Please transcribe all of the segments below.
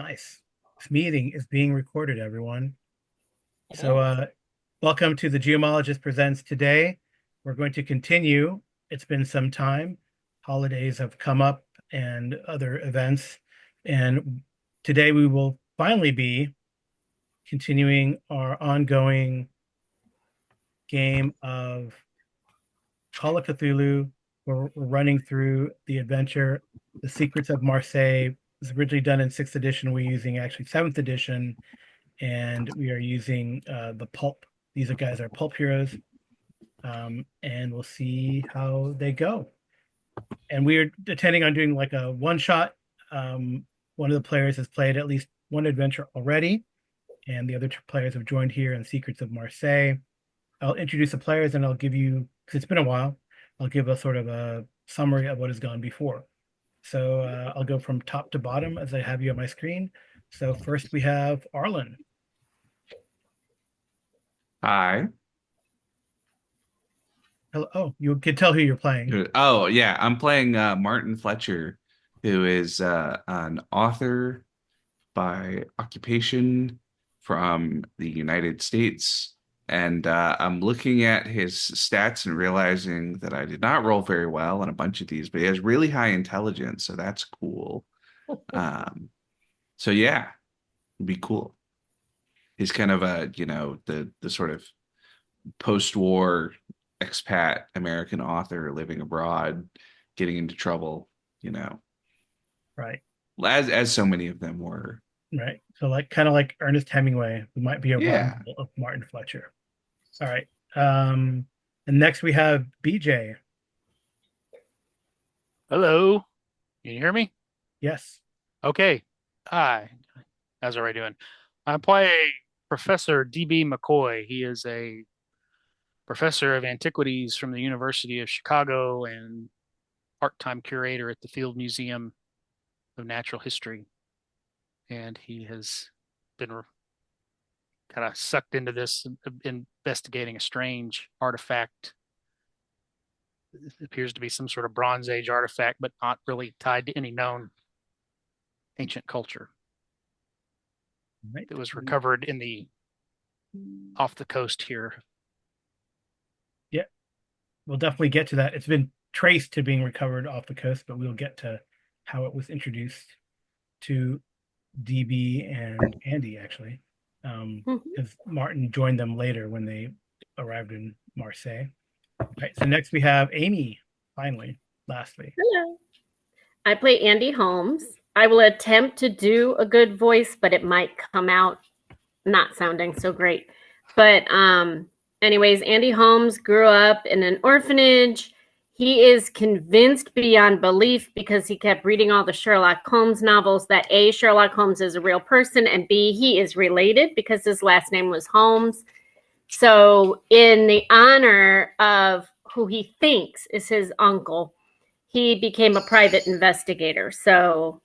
Nice. This meeting is being recorded, everyone. It So, is. welcome to the Geomologist Presents today. We're going to continue. It's been some time. Holidays have come up and other events. And today we will finally be continuing our ongoing game of Call of Cthulhu. We're running through the adventure, The Secrets of Marseille. It was originally done in 6th edition. We're using actually 7th edition, and we are using the pulp. These guys are pulp heroes, and we'll see how they go. And we're intending on doing like a one shot. One of the players has played at least one adventure already, and the other two players have joined here in Secrets of Marseille. I'll introduce the players and I'll give you, because it's been a while, I'll give a sort of a summary of what has gone before. So I'll go from top to bottom as I have you on my screen. So first we have Arlen. Hi. Hello. Oh, you can tell who you're playing. Oh, yeah. I'm playing Martin Fletcher, who is an author by occupation from the United States. And I'm looking at his stats and realizing that I did not roll very well on a bunch of these, but he has really high intelligence, so that's cool. Um, so yeah, it'd be cool. He's kind of the sort of post-war expat American author living abroad, getting into trouble, you know, Right. as so many of them were. Right. So like kind of like Ernest Hemingway, who might be a Yeah. rival of Martin Fletcher. All right. And next we have BJ. Hello. Can you hear me? Yes. Okay. Hi. How's everybody doing? I play Professor D.B. McCoy. He is a professor of antiquities from the University of Chicago and part-time curator at the Field Museum of Natural History. And he has been kind of sucked into this, investigating a strange artifact. It appears to be some sort of Bronze Age artifact, but not really tied to any known ancient culture. Right. That was recovered in the off the coast here. Yeah. We'll definitely get to that. It's been traced to being recovered off the coast, but we'll get to how it was introduced to DB and Andy actually. Because Martin joined them later when they arrived in Marseille. All right. So next we have Amy, finally, lastly. Hello. I play Andy Holmes. I will attempt to do a good voice, but it might come out not sounding so great. But anyways, Andy Holmes grew up in an orphanage. He is convinced beyond belief because he kept reading all the Sherlock Holmes novels that A, Sherlock Holmes is a real person, and B, he is related because his last name was Holmes. So in the honor of who he thinks is his uncle, he became a private investigator. So,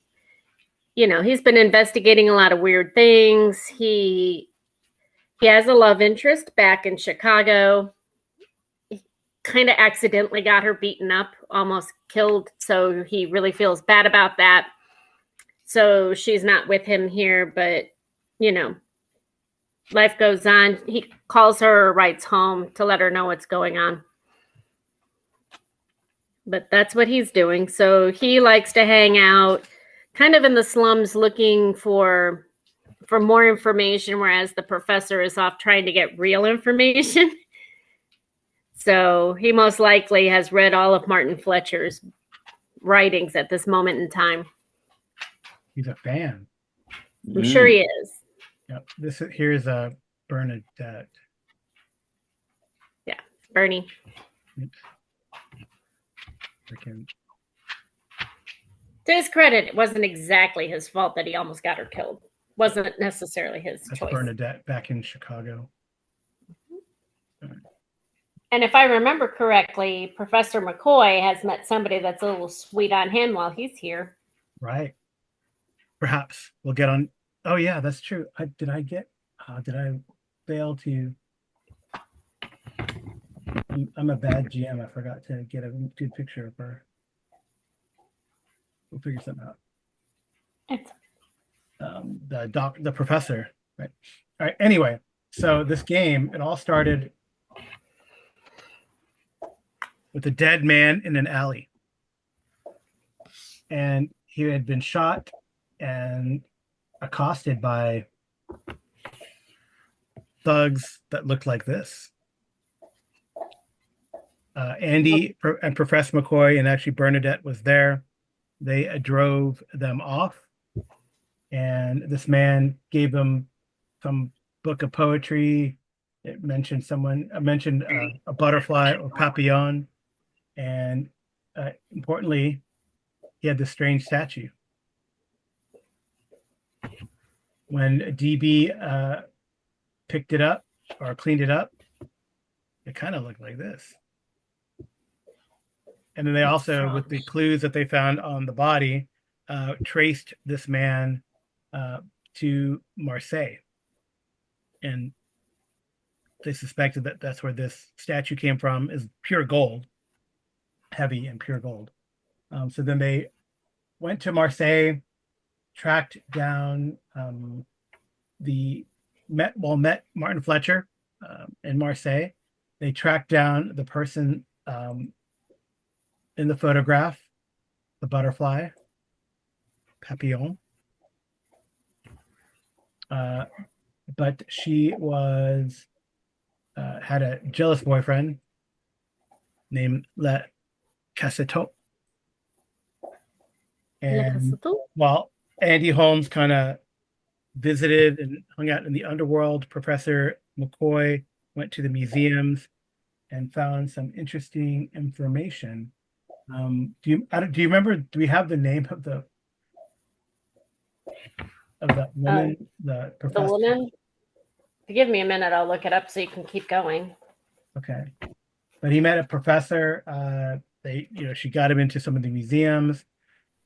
he's been investigating a lot of weird things. He has a love interest back in Chicago. He kind of accidentally got her beaten up, almost killed. So he really feels bad about that. So she's not with him here, but, life goes on. He calls her or writes home to let her know what's going on. But that's what he's doing. So he likes to hang out kind of in the slums looking for more information, whereas the professor is off trying to get real information. So he most likely has read all of Martin Fletcher's writings at this moment in time. He's a fan. I'm sure he is. Yep. Here's Bernadette. Yeah, Bernie. Oops. Freaking. To his credit, it wasn't exactly his fault that he almost got her killed. Wasn't necessarily his That's choice. Bernadette back in Chicago. And if I remember correctly, Professor McCoy has met somebody that's a little sweet on him while he's here. Right. Perhaps we'll get on. Oh yeah, that's true. Did I fail to? I'm a bad GM. I forgot to get a good picture of her. We'll figure something out. the professor, right? All right. Anyway, so this game, it all started with a dead man in an alley, and he had been shot and accosted by thugs that looked like this. Andy and Professor McCoy and actually Bernadette was there. They drove them off, and this man gave them some book of poetry. It mentioned a butterfly or papillon, and importantly, he had this strange statue. When DB picked it up or cleaned it up, it kind of looked like this. And then they also, with the clues that they found on the body, traced this man to Marseille. And they suspected that that's where this statue came from, is pure gold, heavy and pure gold. So then they went to Marseille, tracked down met Martin Fletcher in Marseille. They tracked down the person in the photograph, the butterfly, papillon. But she was had a jealous boyfriend named Le Cassetto. And while Andy Holmes kind of visited and hung out in the underworld, Professor McCoy went to the museums and found some interesting information. Do you remember? Do we have the name of the woman, the professor? The woman? If you give me a minute, I'll look it up so you can keep going. Okay, but he met a professor. She got him into some of the museums.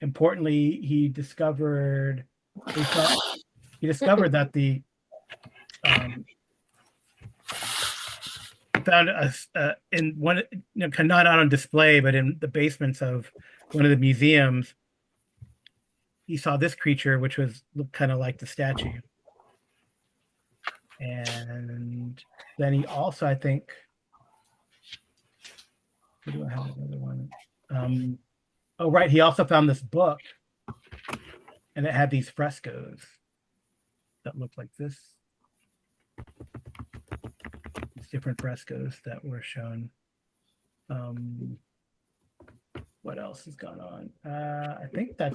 Importantly, he discovered that the found in one, not out on display, but in the basements of one of the museums, he saw this creature, which looked kind of like the statue. And then he also, I think, where do I have another one? Oh, right. He also found this book, and it had these frescoes that looked like this. These different frescoes that were shown. What else has gone on? I think I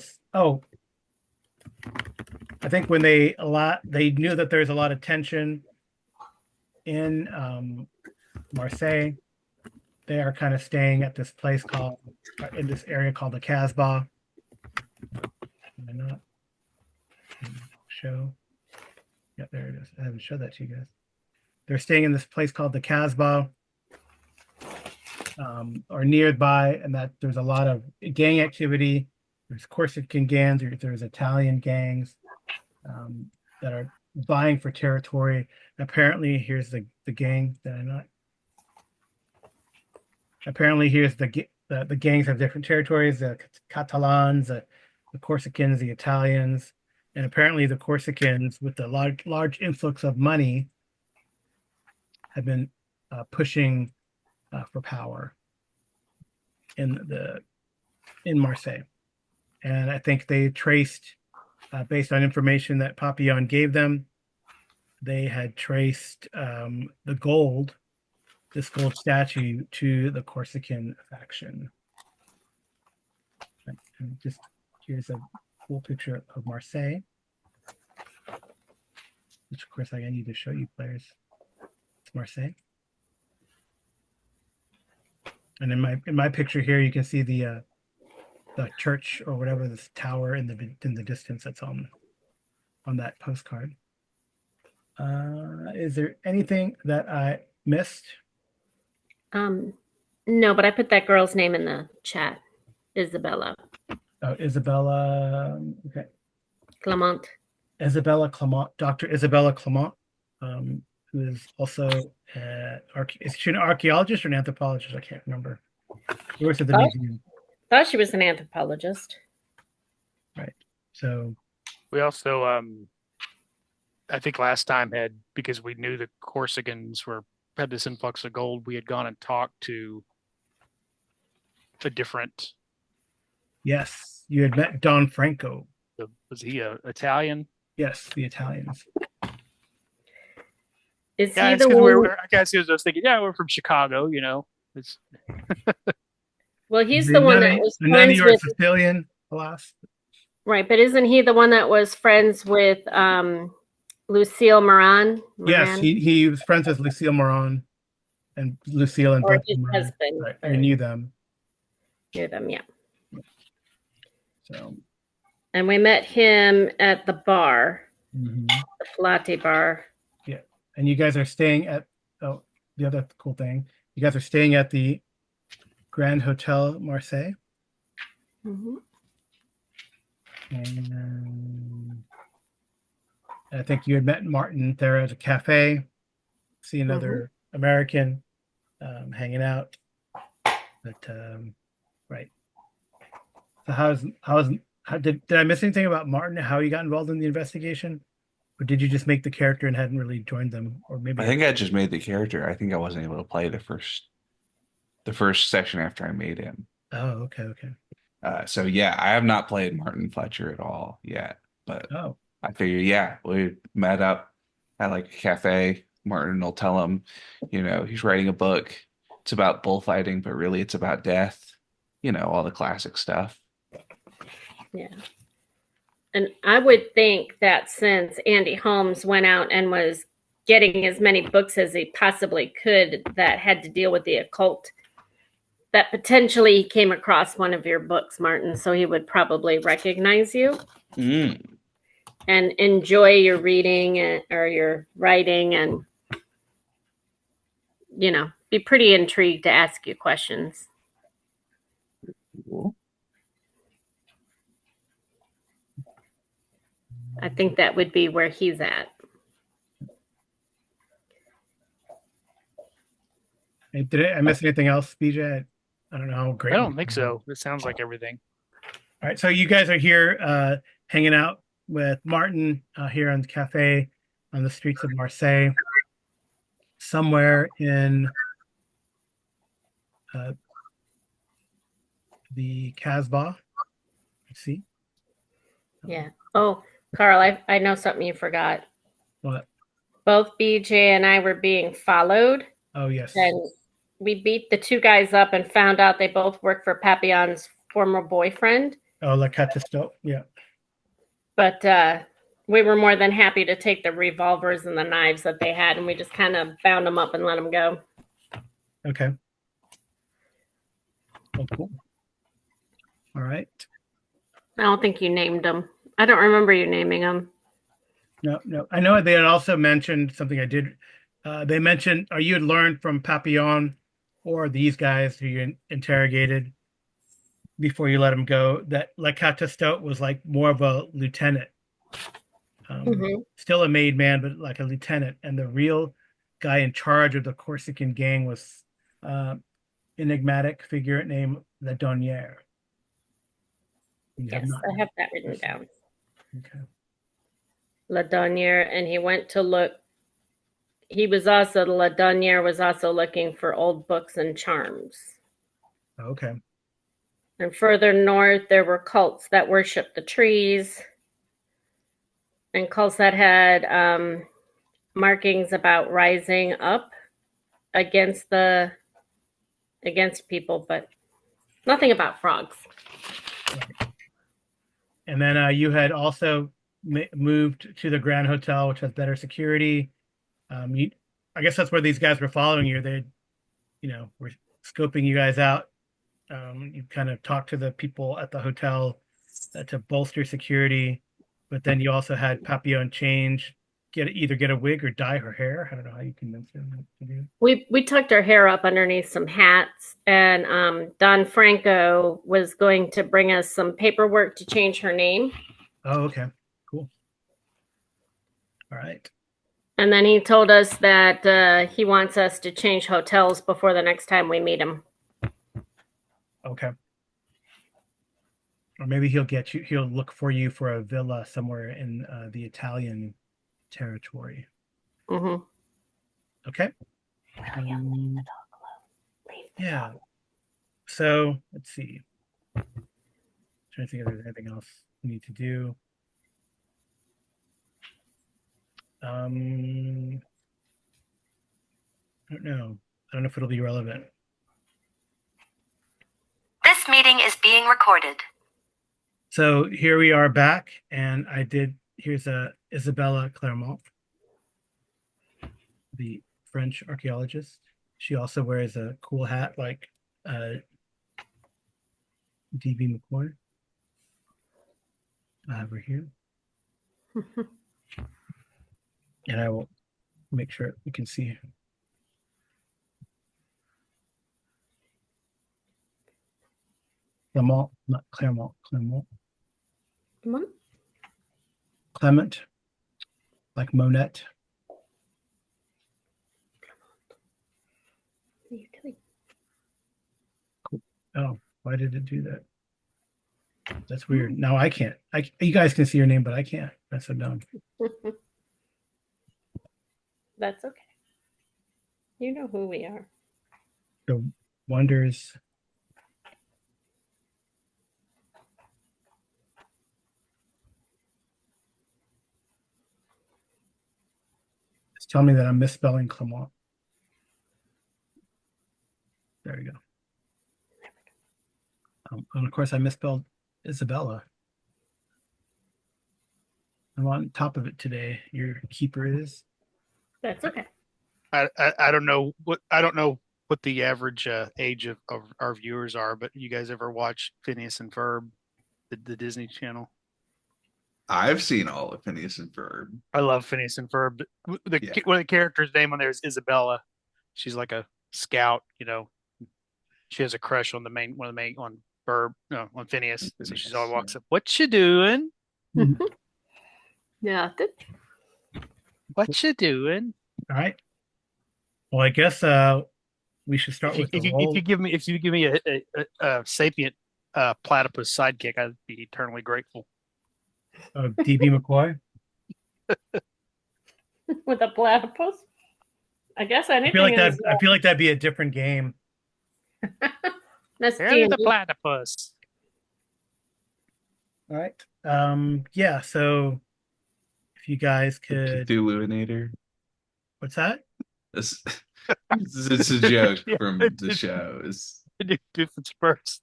think when they knew that there's a lot of tension in Marseille. They are kind of staying at this place in this area called the Casbah. Can I not show? Yeah, there it is. I haven't showed that to you guys. They're staying in this place called the Casbah, or nearby, and that there's a lot of gang activity. There's Corsican gangs, there's Italian gangs that are vying for territory. Apparently, here's the gang that I'm not. Apparently, here's the gangs have different territories: the Catalans, the Corsicans, the Italians, and apparently the Corsicans, with the large influx of money, have been pushing for power in Marseille. And I think they traced, based on information that Papillon gave them, they had traced this gold statue to the Corsican faction. And just here's a cool picture of Marseille, which of course I need to show you players. It's Marseille. And in my picture here, you can see the church or whatever, this tower in the distance that's on that postcard. Is there anything that I missed? No, but I put that girl's name in the chat. Isabella. Oh, Isabella. Okay. Clement. Isabella Clement, Dr. Isabella Clement, who is also is she an archaeologist or an anthropologist? I can't remember. She works at the museum. Thought she was an anthropologist. Right. So We also, I think last time because we knew the Corsicans had this influx of gold, we had gone and talked to a different. Yes, you had met Don Franco. Was he Italian? Yes, the Italians. Is Yeah, he it's the because one? I guess he was just thinking, yeah, we're from Chicago, It's Well, he's the one that was None of friends you are with, Sicilian, alas. right? But isn't he the one that was friends with Lucille Moran? Yes, he was friends with Lucille Moran and Lucille and Or both his Moran. husband. Right. I knew them. Knew them, yeah. So. And we met him at the bar, Mm-hmm. the Latte bar. Yeah, and you guys are staying at the other cool thing. You guys are staying at the Grand Hotel Marseille. Mm-hmm. And I think you had met Martin there at a cafe, see another American hanging out. But right. So how did I miss anything about Martin? How he got involved in the investigation? Or did you just make the character and hadn't really joined them? Or maybe I think I just made the character. I think I wasn't able to play the first session after I made him. Oh, okay. So yeah, I have not played Martin Fletcher at all yet, but I figure, yeah, we met up at like a cafe. Martin will tell him, he's writing a book. It's about bullfighting, but really it's about death. All the classic stuff. Yeah. And I would think that since Andy Holmes went out and was getting as many books as he possibly could that had to deal with the occult, that potentially he came across one of your books, Martin, so he would probably recognize you and enjoy your reading or your writing and, be pretty intrigued to ask you questions. Cool. I think that would be where he's at. Did I miss anything else, BJ? I don't know how great. I don't think so. It sounds like everything. All right, so you guys are here hanging out with Martin here on the cafe on the streets of Marseille, somewhere in the Casbah. Let's see. Yeah. Oh, Carl, I know something you forgot. What? Both BJ and I were being followed. Oh, yes. And we beat the two guys up and found out they both work for Papillon's former boyfriend. Oh, La Catisto, yeah. But we were more than happy to take the revolvers and the knives that they had, and we just kind of bound them up and let them go. Okay. Oh, cool. All right. I don't think you named them. I don't remember you naming them. No. I know they had also mentioned something I did. They mentioned, or you had learned from Papillon or these guys who you interrogated before you let him go, that La Catisto was like more of a lieutenant. Still a made man, but like a lieutenant. And the real guy in charge of the Corsican gang was enigmatic figure named La Donnière. Yes, I have that written down. Okay. La Donnière, and he went to look. La Donnière was also looking for old books and charms. Okay. And further north, there were cults that worshiped the trees and cults that had markings about rising up against people, but nothing about frogs. Right. And then you had also moved to the Grand Hotel, which has better security. I guess that's where these guys were following you. They, were scoping you guys out. You kind of talked to the people at the hotel to bolster security, but then you also had Papillon either get a wig or dye her hair. I don't know how you convinced them to do. We tucked our hair up underneath some hats, and Don Franco was going to bring us some paperwork to change her name. Oh, okay, cool. All right. And then he told us that he wants us to change hotels before the next time we meet him. Okay. Or maybe he'll look for you for a villa somewhere in the Italian territory. Mm-hmm. Okay. William, leave the dog alone. Leave the Yeah. dog. So let's see. Trying to think if there's anything else we need to do. I don't know. I don't know if it'll be relevant. This meeting is being recorded. So here we are back, and here's Isabella Clermont, the French archaeologist. She also wears a cool hat like D.B. McCoy. I have her here. And I will make sure you can see her. Clement, not Claremont, Clement. Come on. Clement, like Monette. What are you doing? Oh, why did it do that? That's weird. Now I can't. You guys can see your name, but I can't. That's so dumb. That's okay. You know who we are. The wonders. Just tell me that I'm misspelling Clement. There we go. And of course, I misspelled Isabella. I'm on top of it today. Your keeper is. That's okay. I don't know what the average age of our viewers are, but you guys ever watch Phineas and Ferb, the Disney Channel? I've seen all of Phineas and Ferb. I love Phineas and Ferb. One of the characters' name on there is Isabella. She's like a scout, you know. She has a crush on on Ferb, no, on Phineas. So she's always walks up, "What you doing? Nothing. What you doing?" All right. Well, I guess we should start with the roll. If you give me a sapient platypus sidekick, I'd be eternally grateful. D.B. McCoy. With a platypus? I guess anything. I feel like that'd be a different game. That's Here's the platypus. All right. Yeah. So if you guys could. Cthulhuinator. What's that? This is a joke from the show. Spurs.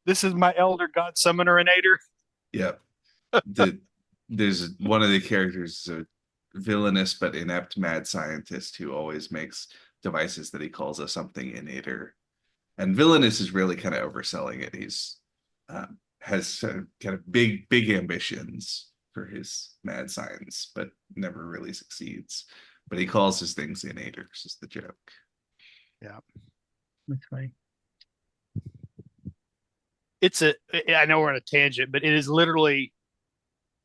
This is my elder god summonerinator. Yep. There's one of the characters, a villainous but inept mad scientist who always makes devices that he calls a something inator. And villainous is really kind of overselling it. He's has kind of big ambitions for his mad science, but never really succeeds. But he calls his things inators, is the joke. Yeah. That's funny. I know we're on a tangent, but it is literally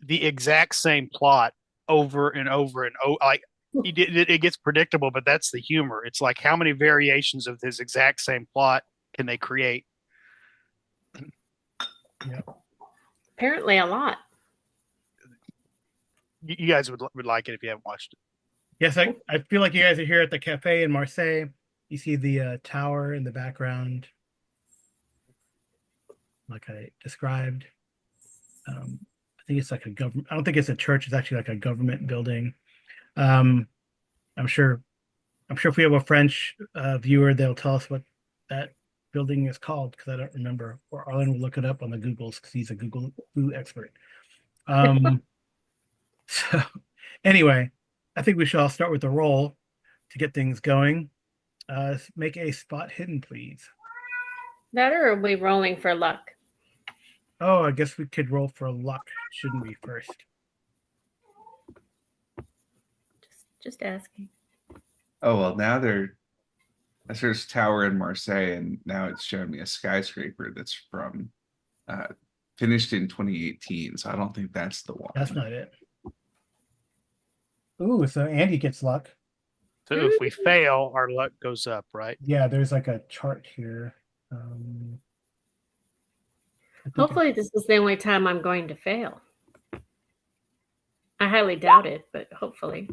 the exact same plot over and over and over. Like it gets predictable, but that's the humor. It's like, how many variations of this exact same plot can they create? Yeah. Apparently a lot. You guys would like it if you haven't watched it. Yes, I feel like you guys are here at the cafe in Marseille. You see the tower in the background, like I described. I think it's like a government. I don't think it's a church. It's actually like a government building. I'm sure if we have a French viewer, they'll tell us what that building is called, because I don't remember. Or Arlen will look it up on the Googles because he's a Google expert. So anyway, I think we should all start with the roll to get things going. Make a spot hidden, please. That, or are we rolling for luck? Oh, I guess we could roll for luck, shouldn't we, first? Just asking. Oh, well, now I searched tower in Marseille, and now it's showing me a skyscraper that's from finished in 2018. So I don't think that's the one. That's not it. Ooh, so Andy gets luck. So if we fail, our luck goes up, right? Yeah, there's like a chart here. Hopefully, this is the only time I'm going to fail. I highly doubt it, but hopefully.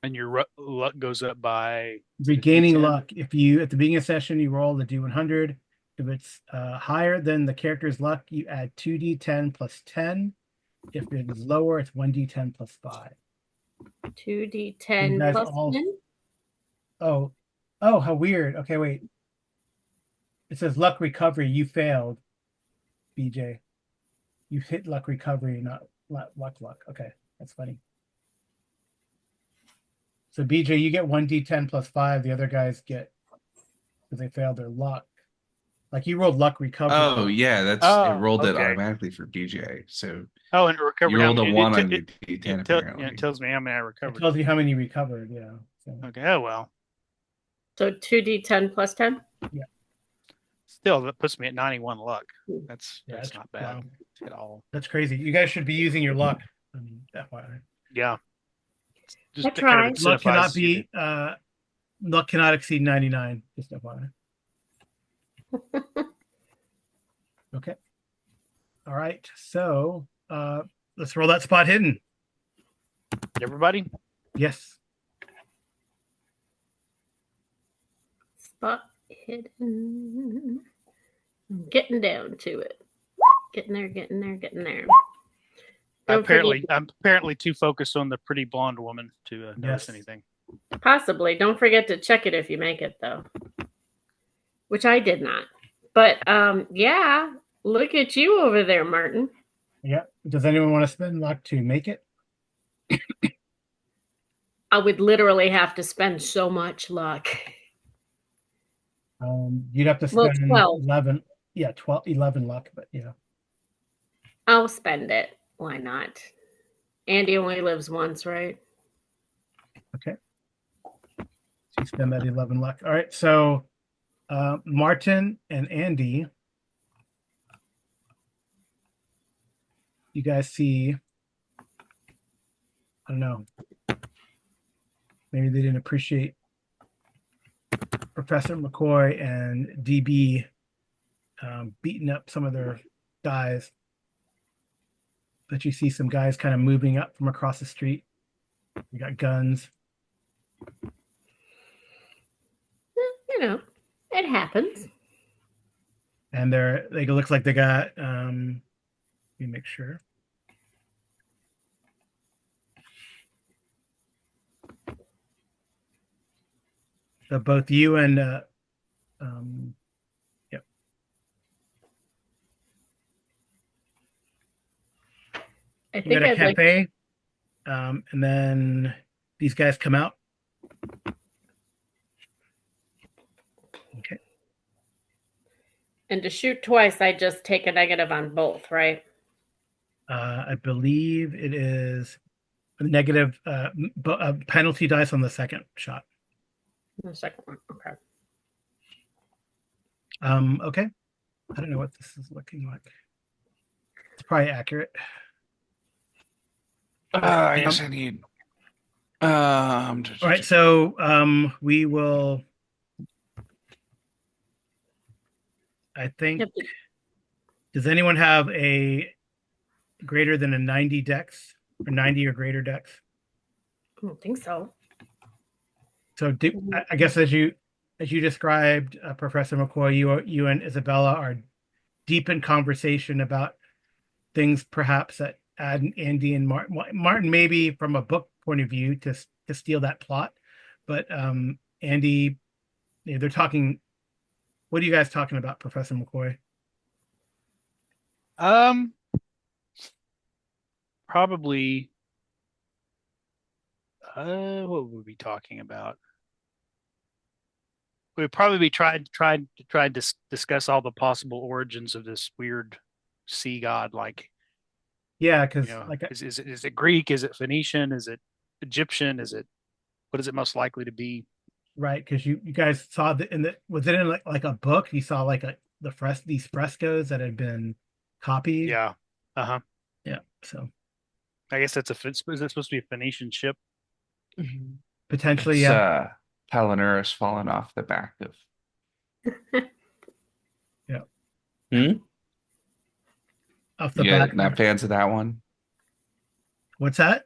And your luck goes up by Regaining D10. luck. If you at the beginning of session you roll the D100. If it's higher than the character's luck, you add 2d10 plus 10. If it is lower, it's 1d10 plus 5. 2d10 You guys plus all- 10? Oh, how weird. Okay, wait. It says luck recovery. You failed, BJ. You hit luck recovery, not luck. Okay, that's funny. So BJ, you get 1d10 plus 5. The other guys get, because they failed their luck. Like you rolled luck recovery. Oh yeah, it rolled it okay. automatically for BJ. So Oh, and it recovered. you rolled a how many- 1 it- on your it- D10 it tell- apparently. yeah, it tells me how many I It recovered. tells you how many you recovered. Yeah. So. Okay. Oh well. So 2d10 plus 10? Still, that puts me at 91 luck. Hmm. That's Yeah, not bad wow. at all. That's crazy. You guys should be using your luck. I mean, FYI. Yeah. Just I to kind tried. of Luck cannot incentivizes you be luck cannot exceed 99. Just FYI. Okay. All right. So let's roll that spot hidden. Everybody. Yes. Spot hidden. I'm getting down to it. Getting there. Don't I'm apparently too focused on the pretty blonde woman to notice Yes. anything. Possibly. Don't forget to check it if you make it, though. Which I did not. But yeah, look at you over there, Martin. Yeah. Does anyone want to spend luck to make it? I would literally have to spend so much luck. You'd have to Well, spend 12. 11. Yeah, 11 luck, but yeah. I'll spend it. Why not? Andy only lives once, right? Okay. So you spend that 11 luck. All right. So Martin and Andy, you guys see, I don't know, maybe they didn't appreciate Professor McCoy and DB beating up some of their guys. But you see some guys kind of moving up from across the street. You got guns. You know, it happens. And they look like they got let me make sure. So both you and yep. I You're think at a I'd like cafe, and then these guys come out. Okay. and to shoot twice, I just take a negative on both, right? I believe it is a negative penalty dice on the second shot. The second one. Okay. Okay. I don't know what this is looking like. It's probably accurate. Yes, I need. All right, so we will. I think. Yep. Does anyone have a greater than a 90 dex or 90 or greater dex? I don't think so. So I guess as you described, Professor McCoy, you and Isabella are deep in conversation about things perhaps that Andy and Martin maybe from a book point of view to steal that plot, but Andy, they're talking. What are you guys talking about, Professor McCoy? Probably. What would we be talking about? We'd probably be trying to discuss all the possible origins of this weird sea god. Like, Yeah, because like, is it Greek? Is it Phoenician? Is it Egyptian? What is it most likely to be? right, because you guys saw was it in like a book? You saw like these frescoes that had been copied. Yeah. Uh-huh. Yeah. So I guess is that supposed to be a Phoenician ship? potentially, It's, yeah. Palinurus falling off the back of. Yeah. Hmm? Off the Yeah, back. not fans of that one. What's that?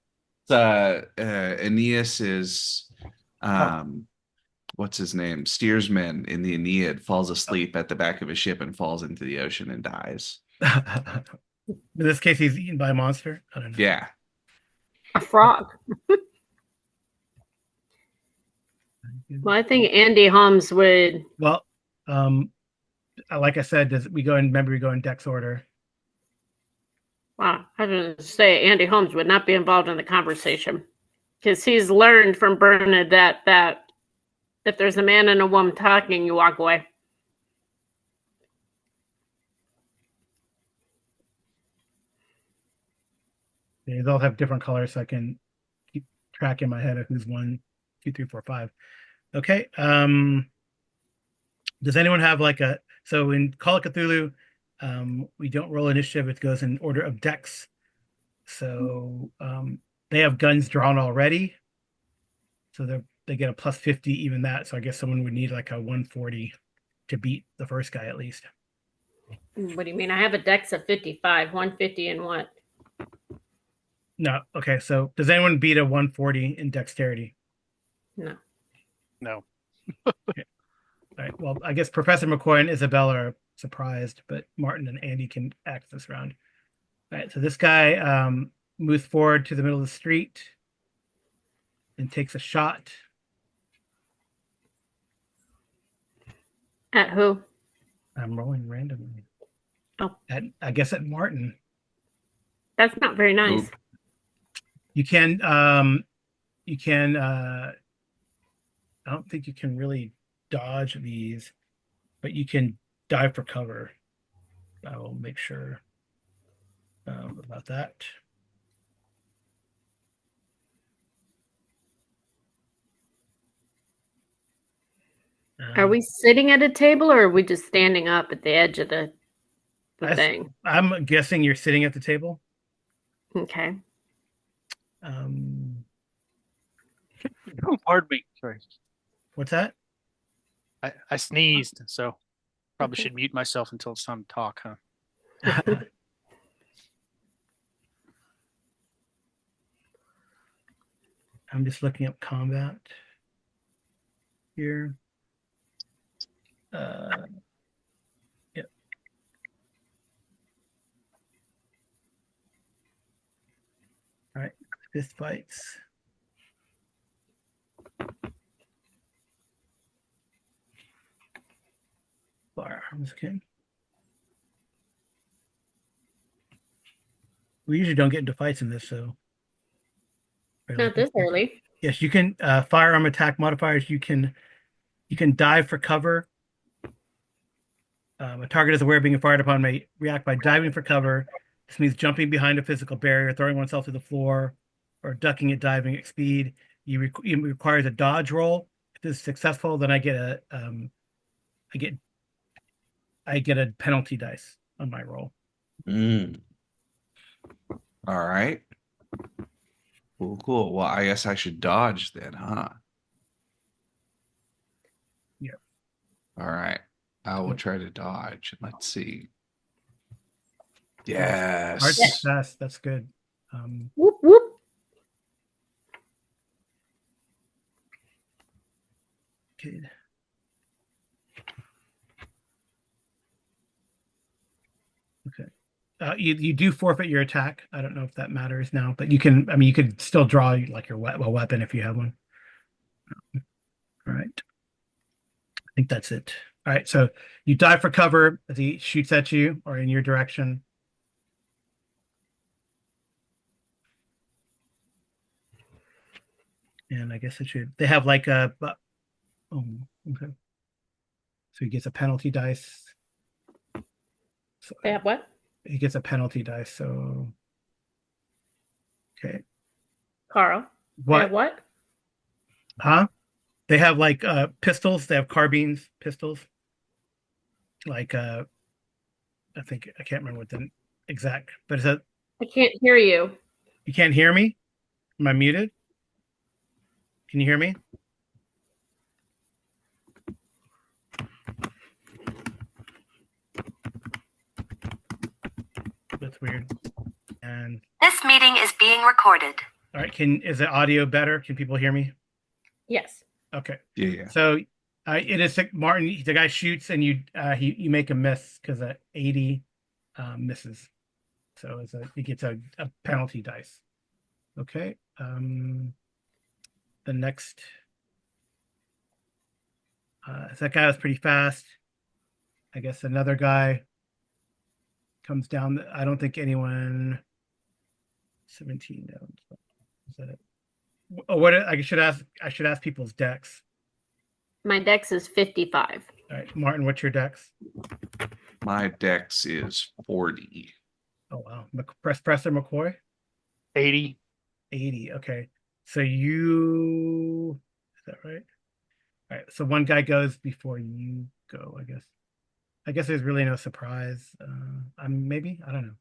Aeneas is what's his name? Steersman in the Aeneid falls asleep at the back of a ship and falls into the ocean and dies. In this case, he's eaten by a monster. I don't know. Yeah. A frog. Well, I think Andy Holmes would. Well, like I said, we go in Dex order. Wow, I was going to say Andy Holmes would not be involved in the conversation because he's learned from Bernadette that if there's a man and a woman talking, you walk away. These all have different colors, so I can keep track in my head of who's 1, 2, 3, 4, 5. Okay. Does anyone have so in Call of Cthulhu, we don't roll initiative, it goes in order of Dex. So they have guns drawn already. So they get a plus 50, even that. So I guess someone would need like a 140 to beat the first guy at least. What do you mean? I have a Dex of 55, 150 and what? No. Okay. So does anyone beat a 140 in dexterity? No. No. Okay. All right. Well, I guess Professor McCoy and Isabella are surprised, but Martin and Andy can act this round. All right. So this guy moves forward to the middle of the street and takes a shot. At who? I'm rolling randomly. Oh. I guess at Martin. That's not very nice. Oop. You can I don't think you can really dodge these, but you can dive for cover. I will make sure about that. Are we sitting at a table or are we just standing up at the edge of the thing? I'm guessing you're sitting at the table. Okay. Oh, pardon me. Sorry. What's that? I sneezed, so probably should mute myself until it's time to talk, huh? I'm just looking up combat here. Yep. All right, fist fights. Firearms, okay. We usually don't get into fights in this, so. Not this early. Yes, you can firearm attack modifiers. You can dive for cover. A target is aware of being fired upon may react by diving for cover. This means jumping behind a physical barrier, throwing oneself to the floor, or ducking at diving at speed. It requires a dodge roll. If this is successful, then I get a penalty dice on my roll. All right. Cool. Well, I guess I should dodge then, huh? Yeah. All right. I will try to dodge. Let's see. Yes. Hard success. That's good. Whoop, whoop. Okay. Okay. You do forfeit your attack. I don't know if that matters now, but you can. I mean, you could still draw like your weapon if you have one. All right. I think that's it. All right. So you dive for cover as he shoots at you or in your direction. And I guess it should. They have like a. Oh, okay. So he gets a penalty dice. So They have what? he gets a penalty dice. So okay. Carl. They have what? Huh? They have like pistols. They have carbines, pistols. Like I think I can't remember what the exact, but is that I can't hear you. you can't hear me? Am I muted? Can you hear me? weird. And This meeting is being recorded. all right, is the audio better? Can people hear me? Yes. Okay. Yeah. So it is Martin. The guy shoots, and you make a miss because 80 misses. So he gets a penalty dice. Okay. The next. That guy was pretty fast. I guess another guy comes down. I don't think anyone. 17 down. Is that it? Oh, what I should ask people's decks. My dex is 55. All right, Martin, what's your dex? My dex is 40. Oh wow, Professor McCoy. 80. 80. Okay, so is that right? All right, so one guy goes before you go. I guess there's really no surprise. Maybe I don't know.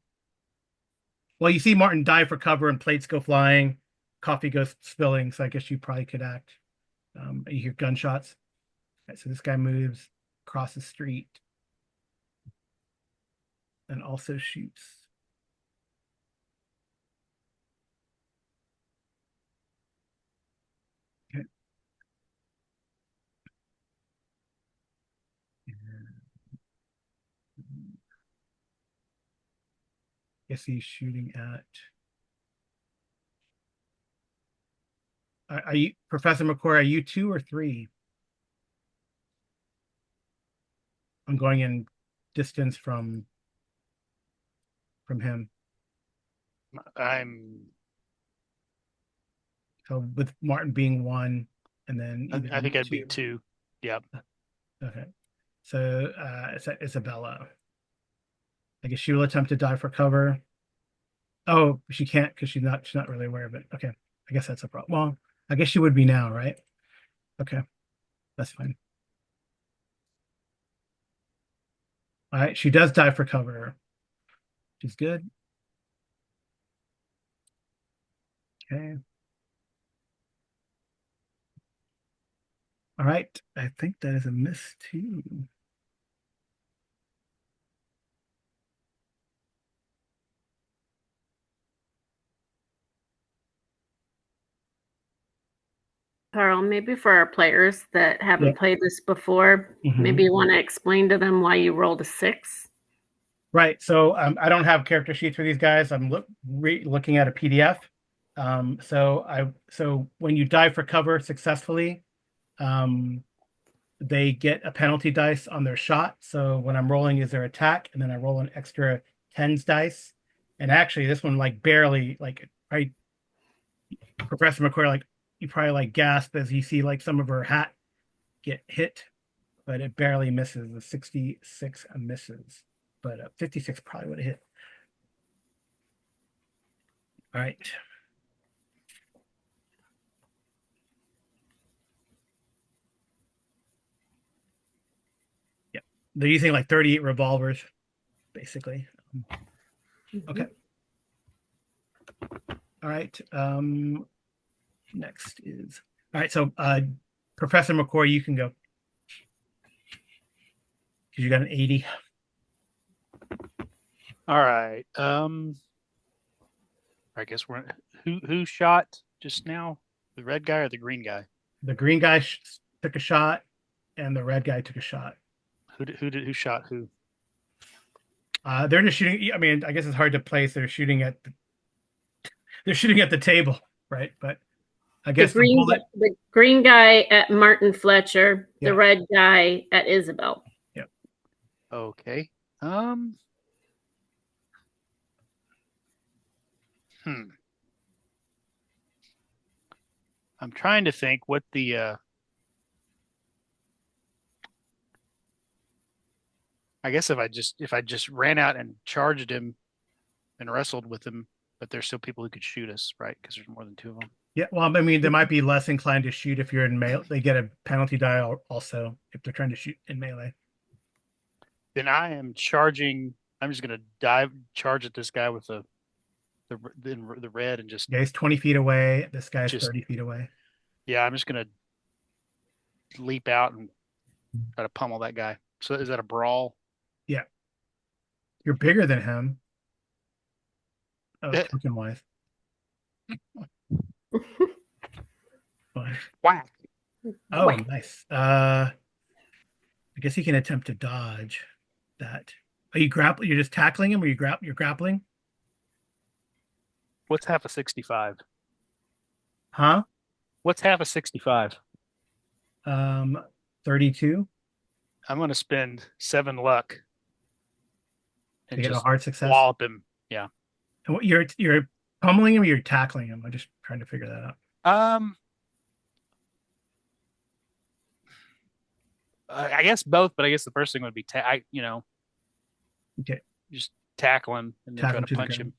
Well, you see Martin dive for cover, and plates go flying, coffee goes spilling. So I guess you probably could act. You hear gunshots. All right, so this guy moves across the street and also shoots. Okay. Guess he's shooting at. Are you, Professor McCoy? Are you 2 or 3? I'm going in distance from him. I'm. So with Martin being 1, and then I think I'd be 2. Yep. Okay. So it's Isabella. I guess she will attempt to dive for cover. Oh, she can't because she's not really aware of it. Okay. I guess that's a problem. Well, I guess she would be now, right? Okay. That's fine. All right. She does dive for cover. She's good. Okay. All right. I think that is a miss too. Carl, maybe for our players that haven't played this before, maybe you want to explain to them why you rolled a 6. Right. So I don't have character sheets for these guys. I'm looking at a PDF. So when you dive for cover successfully, they get a penalty dice on their shot. So when I'm rolling is their attack, and then I roll an extra tens dice. And actually, this one barely right. Professor McCoy, you probably gasp as you see some of her hat get hit, but it barely misses. The 66 misses, but 56 probably would have hit. All right. Yeah, they're using 38 revolvers, basically. Okay. All right. Next is all right. So, Professor McCoy, you can go because you got an 80. All right. I guess we're who shot just now? The red guy or the green guy? The green guy took a shot, and the red guy took a shot. Who shot who? They're just shooting. I mean, I guess it's hard to place. They're shooting at the table, right? But I guess the green guy at Martin Fletcher, the red guy at Isabel. Yep. Okay. I'm trying to think what the I guess if I just ran out and charged him and wrestled with him, but there's still people who could shoot us, right? Because there's more than 2 of them. Yeah, well, I mean, they might be less inclined to shoot if you're in melee. They get a penalty die also if they're trying to shoot in melee. Then I am charging. I'm just going to charge at this guy with the red and just. Yeah, he's 20 feet away. This guy's 30 feet away. Yeah, I'm just going to leap out and try to pummel that guy. So is that a brawl? Yeah. You're bigger than him. Oh, token wise. Fine. Whack. Oh, Whack. nice. I guess he can attempt to dodge that. Are you grappling? You're just tackling him, or you're grappling? What's half a 65? Huh? What's half a 65? 32 I'm going to spend 7 luck to and get a just hard success. wallop him. Yeah. And what you're pummeling him, or you're tackling him. I'm just trying to figure that out. I guess both, but I guess the first thing would be Okay. just tackle him and then Tackle try him to to the punch ground. him.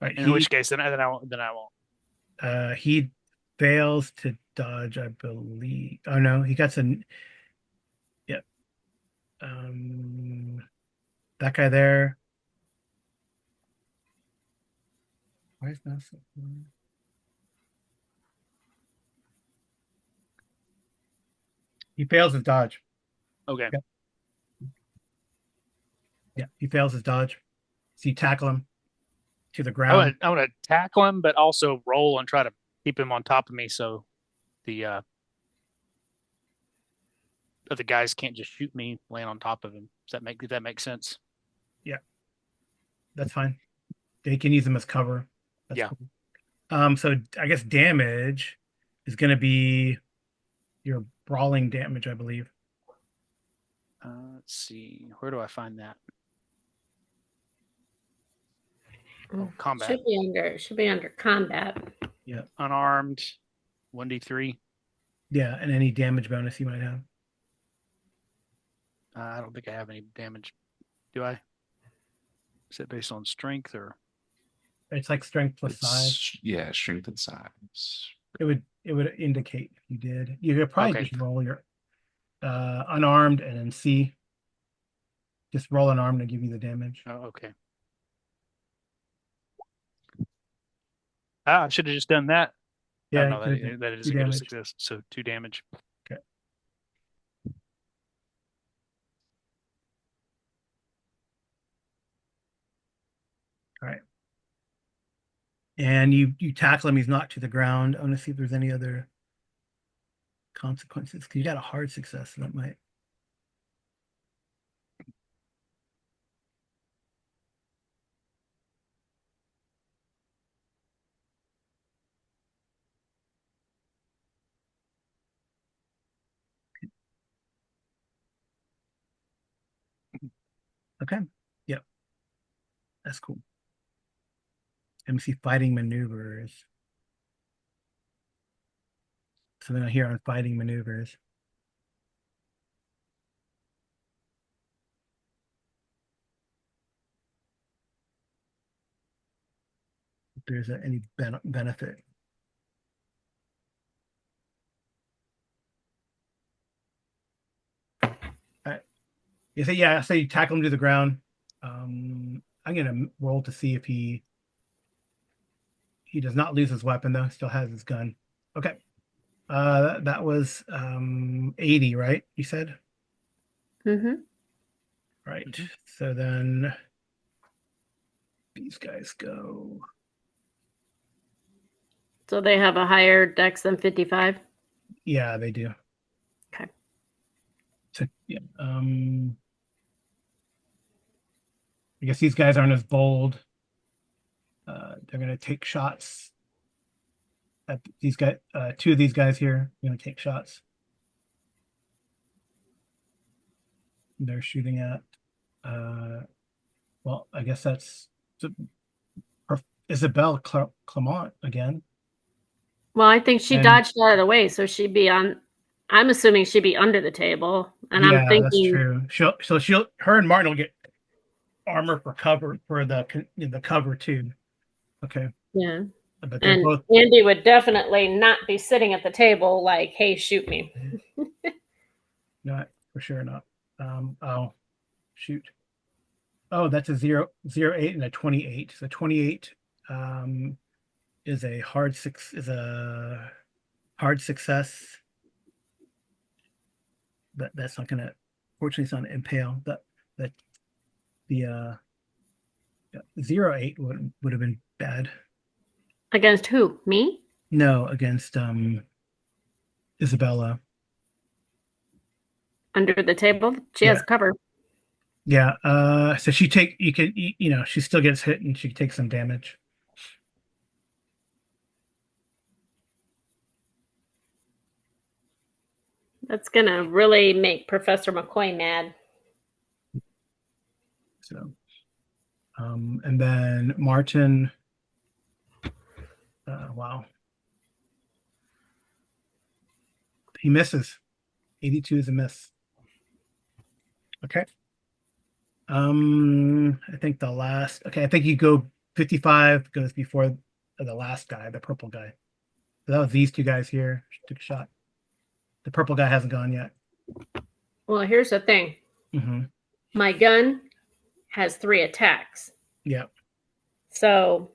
All right. In which case, then I won't. He fails to dodge, I believe. Oh no, he got some. Yeah. That guy there. Why is that so? He fails his dodge. Okay. Yeah, he fails his dodge. So you tackle him to the ground. I want to tackle him, but also roll and try to keep him on top of me so the other guys can't just shoot me laying on top of him. If that makes sense? Yeah, that's fine. They can use them as cover. That's Yeah. cool. So I guess damage is going to be your brawling damage, I believe. Let's see. Where do I find that? Oh, combat. Should be under combat. Yeah. Unarmed, 1d3. Yeah, and any damage bonus you might have. I don't think I have any damage. Do I? Is it based on strength or? It's like strength plus size. Yeah, strength and size. It would indicate if you did. You could probably Okay. just roll your unarmed and then C. Just roll unarmed to give you the damage. Oh, okay. I should have just done that. Yeah, no, that is a good success. So 2 damage. Okay. All right. And you tackle him. He's knocked to the ground. I want to see if there's any other consequences. 'Cause you got a hard success, so that might. Okay. Yep. That's cool. Let me see fighting maneuvers. Something here on fighting maneuvers. If there's any benefit. Yeah, say you tackle him to the ground. I'm gonna roll to see if he does not lose his weapon though. Still has his gun. Okay. That was 80, right? You said? Mm-hmm. Right. So then these guys go. So they have a higher dex than 55. Yeah, they do. Okay. So yeah. I guess these guys aren't as bold. They're gonna take shots at these guys. 2 of these guys here are gonna take shots. They're shooting at. Well, I guess that's Isabelle Clement again. Well, I think she dodged out of the way, so she'd be on. I'm assuming she'd be under the table, and Yeah, I'm thinking that's true. Her and Martin will get armor for cover for the cover too. Okay. Yeah. But they're And both. Andy would definitely not be sitting at the table like, "Hey, shoot me." Not for sure not. Oh, shoot. Oh, that's a 0, 0, 8 and a 28. So 28 is a hard success. That's not gonna, fortunately it's not an impale. That the 0-8 would have been bad. Against who? Me? No, against Isabella. Under the table? She Yeah. has cover. Yeah. So she she still gets hit and she takes some damage. That's gonna really make Professor McCoy mad. So, and then Martin. Wow. He misses. 82 is a miss. Okay. I think I think you go 55 goes before the last guy, the purple guy. So that was these two guys here. Took a shot. The purple guy hasn't gone yet. Well, here's the thing. Mm-hmm. My gun has 3 attacks. Yeah. So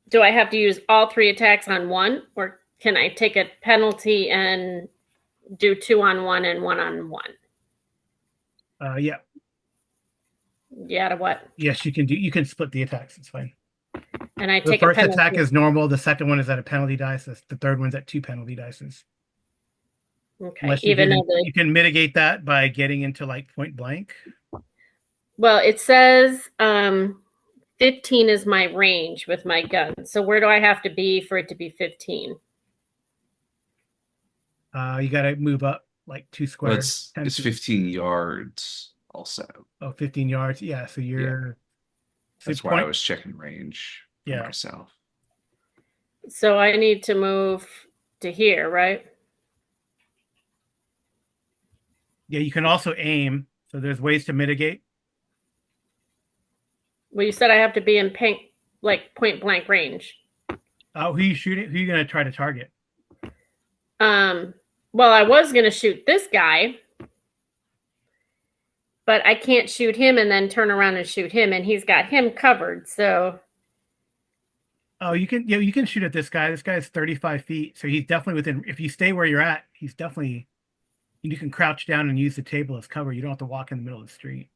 do I have to use all 3 attacks on one, or can I take a penalty and do 2 on 1 and 1 on 1? Yeah. Yeah, to what? Yes, you can split the attacks. It's fine. And I The take a first penalty. attack is normal. The second one is at a penalty dice. The third one's at 2 penalty dices. Okay. Unless you can mitigate that by getting into like point blank. Well, it says 15 is my range with my gun. So where do I have to be for it to be 15? You got to move up like 2 Well, squares. it's 15 yards also. Oh, 15 yards. Yeah. So you're. That's why I was checking range for myself. So I need to move to here, right? Yeah, you can also aim. So there's ways to mitigate. Well, you said I have to be in point blank range. Oh, who you shooting? Who you gonna try to target? Well, I was gonna shoot this guy, but I can't shoot him and then turn around and shoot him, and he's got him covered. So. Oh, you can shoot at this guy. This guy is 35 feet, so he's definitely within. If you stay where you're at, he's definitely. You can crouch down and use the table as cover. You don't have to walk in the middle of the street.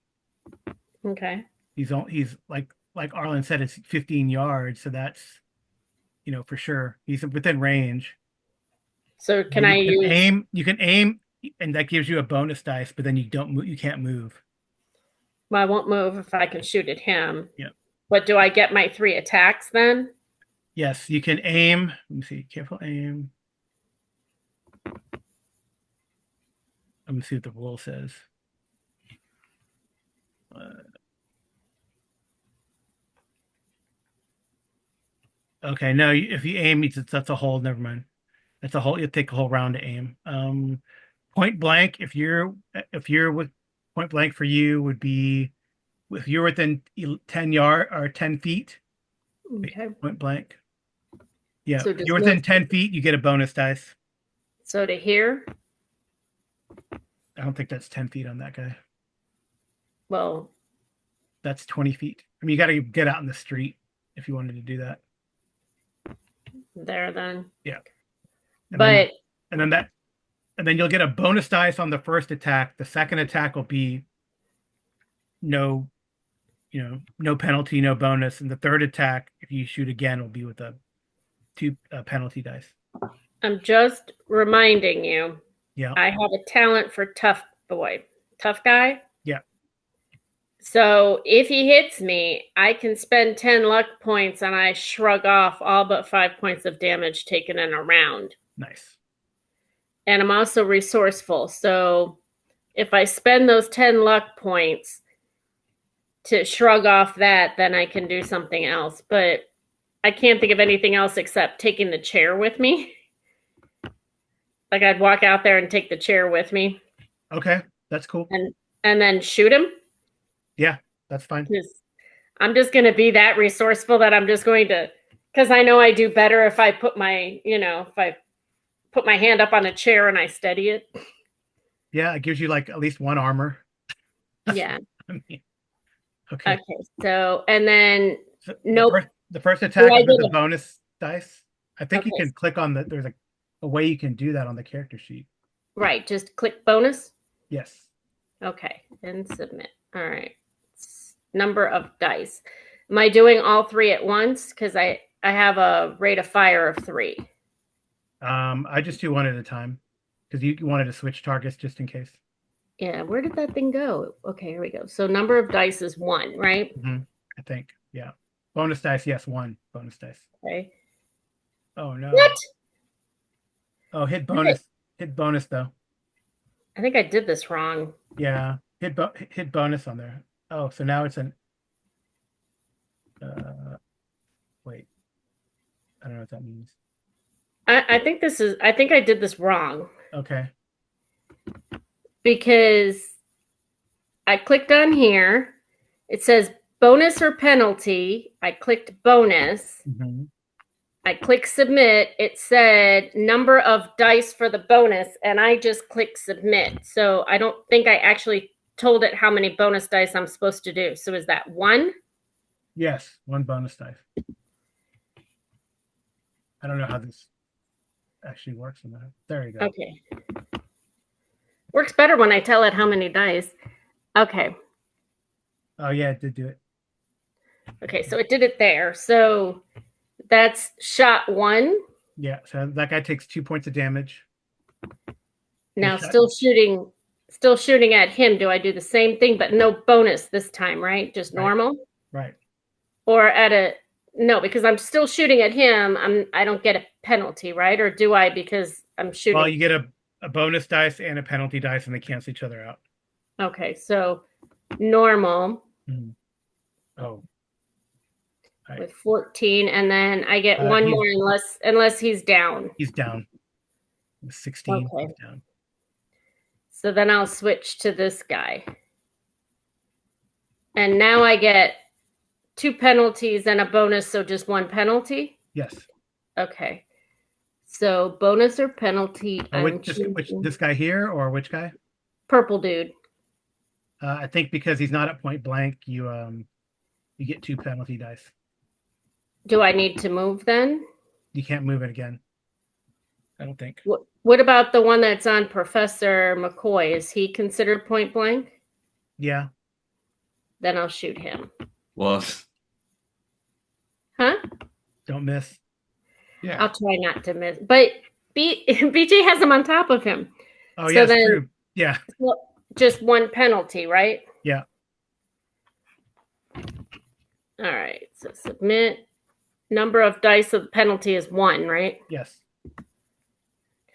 Okay. He's like Arlen said, it's 15 yards, so that's, for sure he's within range. So can I use aim? You can aim, and that gives you a bonus dice, but then you don't move. You can't move. Well, I won't move if I can shoot at him. Yeah. But do I get my 3 attacks then? Yes, you can aim. Let me see. Careful aim. Let me see what the rule says. Okay, no, if you aim, that's a hold. Never mind. That's a whole. You take a whole round to aim. Point blank. If you're with point blank for you would be if you're within 10 yard or 10 feet. Okay. Point blank. Yeah, So if you're within 10 feet, you get a bonus dice. So to here? I don't think that's 10 feet on that guy. Well, that's 20 feet. I mean, you got to get out in the street if you wanted to do that. There then. Yeah. And then you'll get a bonus dice on the first attack. The second attack will be no penalty, no bonus. And the third attack, if you shoot again, will be with a 2 penalty dice. I'm just reminding you. Yeah. I have a talent for tough guy. Yeah. So if he hits me, I can spend 10 luck points and I shrug off all but 5 points of damage taken in a round. Nice. And I'm also resourceful. So if I spend those 10 luck points to shrug off that, then I can do something else. But I can't think of anything else except taking the chair with me. Like I'd walk out there and take the chair with me. Okay, that's cool. And then shoot him. Yeah, that's fine. I'm just going to be that resourceful that I'm just going to, because I know I do better if I put my hand up on a chair and I steady it. Yeah, it gives you like at least 1 armor. Yeah. Okay. Okay. So, and then the first attack is with the bonus dice. I think you can click on there's a way you can do that on the character sheet. Right. Just click bonus. Yes. Okay. And submit. All right. Number of dice. Am I doing all 3 at once? Because I have a rate of fire of 3. I just do one at a time because you wanted to switch targets just in case. Yeah, where did that thing go? Okay, here we go. So number of dice is 1, right? I think. Yeah. Bonus dice. Yes, 1 bonus dice. Okay. Oh no. What? Oh, hit bonus. Hit bonus though. I think I did this wrong. Yeah. Hit bonus on there. Oh, so now it's an. Wait. I don't know what that means. I think I think I did this wrong Okay. because I clicked on here. It says bonus or penalty. I clicked bonus. I clicked submit. It said number of dice for the bonus, and I just clicked submit. So I don't think I actually told it how many bonus dice I'm supposed to do. So is that 1? Yes, 1 bonus dice. I don't know how this actually works in that. There you go. Okay. Works better when I tell it how many dice. Okay. Oh yeah, it did do it. Okay, so it did it there. So that's shot 1. Yeah, so that guy takes 2 points of damage. Now shot- still shooting at him. Do I do the same thing but no bonus this time, right? Just normal? Right. Or no, because I'm still shooting at him. I don't get a penalty, right? Or do I because I'm shooting? Well, you get a bonus dice and a penalty dice, and they cancel each other out. Okay, so normal Oh. Right. with 14, and then I get 1 more unless he's down. He's down. 16. Okay. He's down. So then I'll switch to this guy. And now I get 2 penalties and a bonus, so just 1 penalty? Yes. Okay. So bonus or penalty? Which this guy here or which guy? Purple dude. I think because he's not at point blank, you get 2 penalty dice. Do I need to move then? You can't move it again. I don't think. What about the one that's on Professor McCoy? Is he considered point blank? Yeah. Then I'll shoot him. Well, Huh? Don't miss. yeah. I'll try not to miss. But BJ has him on top of him. Oh, So yeah, then- true. Yeah. Well, just 1 penalty, right? Yeah. All right. So submit. Number of dice of the penalty is 1, right? Yes.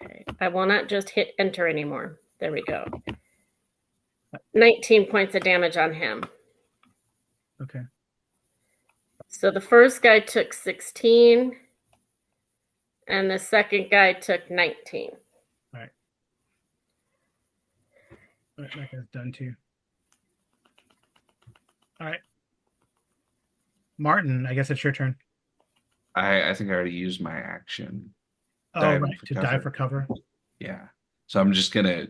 Okay. I will not just hit enter anymore. There we go. 19 points of damage on him. Okay. So the first guy took 16, and the second guy took 19. All right, that guy's done too. All right. Martin, I guess it's your turn. I think I already used my action. Oh, Diving right. for To cover. dive for cover. Yeah. So I'm just gonna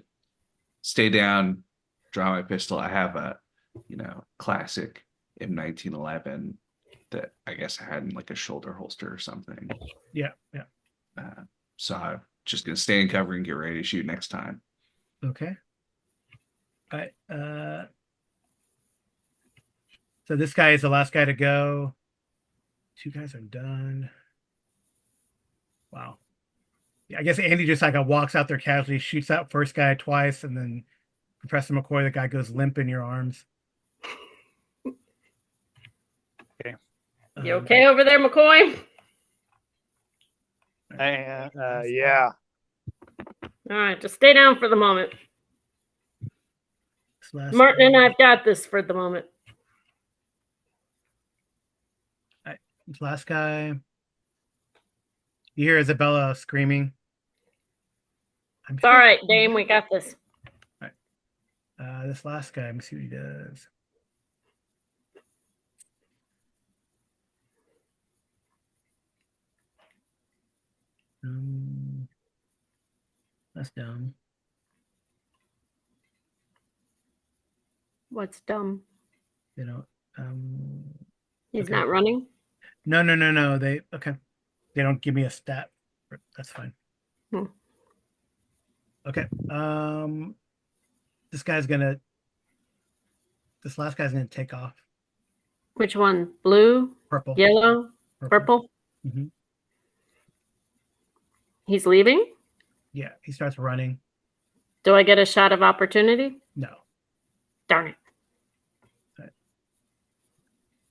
stay down, draw my pistol. I have a, classic M1911 that I guess I had in like a shoulder holster or something. Yeah. Yeah. So I'm just gonna stay in cover and get ready to shoot next time. Okay. All right. So this guy is the last guy to go. 2 guys are done. Wow. Yeah, I guess Andy just walks out there casually, shoots out first guy twice, and then Professor McCoy, the guy goes limp in your arms. Okay. You okay over there, McCoy? Yeah. All right, just stay down for the moment. Martin and I've got this for the moment. This last guy. You hear Isabella screaming. It's all right, Dame, we got this. All right. This last guy, let me see what he does. That's dumb. What's dumb? They don't. He's okay. not running? No. They don't give me a stat. That's fine. Okay. This last guy's gonna take off. Which one? Blue, Purple. yellow, purple? Mm-hmm. He's leaving? Yeah, he starts running. Do I get a shot of opportunity? No. Darn it.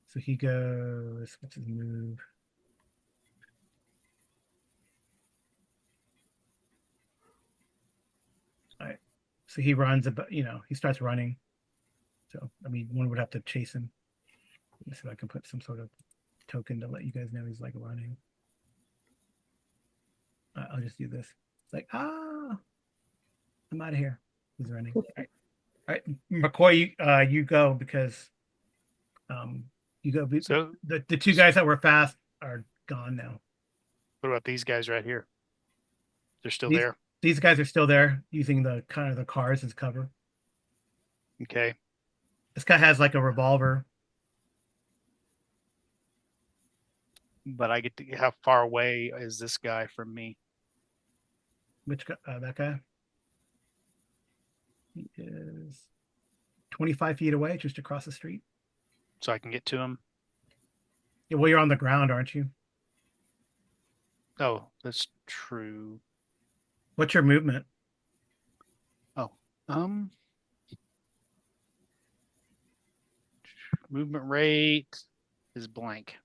So he goes, what's his move? All right. So he runs about, he starts running. So, I mean, one would have to chase him. Let me see if I can put some sort of token to let you guys know he's like running. I'll just do this. It's like, I'm out of here. He's running. All right. McCoy, you go because you go. So the two guys that were fast are gone now. what about these guys right here? They're still there. These guys are still there using the kind of the cars as cover. Okay. This guy has like a revolver. But I get to how far away is this guy from me? Which guy? That guy? He is 25 feet away, just across the street. So I can get to him. Yeah, well, you're on the ground, aren't you? Oh, that's true. What's your movement? Oh, movement rate is blank.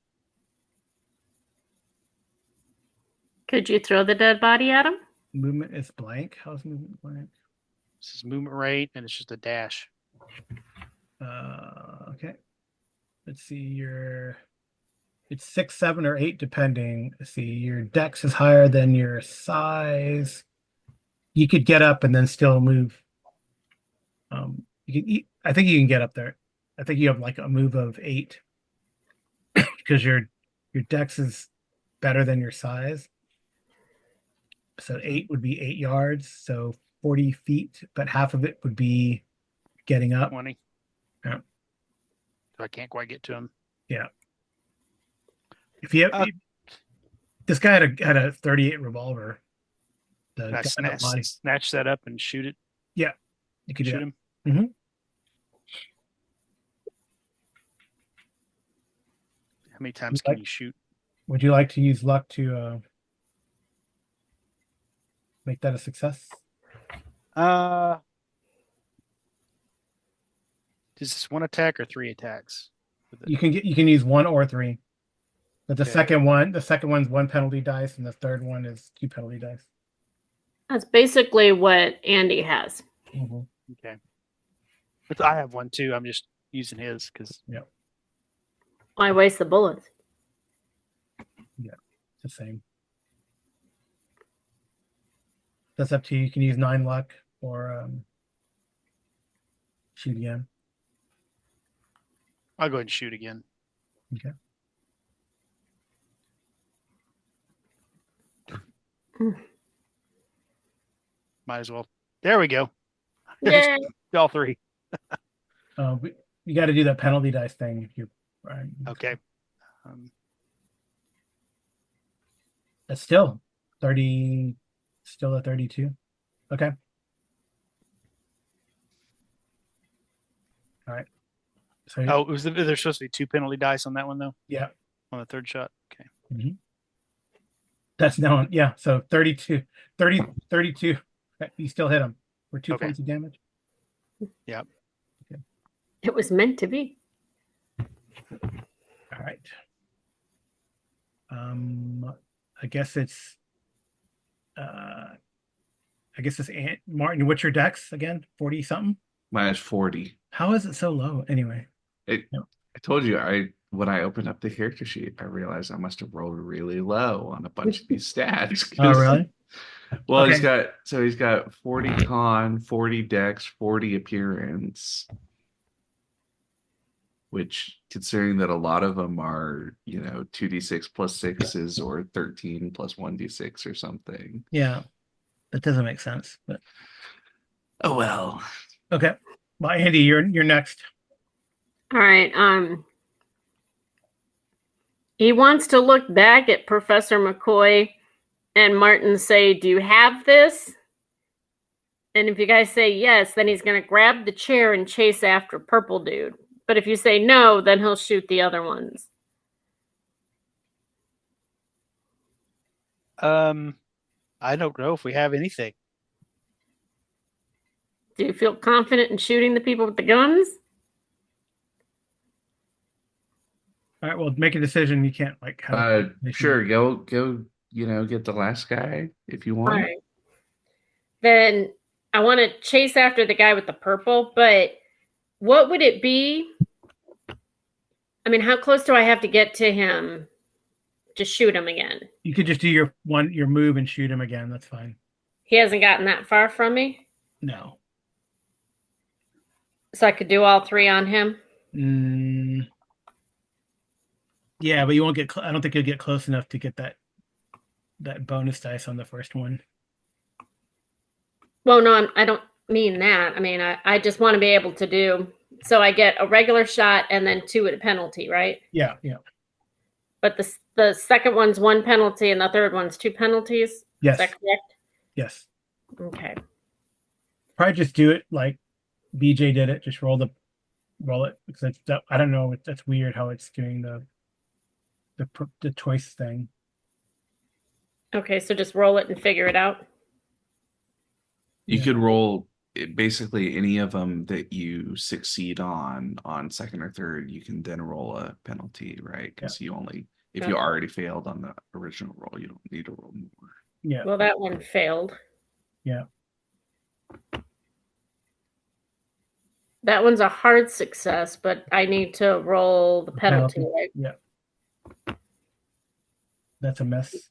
Could you throw the dead body at him? Movement is blank. How's movement blank? This is movement rate, and it's just a dash. Okay. Let's see. It's 6, 7, or 8, depending. Let's see. Your dex is higher than your size. You could get up and then still move. I think you can get up there. I think you have like a move of 8 because your dex is better than your size. So 8 would be 8 yards, so 40 feet, but half of it would be getting up. 20. Yeah. So I can't quite get to him. Yeah. This guy had a 38 revolver. Can I snatch that up and shoot it? Yeah, you could shoot him. Mm-hmm. How many times can you shoot? Would you like to use luck to make that a success? Is this 1 attack or 3 attacks? You can use 1 or 3. But the second one's 1 penalty dice, and the third one is 2 penalty dice. That's basically what Andy has. Mm-hmm. Okay. But I have 1 too. I'm just using his because Why waste the bullets? Yeah, it's the same. That's up to you. You can use 9 luck or shoot again. I'll go ahead and shoot again. Okay. Might as well. There we go. Yay. All 3. You got to do that penalty dice thing if you're right. Okay. That's still 30, still a 32. Okay. All right. So there's supposed to be 2 penalty dice on that one though? Yeah. On the third shot. Okay. Mm-hmm. That's now, so 32. You still hit him for 2 points of damage. Yeah. Okay. It was meant to be. All right. I guess it's Martin. What's your dex again? 40 something? Minus 40. How is it so low? Anyway, I told you when I opened up the character sheet, I realized I must have rolled really low on a bunch of these stats. Oh, really? Well, Okay. he's got 40 con, 40 dex, 40 appearance, which considering that a lot of them are, 2d6 plus 6s or 13 plus 1d6 or something. Yeah, that doesn't make sense. But oh well. Okay. Well, Andy, you're next. All right. He wants to look back at Professor McCoy and Martin say, "Do you have this?" And if you guys say yes, then he's going to grab the chair and chase after Purple Dude. But if you say no, then he'll shoot the other ones. I don't know if we have anything. Do you feel confident in shooting the people with the guns? All right, well, make a decision. You can't like have a conversation. Sure, go, get the last guy if you All want. right. Then I want to chase after the guy with the purple, but what would it be? I mean, how close do I have to get to him to shoot him again? You could just do your move and shoot him again. That's fine. He hasn't gotten that far from me, No. so I could do all three on him. Yeah, but you won't get. I don't think you'll get close enough to get that bonus dice on the first one. Well, no, I don't mean that. I mean, I just want to be able to do. So I get a regular shot and then 2 at a penalty, right? Yeah. But the second one's 1 penalty and the third one's 2 penalties. Yes. Is that correct? Yes. Okay. Probably just do it like BJ did it. Just roll it because I don't know. That's weird how it's doing the choice thing. Okay, so just roll it and figure it out. You could roll basically any of them that you succeed on second or third. You can then roll a penalty, right? Because if you already failed on the original roll, you don't need to roll more. Yeah. Well, that one failed. Yeah. That one's a hard success, but I need to roll the penalty, right? Yeah. That's a miss.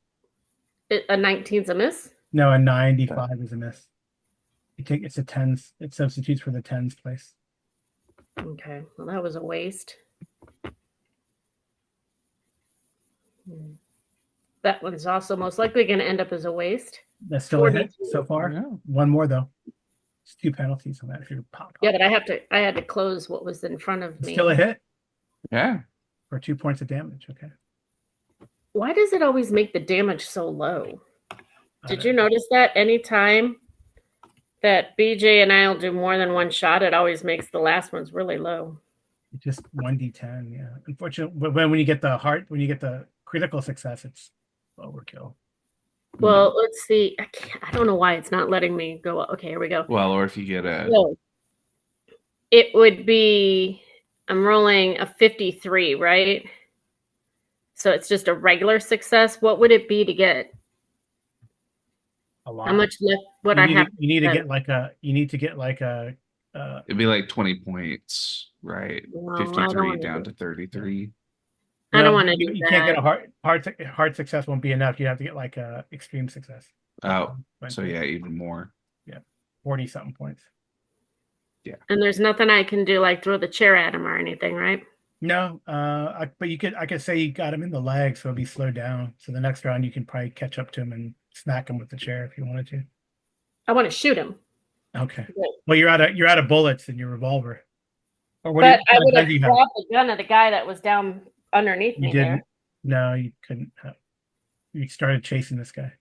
A 19's a miss? No, a 95 is a miss. It's a tens. It substitutes for the tens place. Okay. Well, that was a waste. That one's also most likely going to end up as a waste. That's still a hit 42. so far. Yeah. One more though. It's 2 penalties on that if you pop. Yeah, but I had to close what was in front of me. Still a hit Yeah. for 2 points of damage. Okay. Why does it always make the damage so low? Did you notice that anytime that BJ and I'll do more than one shot, it always makes the last ones really low? Just 1d10. Yeah. Unfortunately, but when you get the critical success, it's overkill. Well, let's see. I don't know why it's not letting me go. Okay, here we go. Well, or if you get a So it would be, I'm rolling a 53, right? So it's just a regular success. What would it be to get? A lot. How much left would I have? You need to get like a. it'd be like 20 points, right? No, I don't 53 wanna down do to 33. I don't want to do You that. can't get a hard success. Won't be enough. You have to get like a extreme success. Oh, so yeah, even more. 40 something points. And there's nothing I can do, like throw the chair at him or anything, right? No, but I could say you got him in the leg, so he'll be slowed down. So the next round you can probably catch up to him and smack him with the chair if you wanted to. I want to shoot him. Okay. But Well, you're out of bullets in your revolver. Or what I would gun have do you have? dropped the gun of the guy that was down underneath You me didn't. there. No, you couldn't. You started chasing this guy.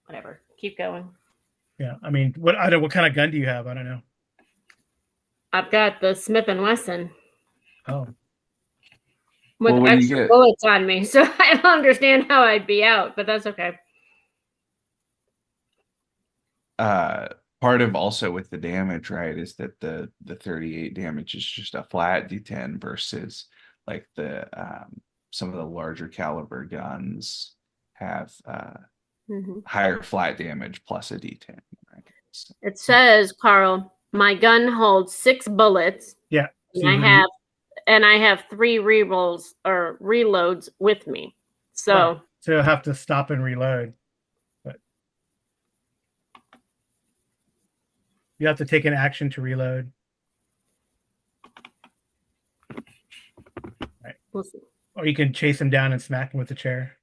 Whatever. Keep going. Yeah. I mean, what kind of gun do you have? I don't know. I've got the Smith & Wesson Oh, with Well, when you extra get- bullets on me, so I don't understand how I'd be out, but that's okay. Part of also with the damage, right, is that the 38 damage is just a flat D10 versus like the some of the larger caliber guns have Mhm. higher flat damage plus a D10, right? So, It says, Carl, my gun holds 6 bullets. yeah. And So I have 3 rerolls or reloads with me. So Right. So you'll have to stop and reload. But you have to take an action to reload. we'll see. Or you can chase him down and smack him with the chair.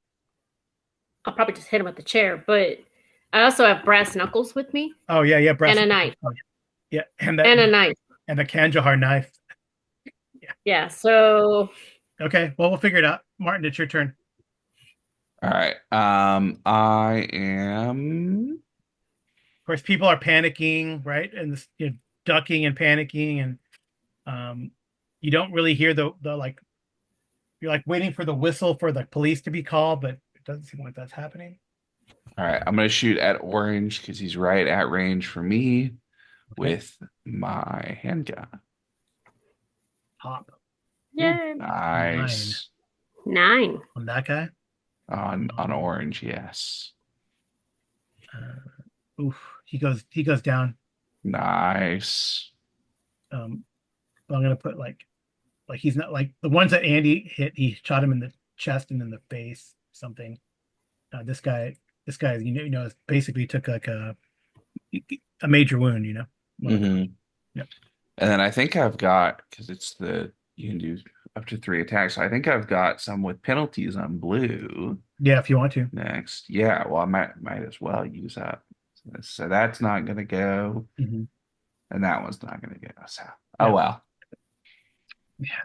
I'll probably just hit him with the chair, but I also have brass knuckles with me Oh yeah, and a knife. Yeah, and And a knife. and the Kandahar knife. Yeah, so Okay, well we'll figure it out. Martin, it's your turn. all right. I am Of course, people are panicking, right? And this, ducking and panicking, and You don't really hear the like. You're like waiting for the whistle for the police to be called, but it doesn't seem like that's happening. All right, I'm gonna shoot at orange because he's right at range for me with my handgun. Pop. Yay. Nice. 9. On that guy. On orange, yes. Oof. He goes down. Nice. I'm gonna put like he's not like the ones that Andy hit. He shot him in the chest and in the face. Something. This guy, basically took like a major wound. Mhm. Yep. And then I think I've got, because you can do up to 3 attacks. So I think I've got some with penalties on blue Yeah, if you want to. next. Yeah, well, I might as well use up. So that's not gonna go, Mhm. and that one's not gonna go. So Yeah. oh well. Yeah.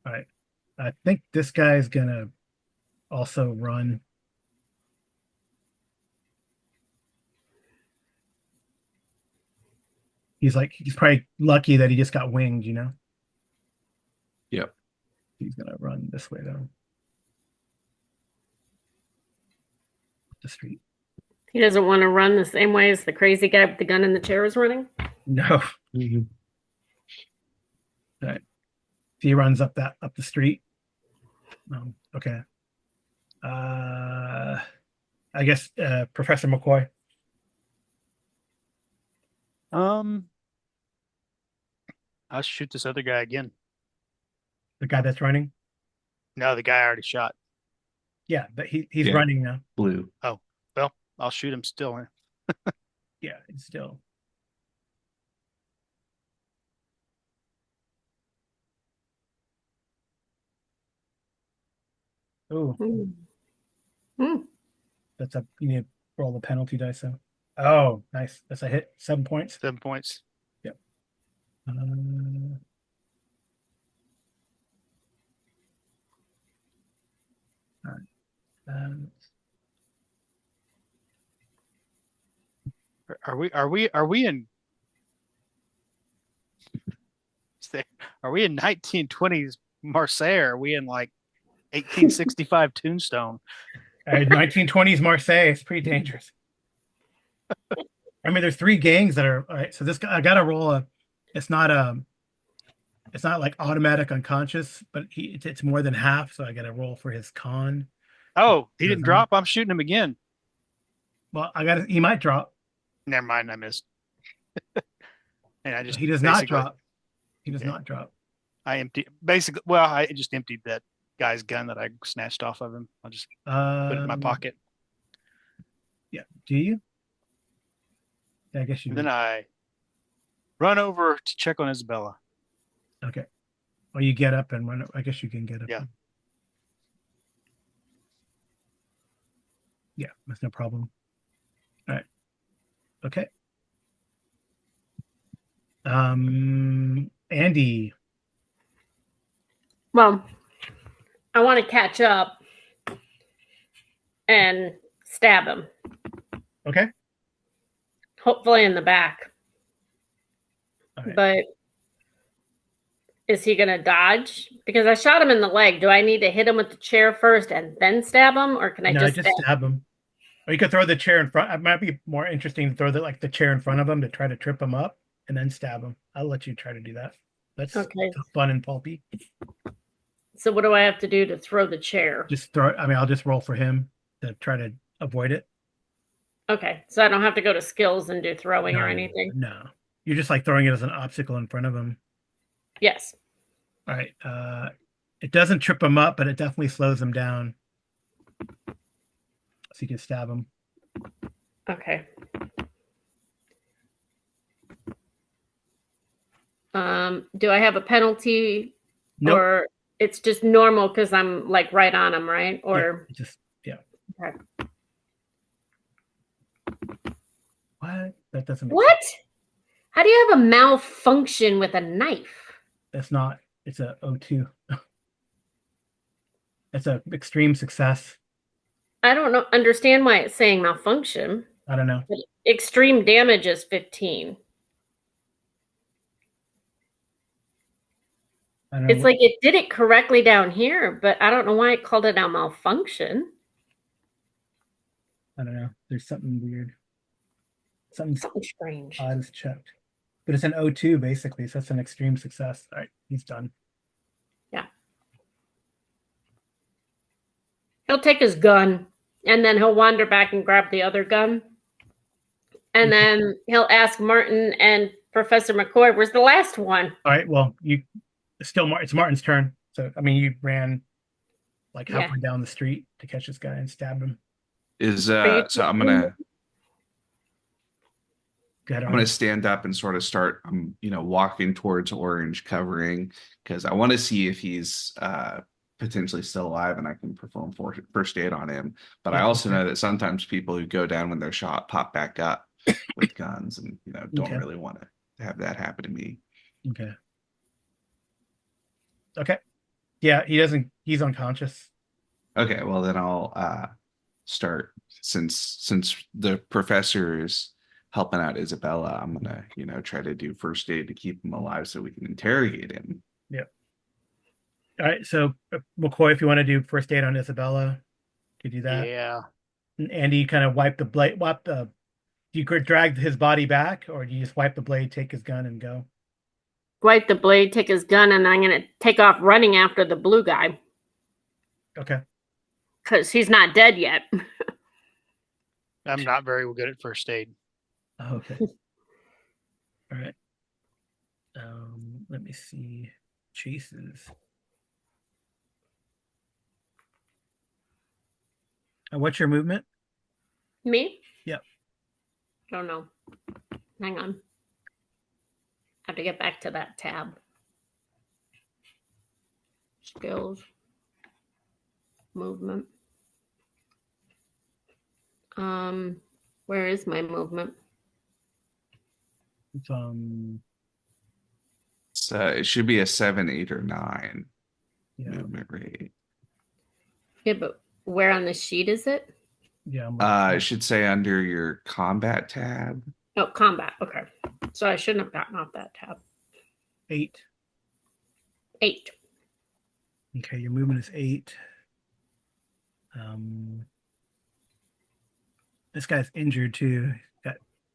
All right. I think this guy's gonna also run. He's probably lucky that he just got winged. Yep. He's gonna run this way though. Up the street. He doesn't want to run the same way as the crazy guy with the gun in the chair is running. No. All right. He runs up the street. Okay. I guess Professor McCoy. I'll shoot this other guy again. The guy that's running. No, the guy I already shot. Yeah, but he's Yeah. running now. Blue. Oh, well, I'll shoot him still. Yeah, it's still. Oh, that's a you need to roll the penalty dice. So, oh, nice. That's a hit. 7 points. 7 points. Yep. All right. Are we in? Are we in 1920s Marseille? Or are we in like 1865 Tombstone? 1920s Marseille. It's pretty dangerous. I mean, there's 3 gangs that are all right. So this guy, I gotta roll it's not like automatic unconscious, but it's more than half. So I gotta roll for his con. Oh, he didn't drop. I'm shooting him again. Well, he might drop. Never mind, I missed. And He does not drop. He does not drop. I just emptied that guy's gun that I snatched off of him. I'll just put it in my pocket. Yeah. Do you? Yeah, I guess you And do. then I run over to check on Isabella. Okay. Or you get up and run. I guess you can get up. Yeah. Yeah, that's no problem. All right. Okay. Andy. Well, I want to catch up and stab him. Okay. Hopefully in the back. All right. But is he going to dodge? Because I shot him in the leg. Do I need to hit him with the chair first and then stab him? Or can I just stab him? Or you could throw the chair in front. It might be more interesting to throw the chair in front of him to try to trip him up and then stab him. I'll let you try to do that. That's fun and pulpy. So what do I have to do to throw the chair? Just throw it. I mean, I'll just roll for him to try to avoid it. Okay. So I don't have to go to skills and do throwing or anything? No. You're just like throwing it as an obstacle in front of him. Yes. All right. It doesn't trip him up, but it definitely slows him down. So you can stab him. Okay. Do I have a penalty? Nope. Or it's just normal because I'm like right on him, right? Or yeah. Okay. What? That doesn't make What? sense. How do you have a malfunction with a knife? That's not. It's a O2. It's a extreme success. I don't understand why it's saying malfunction. I don't know. But extreme damage is 15. I don't know. It's like it did it correctly down here, but I don't know why it called it a malfunction. I don't know. There's something weird. Something Something strange. odd is checked. But it's an O2 basically, so that's an extreme success. All right, he's done. Yeah. He'll take his gun and then he'll wander back and grab the other gun. And then he'll ask Martin and Professor McCoy, where's the last one? All right, well, it's Martin's turn. So I mean you ran like halfway down the street to catch this guy and stab him. So I'm gonna Go ahead, I'm gonna stand up and sort of start walking towards Orange, covering, because I want to see if he's potentially still alive and I can perform first aid on him. But I also know that sometimes people who go down when they're shot pop back up with guns, and don't really want to have that happen to me. Okay. Yeah, he's unconscious. Okay, well then I'll start, since the professor is helping out Isabella, I'm gonna try to do first aid to keep him alive so we can interrogate him. Yeah. All right, so McCoy, if you want to do first aid on Isabella, you do that. Yeah. And Andy, kind of do you drag his body back, or do you just wipe the blade, take his gun, and go? Wipe the blade, take his gun, and I'm going to take off running after the blue guy. Okay. Because he's not dead yet. I'm not very good at first aid. Oh, okay. All right. Let me see. Chases. What's your movement? Me? Yep. Don't know. Hang on. I have to get back to that tab. Skills. Movement. Where is my movement? It should be a 7, 8, or 9 movement rate. Yeah, but where on the sheet is it? Yeah. It should say under your combat tab. Oh, combat. Okay. So I shouldn't have gotten off that tab. 8. 8. Okay, your movement is 8. This guy's injured too.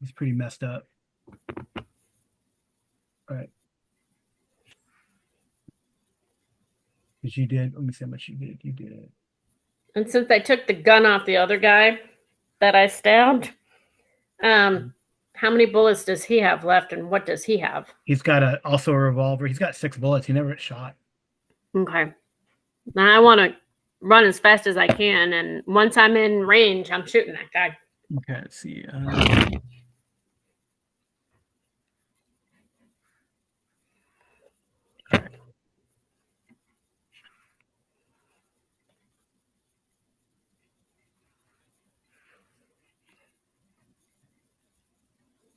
He's pretty messed up. All right. Because you did. Let me see how much you did. You did. And since I took the gun off the other guy that I stabbed, how many bullets does he have left, and what does he have? He's got also a revolver. He's got 6 bullets. He never got shot. Okay. Now I want to run as fast as I can, and once I'm in range, I'm shooting that guy. Okay, let's see.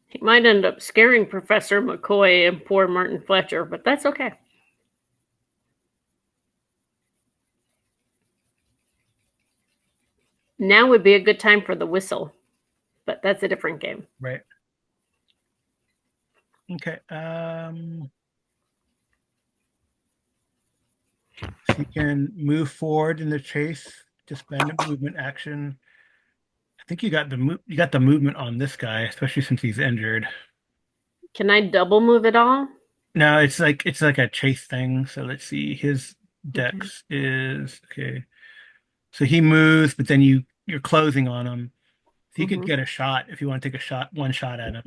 He might end up scaring Professor McCoy and poor Martin Fletcher, but that's okay. Now would be a good time for the whistle, but that's a different game. Right. Okay. So you can move forward in the chase. Just spend a movement action. I think you got the movement on this guy, especially since he's injured. Can I double move it all? No, it's like a chase thing. So let's see. His dex is okay. So he moves, but then you're closing on him. So you could get a shot if you want to take one shot at him.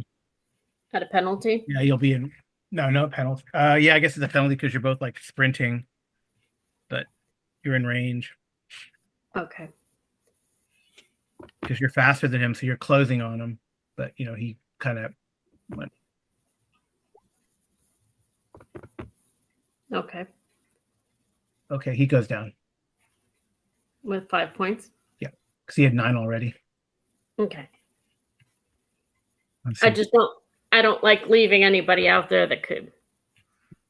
At a penalty? Yeah, you'll be in. No penalty. Yeah, I guess it's a penalty because you're both like sprinting, but you're in range. Okay. Because you're faster than him, so you're closing on him. But he kind of went. Okay. Okay, he goes down. With 5 points? Yeah, because he had 9 already. Okay. I don't like leaving anybody out there that could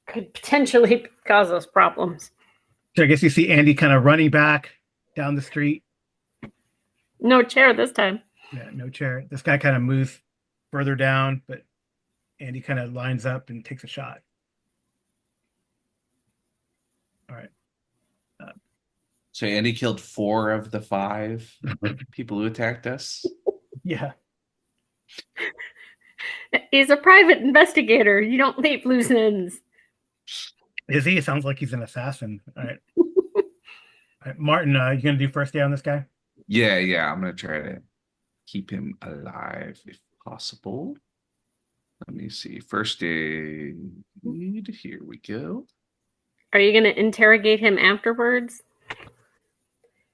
potentially cause us problems. So I guess you see Andy kind of running back down the street. No chair this time. Yeah, no chair. This guy kind of moves further down, but Andy kind of lines up and takes a shot. So Andy killed 4 of the 5 people who attacked us. Yeah. He's a private investigator. You don't leave loose ends. Is he? It sounds like he's an assassin. All right. All right. Martin, you gonna do first day on this guy? Yeah. I'm gonna try to keep him alive if possible. Let me see. First aid. Here we go. Are you going to interrogate him afterwards?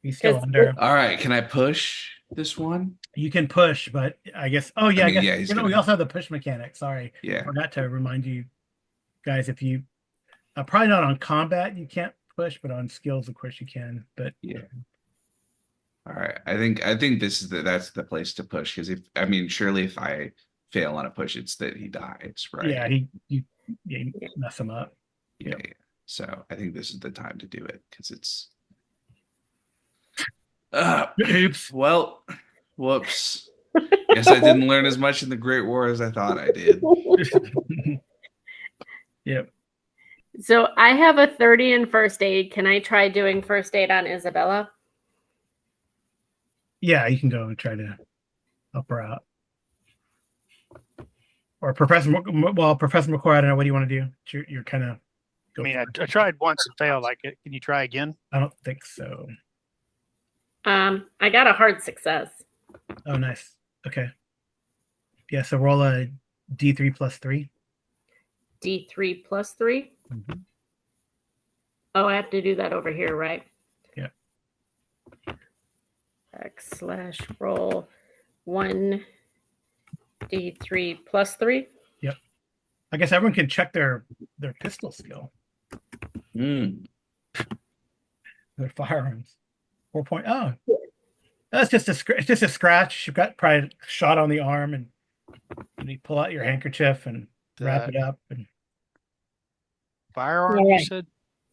He's still Is- under. All right, can I push this one? You can push, but I guess. Oh yeah, I mean, guess. yeah, he's We gonna- also have the push mechanic. Sorry, Yeah. I forgot to remind you guys. If you probably not on combat, you can't push, but on skills, of course, you can. But Yeah. All right. I think this is that's the place to push because surely if I fail on a push, it's that he dies, right? yeah, you mess him up. Yeah. So I think this is the time to do it because it's. Oops. Well, whoops. Guess I didn't learn as much in the Great War as I thought I did. Yep. So I have a 30 in first aid. Can I try doing first aid on Isabella? Yeah, you can go and try to help her out. Or Professor McCoy, I don't know. What do you want to do? You're kind of. I mean, I tried once and failed. Like, can you try again? I don't think so. I got a hard success. Oh, nice. Okay. Yeah, so roll a D3 plus 3. D3 plus 3. Mm-hmm. Oh, I have to do that over here, right? Yeah. /roll 1 D3 plus 3. Yep. I guess everyone can check their pistol skill. Their firearms. 4 point. Oh, that's just it's just a scratch. You've got probably a shot on the arm, and you pull out your handkerchief and wrap it up. And Firearm, you said?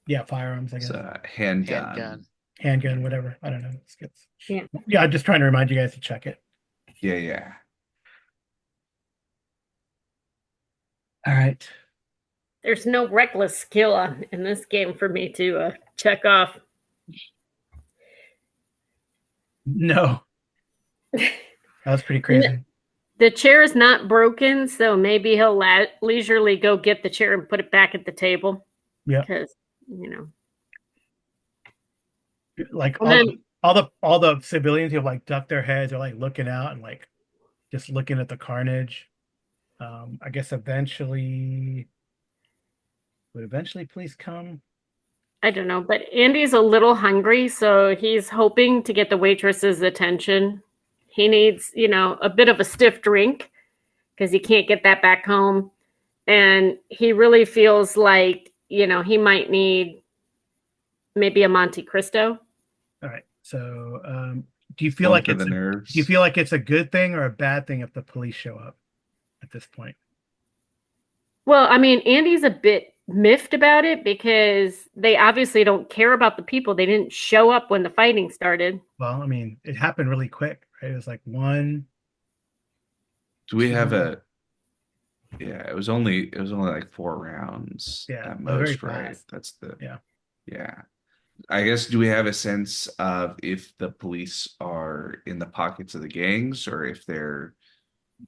yeah, firearms. I guess. It's a handgun. Handgun, whatever. I don't know. Yeah. Yeah, I'm just trying to remind you guys to check it. Yeah. All right. There's no reckless skill in this game for me to check off. No. That was pretty crazy. The chair is not broken, so maybe he'll leisurely go get the chair and put it back at the table. Yeah. Because, Like And all the civilians who like duck their heads are like looking out and like just looking at the carnage. I guess would eventually police come? I don't know, but Andy's a little hungry, so he's hoping to get the waitress's attention. He needs, a bit of a stiff drink because he can't get that back home. And he really feels like, he might need maybe a Monte Cristo. All right. So, do you feel like it's a good thing or a bad thing if the police show up at this point? Well, I mean, Andy's a bit miffed about it because they obviously don't care about the people. They didn't show up when the fighting started. Well, I mean, it happened really quick, right? It was like 1. Do we have a? Yeah, it was only like 4 rounds. Yeah, at very most, right? fast. That's the. Yeah. I guess, do we have a sense of if the police are in the pockets of the gangs or if they're,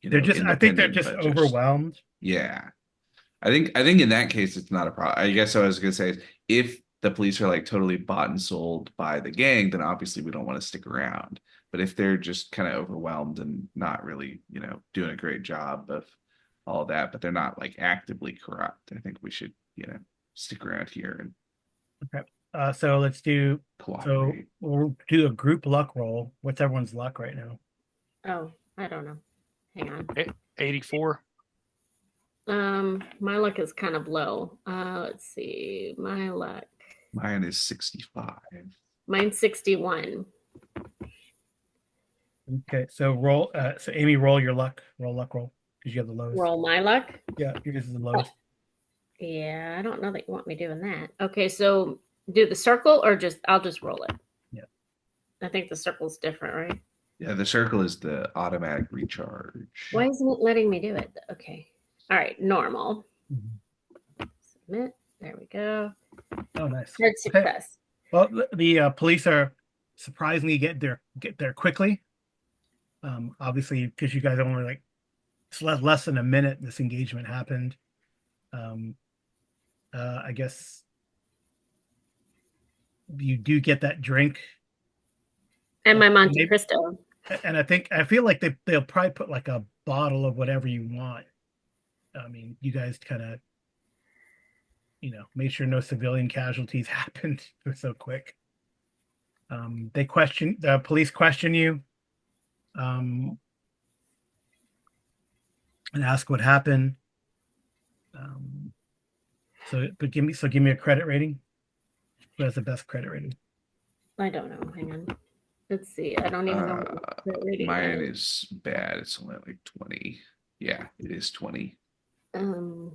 they're just, I think they're just overwhelmed. Yeah. I think in that case, it's not a problem. I guess I was going to say, if the police are like totally bought and sold by the gang, then obviously we don't want to stick around. But if they're just kind of overwhelmed and not really, doing a great job of all that, but they're not like actively corrupt, I think we should, stick around here and. Okay. So let's do. Cooperate. So we'll do a group luck roll. What's everyone's luck right now? Oh, I don't know. Hang on. 84. My luck is kind of low. Let's see. My luck. Mine is 65. Mine's 61. Okay. So roll. So Amy, roll your luck. Roll luck roll because you have the lowest. Roll my luck. Yeah, yours is the lowest. Yeah, I don't know that you want me doing that. Okay, so do the circle or I'll just roll it. Yeah. I think the circle's different, right? Yeah, the circle is the automatic recharge. Why isn't it letting me do it? Okay. All right, normal. Mhm. Submit. There we go. Oh, nice. Hard success. Well, the police are surprisingly get there quickly. Obviously, because you guys only like it's less than a minute this engagement happened. Um, I guess you do get that drink, And my Monte maybe, Cristo. and I feel like they'll probably put like a bottle of whatever you want. I mean, you guys kind of made sure no civilian casualties happened. It was so quick. The police question you, um, and ask what happened. Give me a credit rating. Who has the best credit rating? I don't know. Hang on. Let's see. I don't even know what my credit rating Mine is. is bad. It's only like 20. Yeah, it is 20. Hang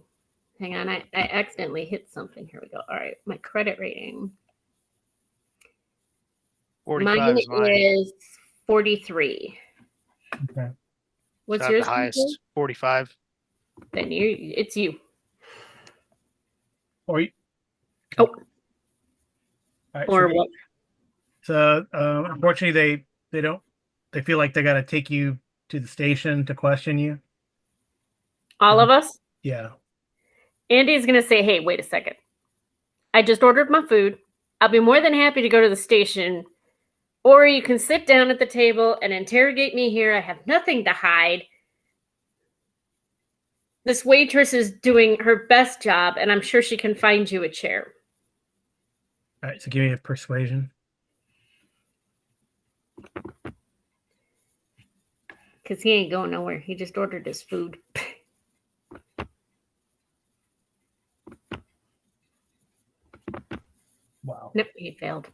on. I accidentally hit something. Here we go. All right. My credit rating. 45 Mine is mine. is 43. Okay. What's So I have yours? the highest, 45. Then it's you. Or you, Oh, all right, or what? So unfortunately, they feel like they got to take you to the station to question you. All of us? Yeah. Andy's going to say, hey, wait a second. I just ordered my food. I'll be more than happy to go to the station. Or you can sit down at the table and interrogate me here. I have nothing to hide. This waitress is doing her best job, and I'm sure she can find you a chair. All right. So give me a persuasion. Because he ain't going nowhere. He just ordered his food. Wow. Nope, he failed.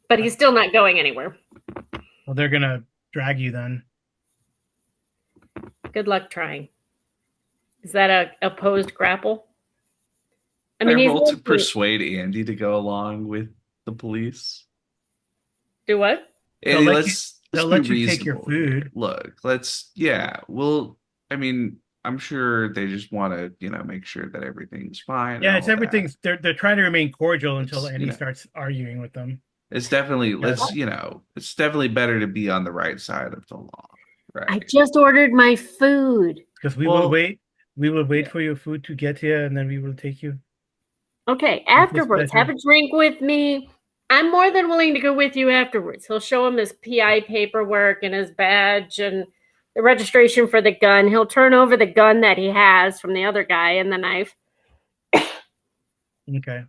But he's still not going anywhere. Well, they're gonna drag you then. Good luck trying. Is that a opposed grapple? I rolled to persuade Andy to go along with the police. Do what? Andy, They'll let's let be you take your reasonable here. food. Look, I mean, I'm sure they just want to, make sure that everything's fine. Yeah, and it's all everything's. that. They're trying to remain cordial until It's, Andy starts arguing with them. It's definitely Yeah. it's definitely better to be on the right side of the law, right? I just ordered my food. Because we will wait for your food to get here, and then we will take you. Okay, afterwards, have a drink with me. I'm more than willing to go with you afterwards. He'll show him his PI paperwork and his badge and the registration for the gun. He'll turn over the gun that he has from the other guy and the knife. Okay.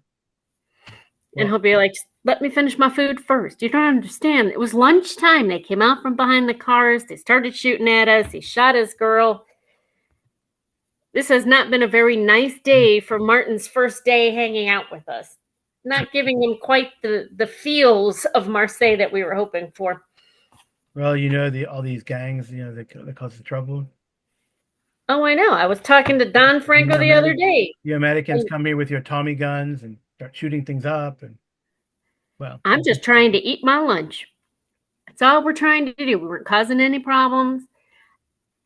And he'll be like, let me finish my food first. You don't understand. It was lunchtime. They came out from behind the cars. They started shooting at us. He shot his girl. This has not been a very nice day for Martin's first day hanging out with us. Not giving him quite the feels of Marseille that we were hoping for. Well, all these gangs, that cause the trouble. Oh, I know. I was talking to Don Franco the other day. You Americans come here with your Tommy guns and start shooting things up, and I'm just trying to eat my lunch. That's all we're trying to do. We weren't causing any problems.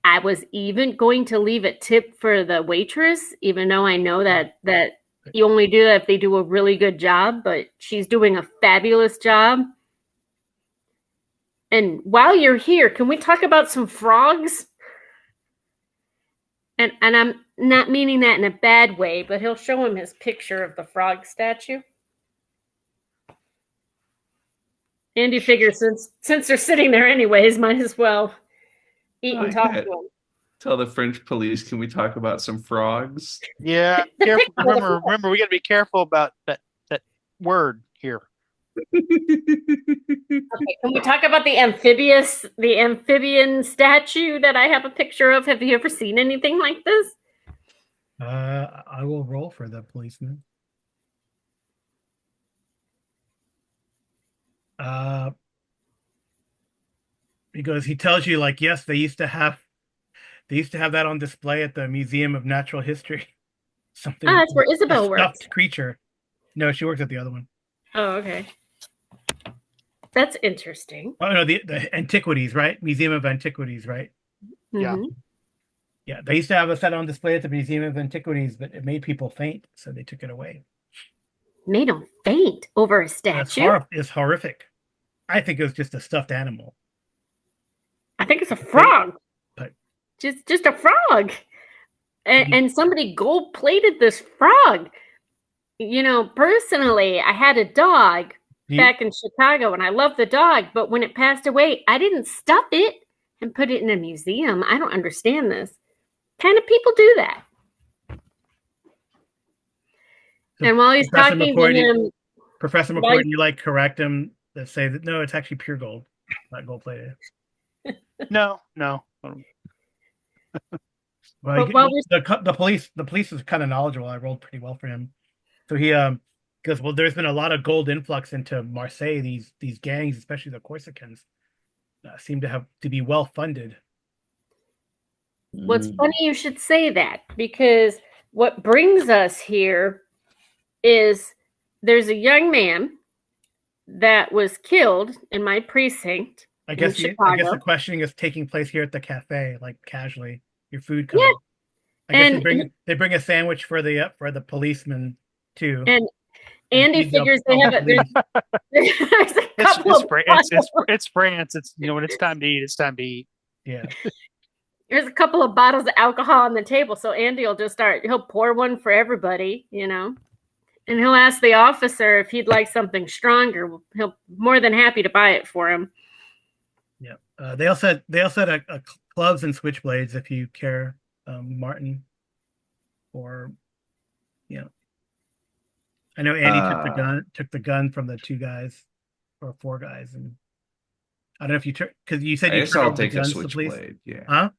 I was even going to leave a tip for the waitress, even though I know that you only do that if they do a really good job, but she's doing a fabulous job. And while you're here, can we talk about some frogs? And I'm not meaning that in a bad way, but he'll show him his picture of the frog statue. Andy figures since they're sitting there anyways, might as well eat and talk to them. Tell the French police, can we talk about some frogs? Yeah, careful. Remember, we got to be careful about that word here. Okay, can we talk about the amphibian statue that I have a picture of? Have you ever seen anything like this? I will roll for the policeman. Because he tells you, like, yes, they used to have that on display at the Museum of Natural History. Something. Ah, that's where Isabel works. Stuffed creature. No, she works at the other one. Oh, okay. That's interesting. Oh no, the antiquities, right? Museum of Antiquities, right? Mm-hmm. Yeah, they used to have a set on display at the Museum of Antiquities, but it made people faint, so they took it away. made him faint over a statue. It's horrific. I think it was just a stuffed animal. I think it's a frog. But just a frog. And somebody gold-plated this frog. You know, personally, I had a dog back in Chicago, and I loved the dog. But when it passed away, I didn't stuff it and put it in a museum. I don't understand this. Kind of people do that. So and while he's Professor talking McCoy, to him, Professor McCoy, you like correct him to say that no, it's actually pure gold, not gold plated. No. Well, the police is kind of knowledgeable. I rolled pretty well for him. So he because well, there's been a lot of gold influx into Marseille. These gangs, especially the Corsicans, seem to be well funded. Well, it's funny you should say that, because what brings us here is there's a young man that was killed in my precinct. I guess the questioning is taking place here at the cafe, like casually. Your food comes. Yeah. I guess they bring a sandwich for the policeman too. And Andy figures they have there's a couple it's France. It's when it's time to eat, it's time to eat. Yeah. There's a couple of bottles of alcohol on the table, so Andy will just he'll pour one for everybody, and he'll ask the officer if he'd like something stronger. He'll more than happy to buy it for him. Yeah. They also had clubs and switchblades if you care, Martin. Or I know Andy took the gun from the 2 guys or 4 guys, and I don't know if you because you said I guess I'll take a switchblade. Yeah. Huh?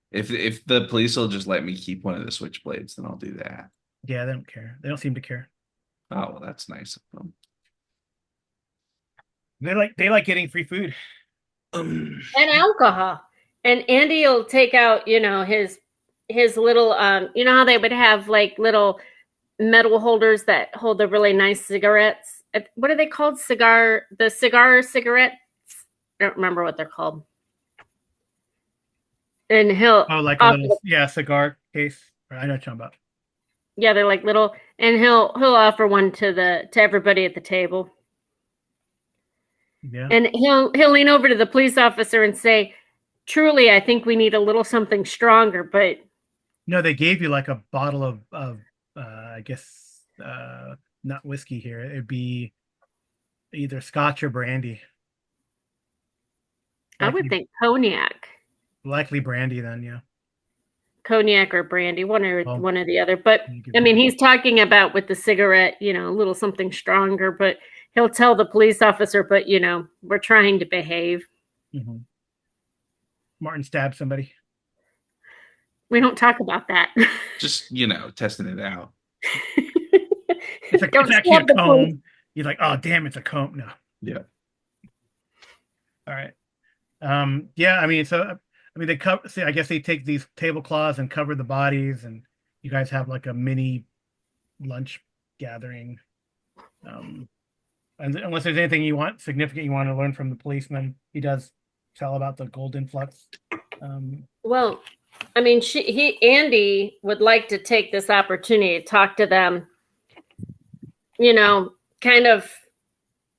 If the police will just let me keep one of the switchblades, then I'll do that. Yeah, they don't care. They don't seem to care. Oh, well, that's nice of them. They like getting free food and alcohol. And Andy will take out, his little how they would have like little metal holders that hold the really nice cigarettes. What are they called? The cigar cigarettes? I don't remember what they're called. And he'll like a little cigar case. I know what you're talking about. Yeah, they're like little, and he'll offer one to everybody at the table. Yeah. And he'll lean over to the police officer and say, "Truly, I think we need a little something stronger." But no, they gave you like a bottle of I guess not whiskey here. It'd be either scotch or brandy. I would think cognac. Likely brandy then, yeah. Cognac or brandy, one or the other. But I mean, he's talking about with the cigarette, a little something stronger. But he'll tell the police officer, "But we're trying to behave." Mm-hmm. Martin stabbed somebody. We don't talk about that. Just testing it out. It's actually a comb. You're like, oh damn, it's a comb. No. Yeah. All right. Yeah. I mean, they cover. See, I guess they take these tablecloths and cover the bodies, and you guys have like a mini lunch gathering. And unless there's anything significant you want to learn from the policeman, he does tell about the gold influx. Well, I mean, Andy would like to take this opportunity to talk to them, kind of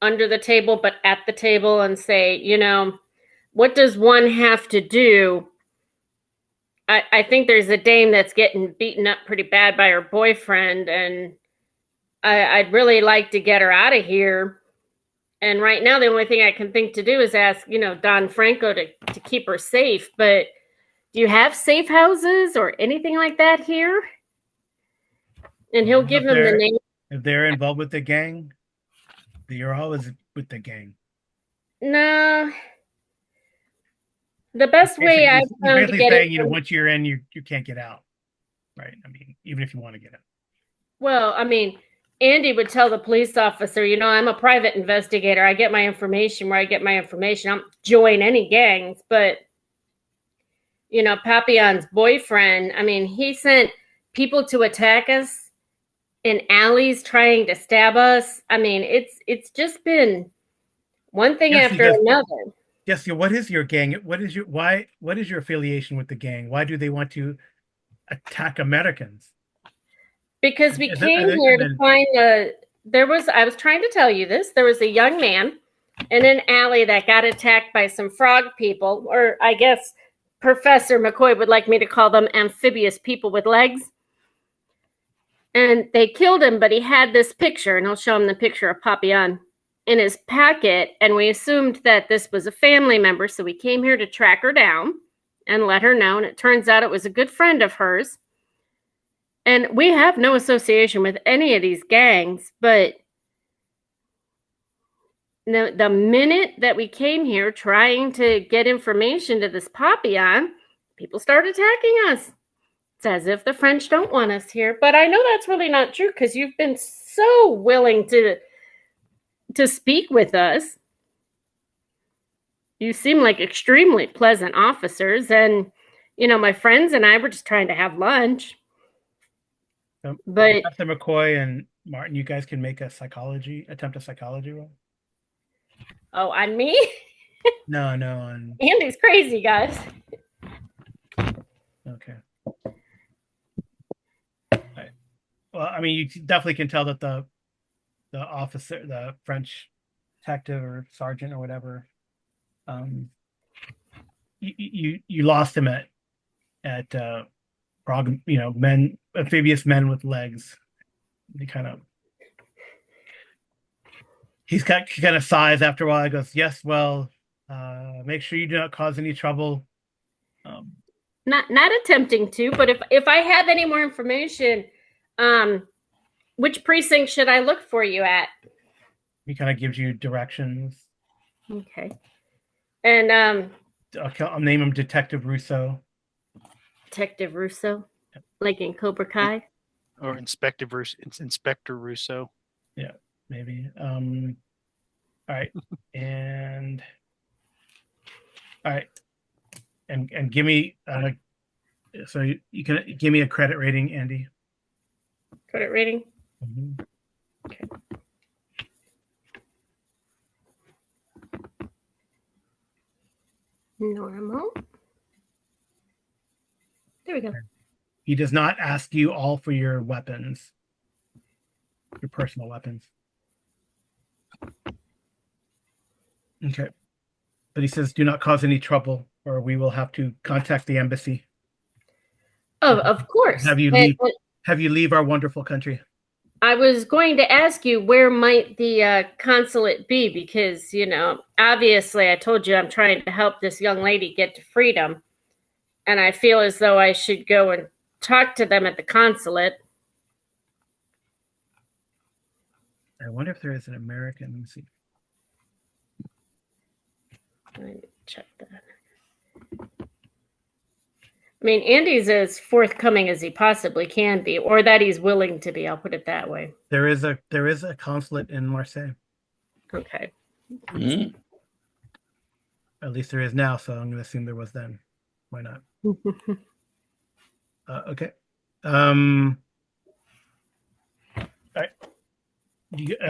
under the table, but at the table, and say, what does one have to do? I think there's a dame that's getting beaten up pretty bad by her boyfriend, and I'd really like to get her out of here. And right now, the only thing I can think to do is ask, Don Franco to keep her safe. But do you have safe houses or anything like that here? And he'll give him the name. If they're involved with the gang, you're always with the gang. No. The best way I've found to get saying, once you're in, you can't get out. Right? I mean, even if you want to get out. Well, I mean, Andy would tell the police officer, I'm a private investigator. I get my information where I get my information. I don't join any gangs. But, Papillon's boyfriend, I mean, he sent people to attack us in alleys trying to stab us. I mean, it's just been one thing after another. Yes, what is your gang? What is your affiliation with the gang? Why do they want to attack Americans? Because we came here to find I was trying to tell you this. There was a young man in an alley that got attacked by some frog people, or I guess Professor McCoy would like me to call them amphibious people with legs. And they killed him, but he had this picture, and I'll show him the picture of Papillon in his packet. And we assumed that this was a family member, so we came here to track her down and let her know. And it turns out it was a good friend of hers. And we have no association with any of these gangs, but the minute that we came here trying to get information to this Papillon, people start attacking us. It's as if the French don't want us here. But I know that's really not true because you've been so willing to speak with us. You seem like extremely pleasant officers. And, my friends and I were just trying to have lunch. But Captain McCoy and Martin, you guys can make attempt a psychology roll. Oh, on me? No, on Andy's crazy, guys. okay. Right. Well, I mean, you definitely can tell that the officer, the French detective or sergeant or whatever, you lost him at frog, amphibious men with legs. He kind of sighs after a while. He goes, "Yes, well, make sure you do not cause any trouble." Not attempting to, but if I have any more information, which precinct should I look for you at? He kind of gives you directions. Okay. And I'll name him Detective Rousseau. Detective Rousseau, like in Cobra Kai, or Inspector Rousseau. Yeah, maybe. All right, and all right, and give me so you can give me a credit rating, Andy. Credit rating. Mm-hmm. Okay. Normal. There we go. He does not ask you all for your weapons, your personal weapons. Okay. But he says, do not cause any trouble or we will have to contact the embassy. Oh, of course. Have you leave our wonderful country. I was going to ask you, where might the consulate be? Because, obviously I told you I'm trying to help this young lady get to freedom. And I feel as though I should go and talk to them at the consulate. I wonder if there is an American. Let me see. I need to check that. I mean, Andy's as forthcoming as he possibly can be, or that he's willing to be. I'll put it that way. There is a consulate in Marseille. Okay. Mm. At least there is now, so I'm going to assume there was then. Why not? Okay. All right.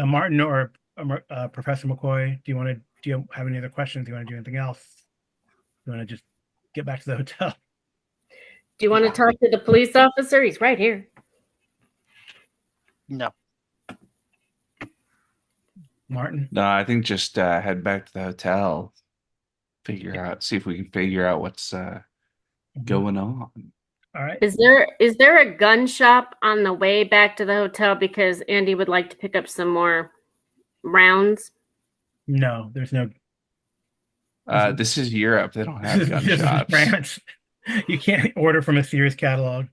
Martin or Professor McCoy, do you have any other questions? Do you want to do anything else? Do you want to just get back to the hotel? Do you want to talk to the police officer? He's right here. No. Martin? No, I think just head back to the hotel. See if we can figure out what's going on. All right. Is there a gun shop on the way back to the hotel? Because Andy would like to pick up some more rounds. No, there's no. This is Europe. They don't have gun This is shops. France. You can't order from a Sears catalog.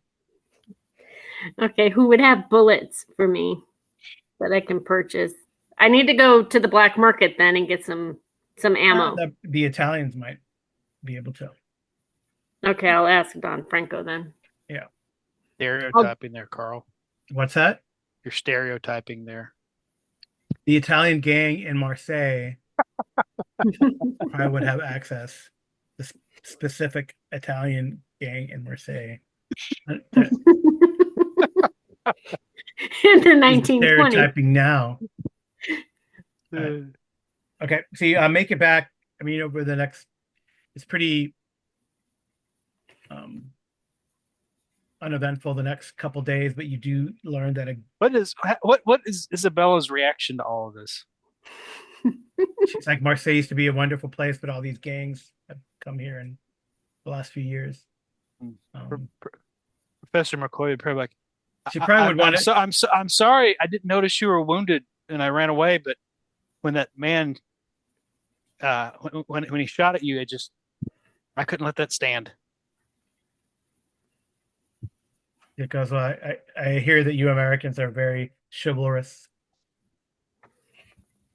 Okay, who would have bullets for me that I can purchase? I need to go to the black market then and get some ammo. The Italians might be able to. Okay, I'll ask Don Franco then. Yeah. Stereotyping there, Carl. What's that? You're stereotyping there. The Italian gang in Marseille probably would have access. The specific Italian gang in Marseille. In the 1920s. Stereotyping now. Uh, Okay, so you make it back. I mean, over the next, it's pretty uneventful the next couple days, but you do learn that what is Isabella's reaction to all of this? she's like, Marseille used to be a wonderful place, but all these gangs have come here in the last few years. Professor McCoy would probably like, She probably would want to. I'm sorry, I didn't notice you were wounded and I ran away. But when that man, when he shot at you, I couldn't let that stand. Because I hear that you Americans are very chivalrous,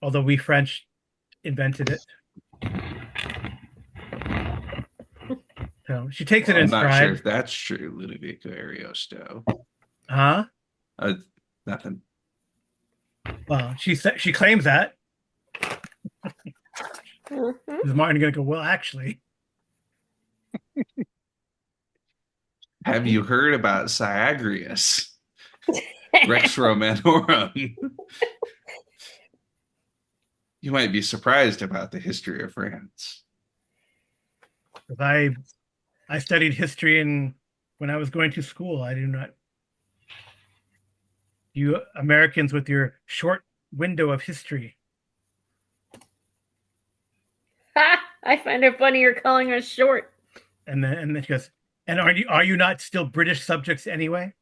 although we French invented it. So she takes it in I'm not sure stride. if that's true, Ludovico Ariosto. Huh? Nothing. Well, she claims that. Mhm. Is Martin going to go, well, actually, Have you heard about Syagrius? Rex Romanorum. You might be surprised about the history of France. 'cause I studied history when I was going to school. I do not. You Americans with your short window of history. I find it funny you're calling us short. And then she goes, and are you not still British subjects anyway?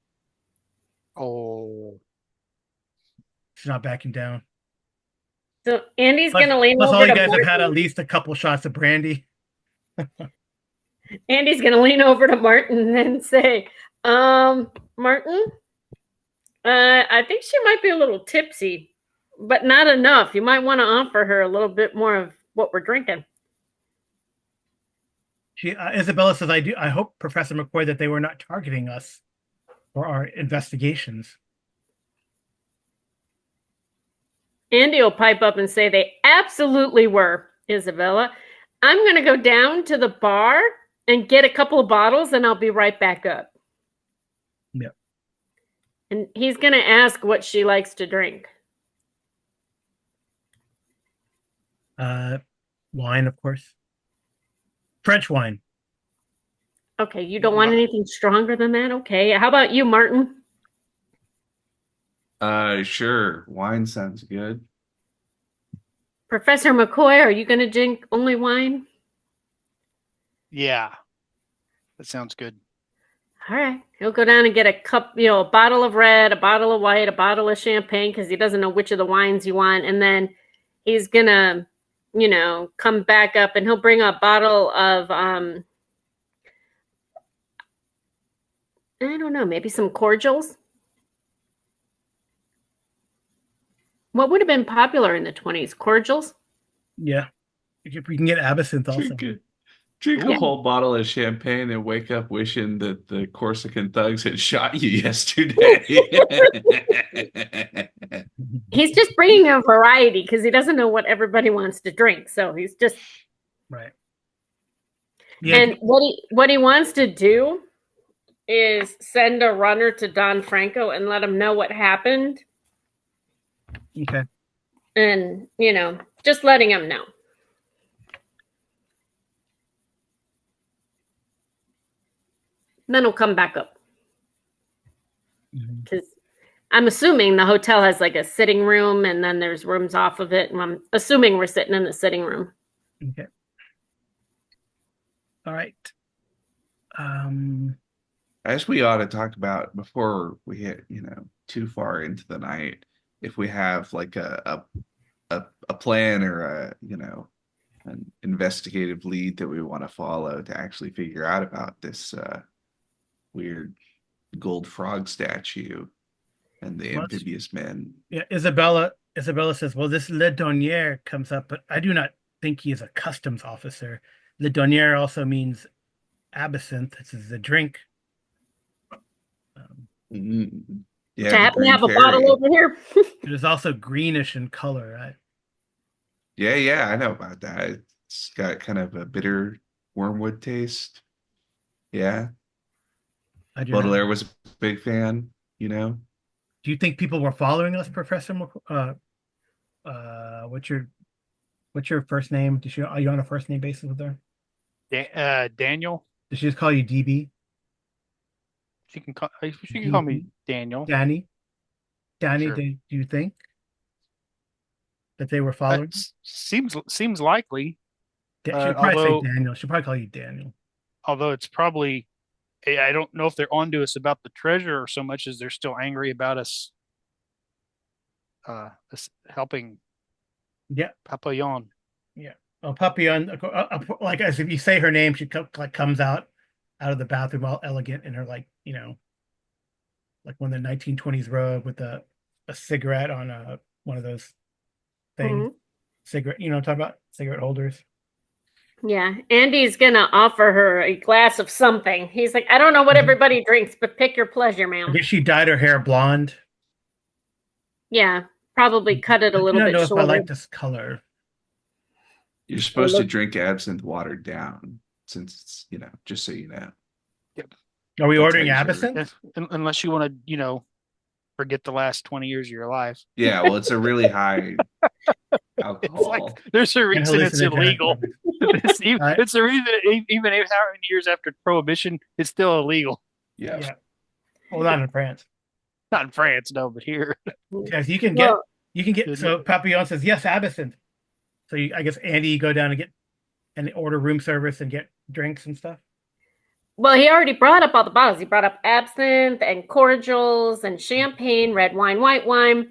Oh, She's not backing down. So Andy's Plus, gonna lean plus over all you to guys have had at Martin. least a couple shots of brandy. Andy's gonna lean over to Martin and say, Martin, I think she might be a little tipsy, but not enough. You might want to offer her a little bit more of what we're drinking. Isabella says, I hope, Professor McCoy, that they were not targeting us for our investigations. Andy will pipe up and say they absolutely were, Isabella. I'm going to go down to the bar and get a couple of bottles and I'll be right back up. Yep. And he's going to ask what she likes to drink. Wine, of course. French wine. Okay, you don't want anything stronger than that? Okay. How about you, Martin? Sure. Wine sounds good. Professor McCoy, are you going to drink only wine? yeah, that sounds good. All right. He'll go down and get a cup, a bottle of red, a bottle of white, a bottle of champagne because he doesn't know which of the wines you want. And then he's going to, come back up and he'll bring a bottle of, I don't know, maybe some cordials. What would have been popular in the 20s? Cordials? Yeah. We can get absinthe also. Drink Yeah. a whole bottle of champagne and wake up wishing that the Corsican thugs had shot you yesterday. He's just bringing a variety because he doesn't know what everybody wants to drink. So he's just Right. Yeah. And what he wants to do is send a runner to Don Franco and let him know what happened. Okay. And, just letting him know. Then he'll come back up. Because I'm assuming the hotel has like a sitting room and then there's rooms off of it. And I'm assuming we're sitting in the sitting room. Okay. All right. As we ought to talk about before we hit, too far into the night, if we have like a plan or an investigative lead that we want to follow to actually figure out about this weird gold frog statue and the amphibious men. Yeah, Isabella says, well, this Le Donnier comes up, but I do not think he is a customs officer. Le Donnier also means absinthe. This is a drink. Yeah, I happen to have a bottle over here. It is also greenish in color, right? Yeah, I know about that. It's got kind of a bitter wormwood taste. Yeah. Baudelaire was a big fan, Do you think people were following us, Professor? What's your first name? Are you on a first name basis with her? Daniel? Did she just call you DB? She can call me Daniel. Danny, Sure. do you think that they were following? Seems likely. She'll probably say Daniel. She'll probably call you Daniel. Although it's probably, I don't know if they're onto us about the treasure so much as they're still angry about us helping Yeah. Papillon. Yeah. Oh, Papillon, like as if you say her name, she comes out of the bathroom all elegant in her like one of the 1920s robe with a cigarette on one of those things. Cigarette, you know what I'm talking about? Cigarette holders. Yeah, Andy's gonna offer her a glass of something. He's like, I don't know what everybody drinks, but pick your pleasure, ma'am. I guess she dyed her hair blonde. Yeah, probably cut it a little bit I don't know shorter. if I like this color. You're supposed to drink absinthe watered down, since it's, just so you know. Yep. Are we That's ordering how you serve absinthe? Unless you want to, forget the last 20 years of your life. Yeah, well, it's a really high alcohol. It's like there's a reason it's illegal. It's a reason even how many years after Prohibition, it's still illegal. Yeah. Well, not in France. Not in France, no, but here. Yes, you can get. So Papillon says yes, absinthe. So I guess Andy, you go down and order room service and get drinks and stuff. Well, he already brought up all the bottles. He brought up absinthe and cordials and champagne, red wine, white wine.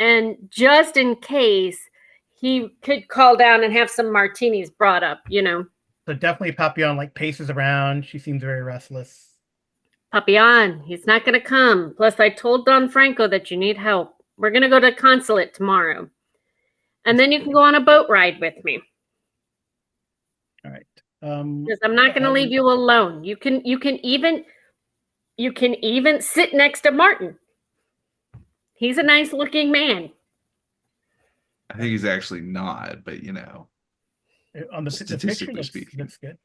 And just in case, he could call down and have some martinis brought up, So definitely Papillon paces around. She seems very restless. Papillon, he's not going to come. Plus, I told Don Franco that you need help. We're going to go to consulate tomorrow. And then you can go on a boat ride with me. All right. Because I'm not going to leave you alone. You can even sit next to Martin. He's a nice looking man. I think he's actually not, but on the statistically picture speaking, looks good.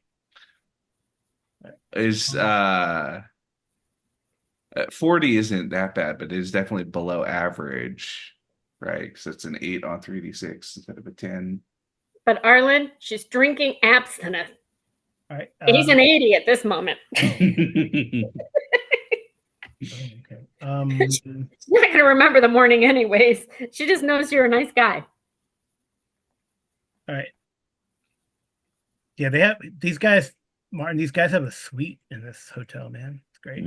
Is 40 isn't that bad, but it is definitely below average, right? Because it's an 8 on 3d6 instead of a 10. But Arlen, she's drinking absinthe. All right. He's an 80 at this moment. Okay. She's not going to remember the morning anyways. She just knows you're a nice guy. All right. Yeah, they have these guys, Martin. These guys have a suite in this hotel, man. It's great.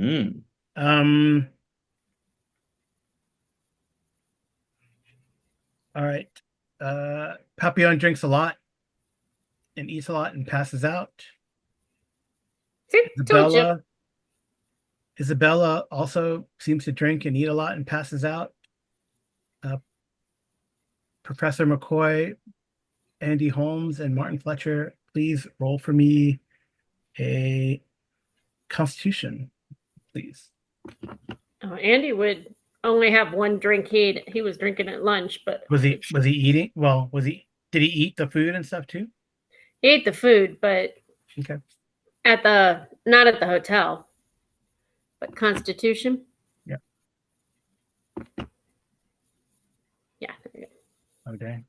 All right. Papillon drinks a lot and eats a lot and passes out. See, told you. Isabella also seems to drink and eat a lot and passes out. Professor McCoy, Andy Holmes, and Martin Fletcher, please roll for me a Constitution, please. Oh, Andy would only have one drink. He was drinking at lunch, but was he eating? Well, did he eat the food and stuff too? He ate the food, but okay. Not at the hotel. But Constitution? Yeah. Yeah. Okay.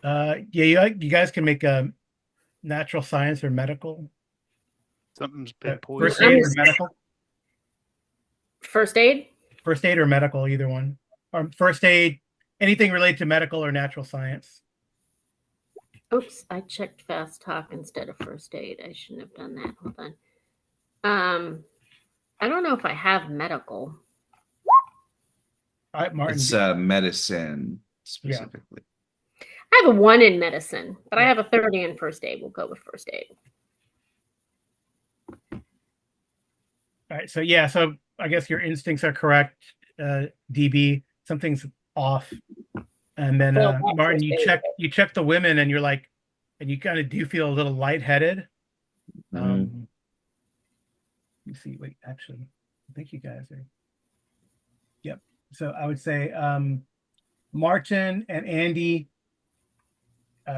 Yeah, you guys can make a natural science or medical. Something's been poison. First aid or medical? First aid? First aid or medical, either one. Or first aid, anything related to medical or natural science. Oops, I checked fast talk instead of first aid. I shouldn't have done that. Hold on. I don't know if I have medical. All right, Martin. It's medicine specifically. Yeah. I have a 1 in medicine, but I have a 30 in first aid. We'll go with first aid. All right. So yeah. So I guess your instincts are correct, DB. Something's off. And then Martin, you check the women, and you're like, and you kind of do feel a little lightheaded. Let me see. Wait, actually, I think you guys are. Yep. So I would say Martin and Andy,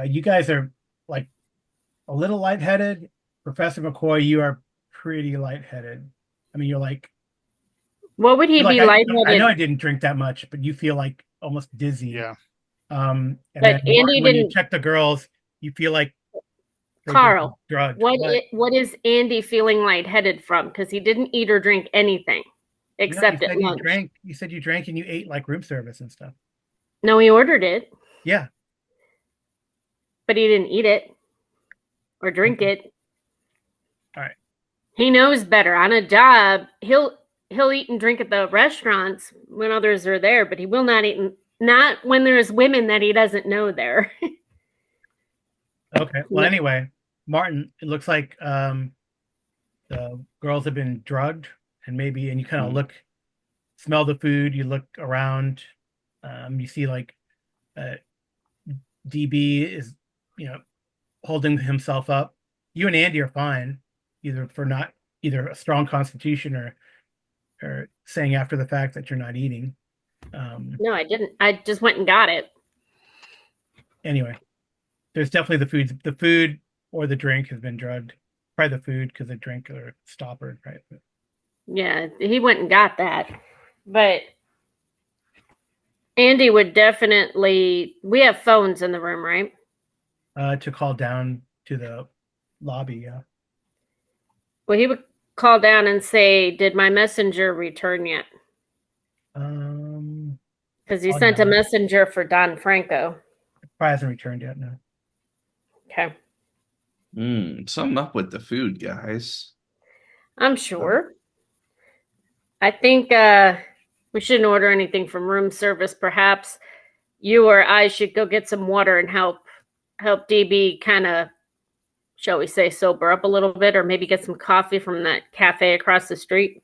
you guys are like a little lightheaded. Professor McCoy, you are pretty lightheaded. I mean, you're like. What would he be lightheaded? I know I didn't drink that much, but you feel like almost dizzy. Yeah. And but then Andy when didn't. You check the girls, you feel like They're Carl, drugged. what is Andy feeling lightheaded from? Because he didn't eat or drink anything You except said at lunch. You said you drank and you ate like room service and stuff. No, he ordered it, Yeah. but he didn't eat it or drink it. All right. He knows better. On a job, he'll eat and drink at the restaurants when others are there, but he will not eat, not when there's women that he doesn't know there. Okay. Well, anyway, Martin, it looks like the girls have been drugged, and you kind of smell the food, you look around, you see like DB is, holding himself up. You and Andy are fine, either a strong constitution or saying after the fact that you're not eating. No, I didn't. I just went and got it. Anyway, there's definitely the food or the drink has been drugged. Probably the food, because the drink or stopper, right? Yeah, he went and got that. But Andy would definitely. We have phones in the room, right? To call down to the lobby, yeah. Well, he would call down and say, "Did my messenger return yet?" Because he sent a messenger for Don Franco. Probably hasn't returned yet, no. Okay. Something up with the food, guys. I'm sure. I think we shouldn't order anything from room service. Perhaps you or I should go get some water and help DB kind of, shall we say, sober up a little bit, or maybe get some coffee from that cafe across the street.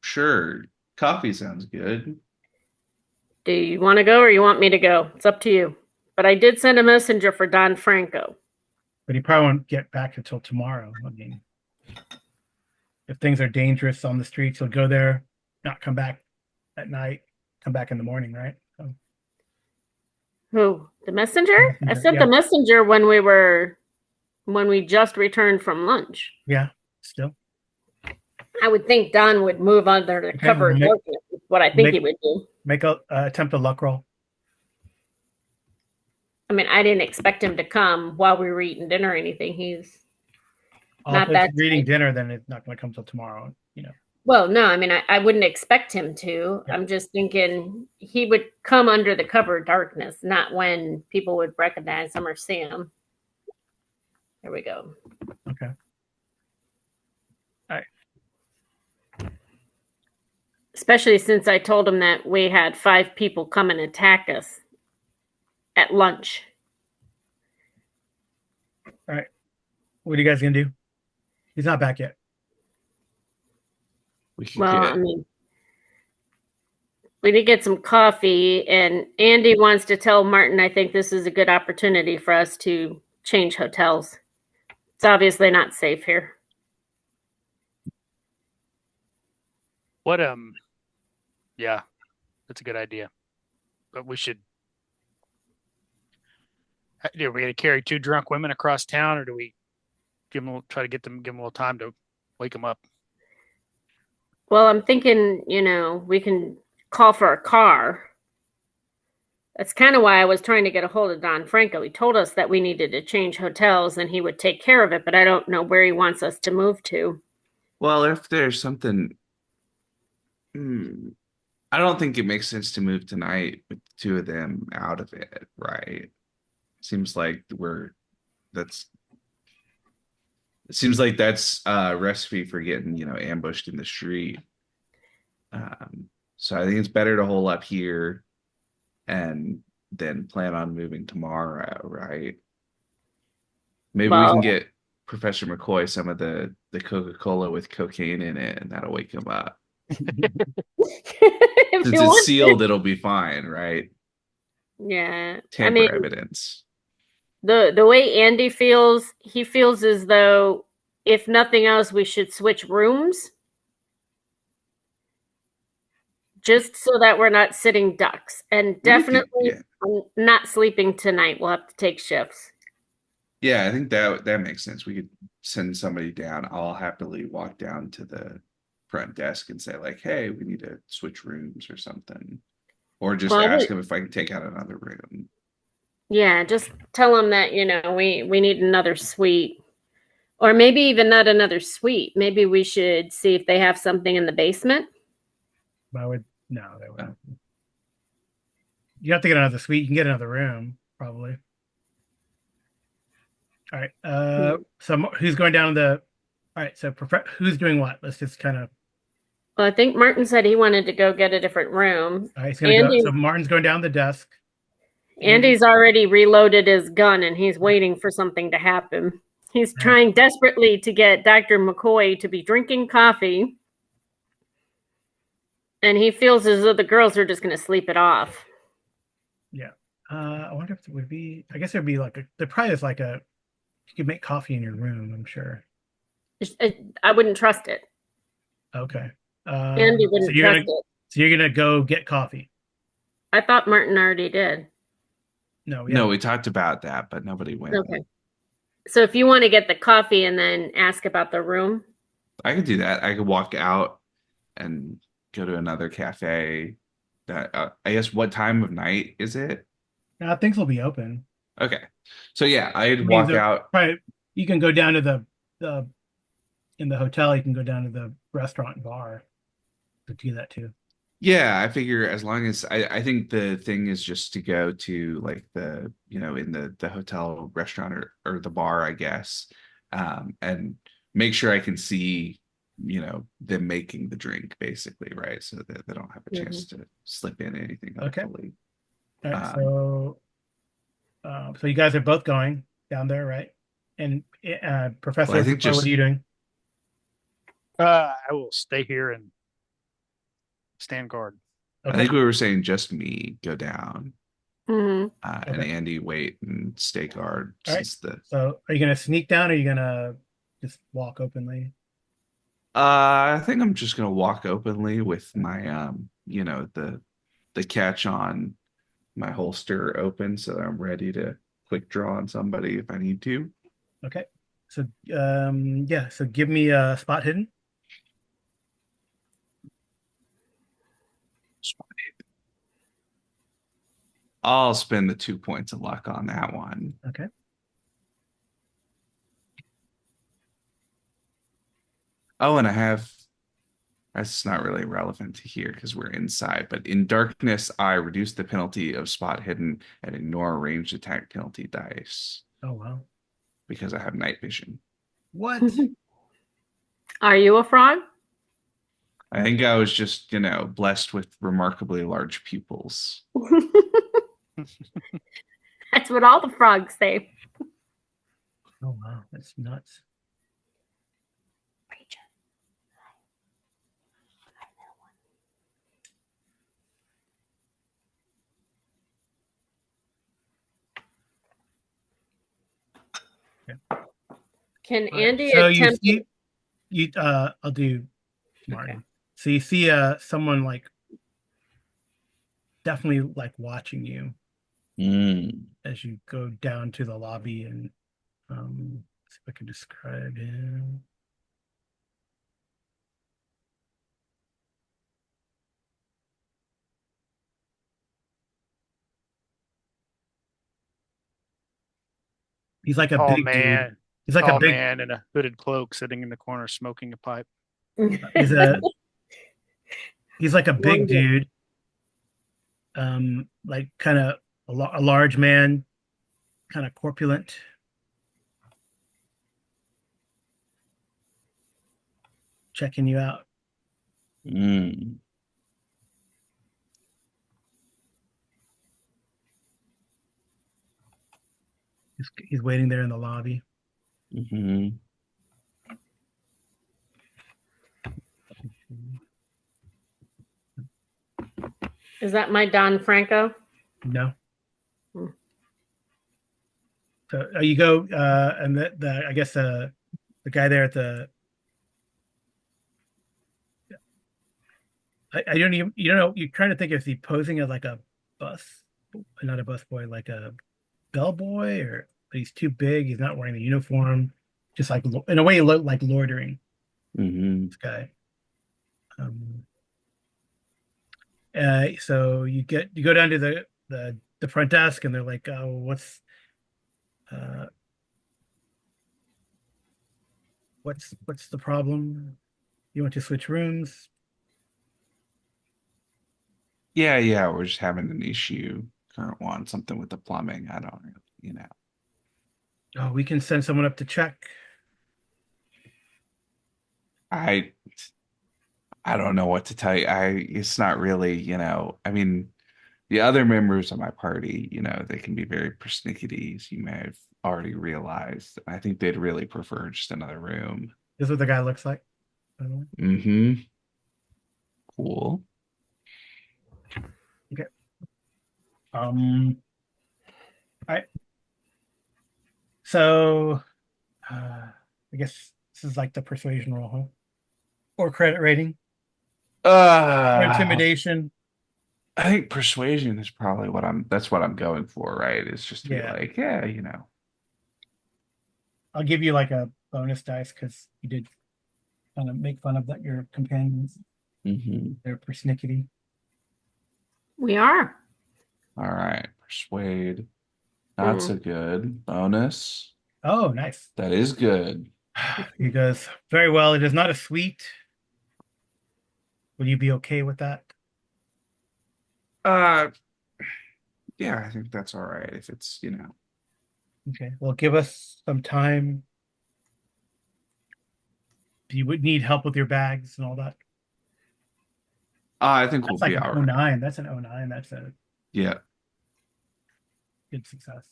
Sure. Coffee sounds good. Do you want to go or you want me to go? It's up to you. But I did send a messenger for Don Franco. But he probably won't get back until tomorrow. I mean, if things are dangerous on the streets, he'll go there, not come back at night, come back in the morning, right? So. Who? The messenger? I sent the messenger when we just returned from lunch. Yeah, still. I would think Don would move under the cover of darkness. Is what I think he would do. Make a attempt a luck roll. I mean, I didn't expect him to come while we were eating dinner or anything. He's not that. If he's eating dinner, then it's not going to come till tomorrow. Well, no, I mean, I wouldn't expect him to. Yeah. I'm just thinking he would come under the cover of darkness, not when people would recognize him or see him. There we go. Okay. All right. Especially since I told him that we had 5 people come and attack us at lunch. All right. What are you guys going to do? He's not back yet. I mean, we did get some coffee, and Andy wants to tell Martin, I think this is a good opportunity for us to change hotels. It's obviously not safe here. Yeah, that's a good idea. But we should. Are we going to carry 2 drunk women across town, or do we give them a little time to wake them up? Well, I'm thinking, we can call for a car. That's kind of why I was trying to get a hold of Don Franco. He told us that we needed to change hotels and he would take care of it, but I don't know where he wants us to move to. Well, if there's something, I don't think it makes sense to move tonight with the 2 of them out of it, right? Seems like that's a recipe for getting, ambushed in the street. So I think it's better to hole up here and then plan on moving tomorrow, right? Maybe we can get Professor McCoy some of the Coca-Cola with cocaine in it, and that'll wake him up. Since it's sealed, it'll be fine, right? Yeah. Tamper evidence. The way Andy feels, he feels as though, if nothing else, we should switch rooms. Just so that we're not sitting ducks. And definitely not sleeping tonight. We'll have to take shifts. Yeah, I think that makes sense. We could send somebody down. I'll happily walk down to the front desk and say, like, hey, we need to switch rooms or something. Or just Well, ask him if I can take out another room. yeah, just tell them that, we need another suite. Or maybe even not another suite. Maybe we should see if they have something in the basement. I would no, they wouldn't. You have to get another suite. You can get another room, probably. All right. So who's going down the? All right. So who's doing what? Let's just kind of. Well, I think Martin said he wanted to go get a different room. All right. He's gonna go. So Martin's going down the desk. Andy's already reloaded his gun and he's waiting for something to happen. He's trying desperately to get Dr. McCoy to be drinking coffee. And he feels as though the girls are just going to sleep it off. Yeah. I wonder if it would be, I guess it would be like there probably is like you could make coffee in your room, I'm sure. I wouldn't trust it. Okay. Andy wouldn't trust it. So you're going to go get coffee. I thought Martin already did. No, we talked about that, but nobody went. Okay. So if you want to get the coffee and then ask about the room. I could do that. I could walk out and go to another cafe. That I guess, what time of night is it? Things will be open. Okay. So yeah, I'd walk out. Probably, you can go down to the in the hotel, you can go down to the restaurant and bar to do that too. Yeah, I figure as long as I think the thing is just to go to like the, in the hotel restaurant or the bar, I guess, and make sure I can see, them making the drink basically, right? So that they don't have a chance to slip in anything. Okay. Hopefully. All right, so you guys are both going down there, right? And Professor, Well, I think what are you doing? I will stay here and stand guard. Okay. I think we were saying just me go down, and Andy wait and stay guard. So are you going to sneak down, or are you going to just walk openly? I think I'm just going to walk openly with my, the catch on my holster open, so that I'm ready to quick draw on somebody if I need to. Okay. So, so give me a spot hidden. I'll spend the 2 points of luck on that one. Okay. Oh, and that's not really relevant to here because we're inside, but in darkness, I reduce the penalty of spot hidden and ignore ranged attack penalty dice. Oh, wow. Because I have night vision. What? Are you a frog? I think I was just, blessed with remarkably large pupils. That's what all the frogs say. Oh, wow. That's nuts. Can Andy so attempt? I'll do Martin. Okay. So you see someone like definitely like watching you as you go down to the lobby, and see if I can describe him. He's like a big man. Dude. He's like a big man in a hooded cloak sitting in the corner smoking a pipe. He's like a big dude. Like kind of a large man, kind of corpulent. Checking you out. He's waiting there in the lobby. Is that my Don Franco? No. So you go, and I guess the guy there at the. I don't even, you're trying to think if he's posing as like a not a bus boy, like a bellboy, but he's too big. He's not wearing the uniform. Just like in a way, he looked like loitering. This guy. So you go down to the front desk, and they're like, "Oh, uh, what's the problem? You want to switch rooms?" Yeah, we're just having an issue. Current one, something with the plumbing. I don't really. Oh, we can send someone up to check. I I don't know what to tell you. It's not really. I mean, the other members of my party, they can be very persnickety, as you may have already realized. I think they'd really prefer just another room. This is what the guy looks like, by the way. Mm-hmm. Cool. Okay. All right. So, I guess this is like the persuasion roll, huh? Or credit rating, or Uh, intimidation. I think persuasion is probably that's what I'm going for, right? It's just to be Yeah, like, yeah. I'll give you like a bonus dice because you did kind of make fun of your companions. Mm-hmm. They're persnickety. We are. All right. Persuade. Not so good. Bonus. Oh, nice. That is good. He goes, very well. It is not a suite. Will you be okay with that? Uh, yeah, I think that's all right if it's. Okay. Well, give us some time. You would need help with your bags and all that. I think we'll That's like be an all oh right. 09. That's an oh 09. That's a Yeah. good success.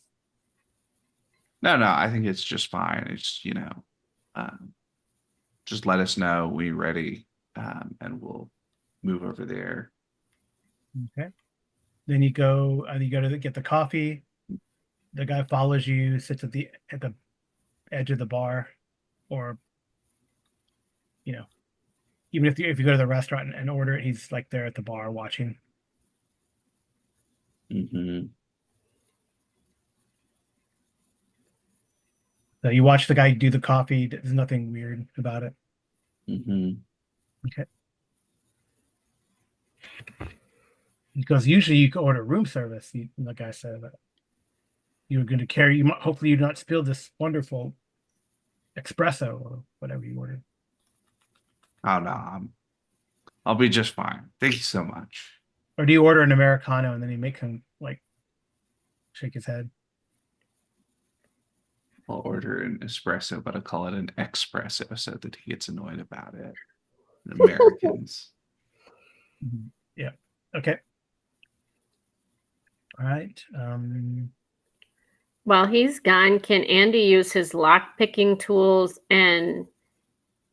No, I think it's just fine. Um, just let us know when you're ready, and we'll move over there. Okay. Then you go to get the coffee. The guy follows you, sits at the edge of the bar, or you know, even if you go to the restaurant and order it, he's like there at the bar watching. Mm-hmm. So you watch the guy do the coffee. There's nothing weird about it. Mm-hmm. Okay. Because usually you can order room service. The guy said that you were going to carry. Hopefully you do not spill this wonderful espresso or whatever you ordered. Oh no, I'll be just fine. Thank you so much. Or do you order an Americano and then you make him like shake his head? I'll order an espresso, but I'll call it an espresso so that he gets annoyed about it. Americans. Mhm. Yeah. Okay. All right. While he's gone, can Andy use his lock picking tools and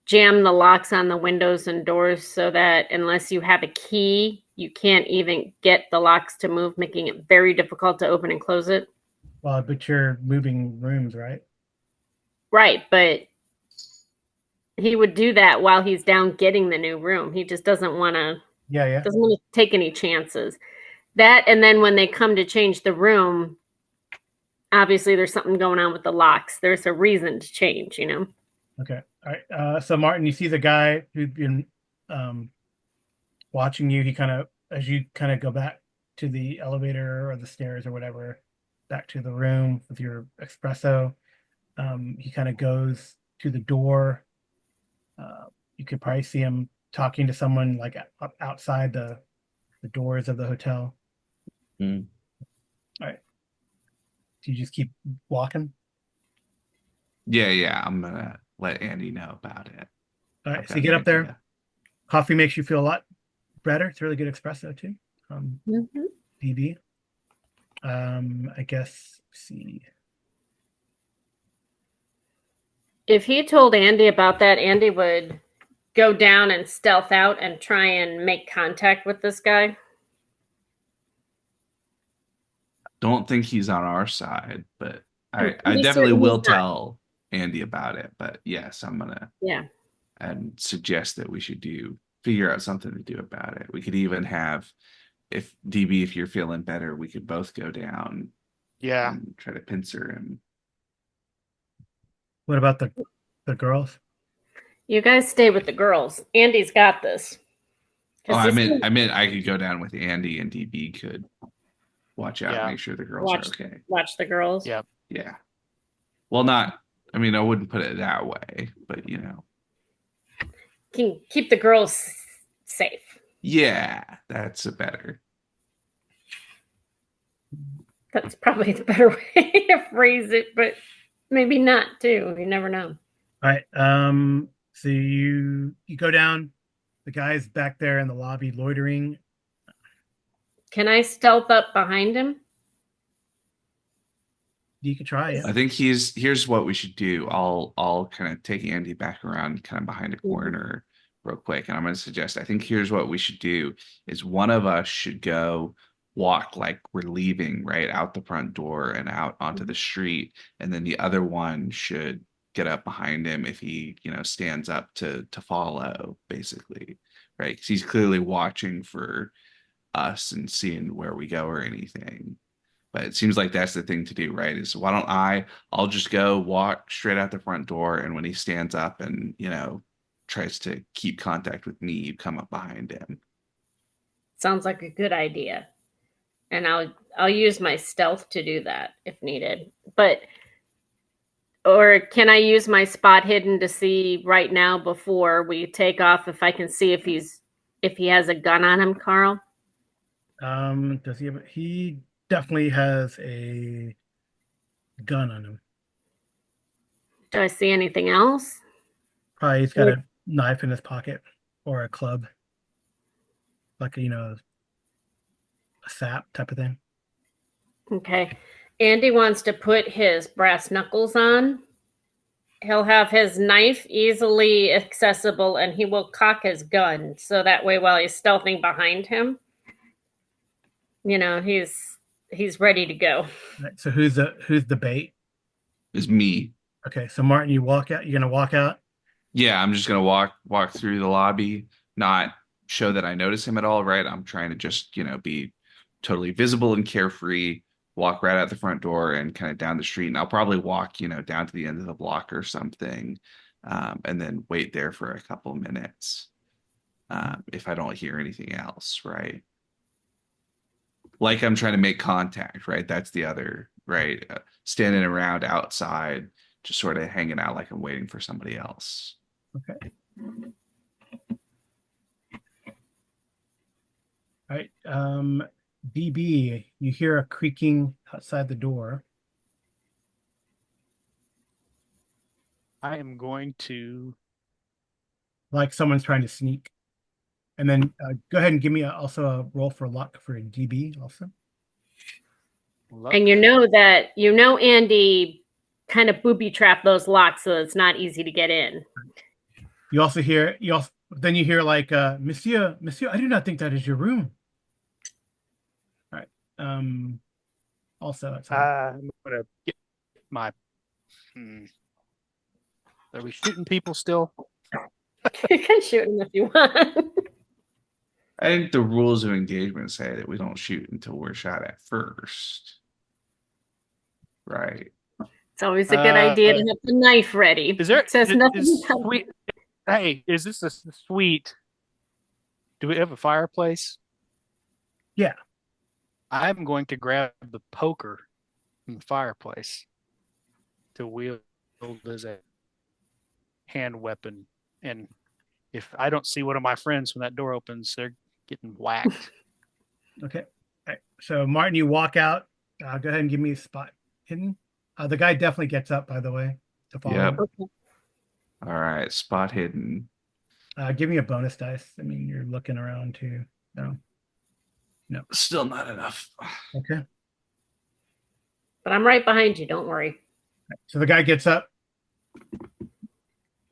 jam the locks on the windows and doors so that unless you have a key, you can't even get the locks to move, making it very difficult to open and close it? Well, but you're moving rooms, right? Right, but he would do that while he's down getting the new room. He just doesn't want Yeah. to take any chances. That, and then when they come to change the room, obviously there's something going on with the locks. There's a reason to change. Okay. All right. So Martin, you see the guy who's been um, watching you. He kind of, as you kind of go back to the elevator or the stairs or whatever, back to the room with your espresso. He kind of goes to the door. You could probably see him talking to someone like up outside the doors of the hotel. Mm. All right. Do you just keep walking? Yeah. I'm gonna let Andy know about it. All I've right. So got you get an up there. idea. Coffee makes you feel a lot better. It's really good espresso too. Mhm. DB. I guess see. If he told Andy about that, Andy would go down and stealth out and try and make contact with this guy. Don't think he's on our side, but I He's definitely certain he's will not. tell Andy about it. But yes, I'm gonna Yeah. and suggest that we should figure out something to do about it. We could even have, if DB, if you're feeling better, we could both go down Yeah. and try to pincer him. What about the girls? You guys stay with the girls. Andy's got this. Oh, 'Cause I meant I could go down with Andy and DB could watch out, Yeah. make sure the girls are okay. watch the girls. Yep. Yeah. Well, not. I mean, I wouldn't put it that way, but Can keep the girls safe. yeah, that's a better. That's probably the better way to phrase it, but maybe not too. You never know. All right. So you go down. The guy's back there in the lobby loitering. Can I stealth up behind him? You could try it. I think here's what we should do. I'll kind of take Andy back around kind of behind a corner real quick. And I'm gonna suggest I think here's what we should do is one of us should go walk like we're leaving right out the front door and out onto the street. And then the other one should get up behind him if he, stands up to follow, basically. Right. Because he's clearly watching for us and seeing where we go or anything. But it seems like that's the thing to do, right? Is why don't I'll just go walk straight out the front door. And when he stands up and, tries to keep contact with me, you come up behind him. Sounds like a good idea. And I'll use my stealth to do that if needed. Or can I use my spot hidden to see right now before we take off if I can see if he has a gun on him, Carl? Does he have he definitely has a gun on him. Do I see anything else? Probably he's got a knife in his pocket or a club. Like a sap type of thing. Okay. Andy wants to put his brass knuckles on. He'll have his knife easily accessible and he will cock his gun. So that way while he's stealthing behind him, he's ready to go. Right, so who's the bait? Is me. Okay, so Martin, you walk out. You're gonna walk out. Yeah, I'm just gonna walk through the lobby, not show that I notice him at all, right? I'm trying to just, be totally visible and carefree, walk right out the front door and kind of down the street. And I'll probably walk, down to the end of the block or something, and then wait there for a couple minutes if I don't hear anything else, right? Like I'm trying to make contact, right? That's the other, right? Standing around outside, just sort of hanging out like I'm waiting for somebody else. Okay. All right. BB, you hear a creaking outside the door. I am going to. Like someone's trying to sneak. And then go ahead and give me also a roll for luck for a DB also. And Andy kind of booby trap those locks so it's not easy to get in. You hear like, Monsieur, I do not think that is your room. All right. Also, I'm going to get my. Are we shooting people still? You can shoot him if you want. I think the rules of engagement say that we don't shoot until we're shot at first. Right. It's always a good idea to have the knife ready. Is there? It says nothing. Sweet. Hey, is this a suite? Do we have a fireplace? Yeah. I'm going to grab the poker from the fireplace to wield as a hand weapon. And if I don't see one of my friends when that door opens, they're getting whacked. Okay. All right. So Martin, you walk out. Go ahead and give me a spot hidden. The guy definitely gets up, by the way, to follow. Yep. Him. All right. Spot hidden. Give me a bonus dice. I mean, you're looking around too. No. Still not enough. Okay. But I'm right behind you. Don't worry. So the guy gets up.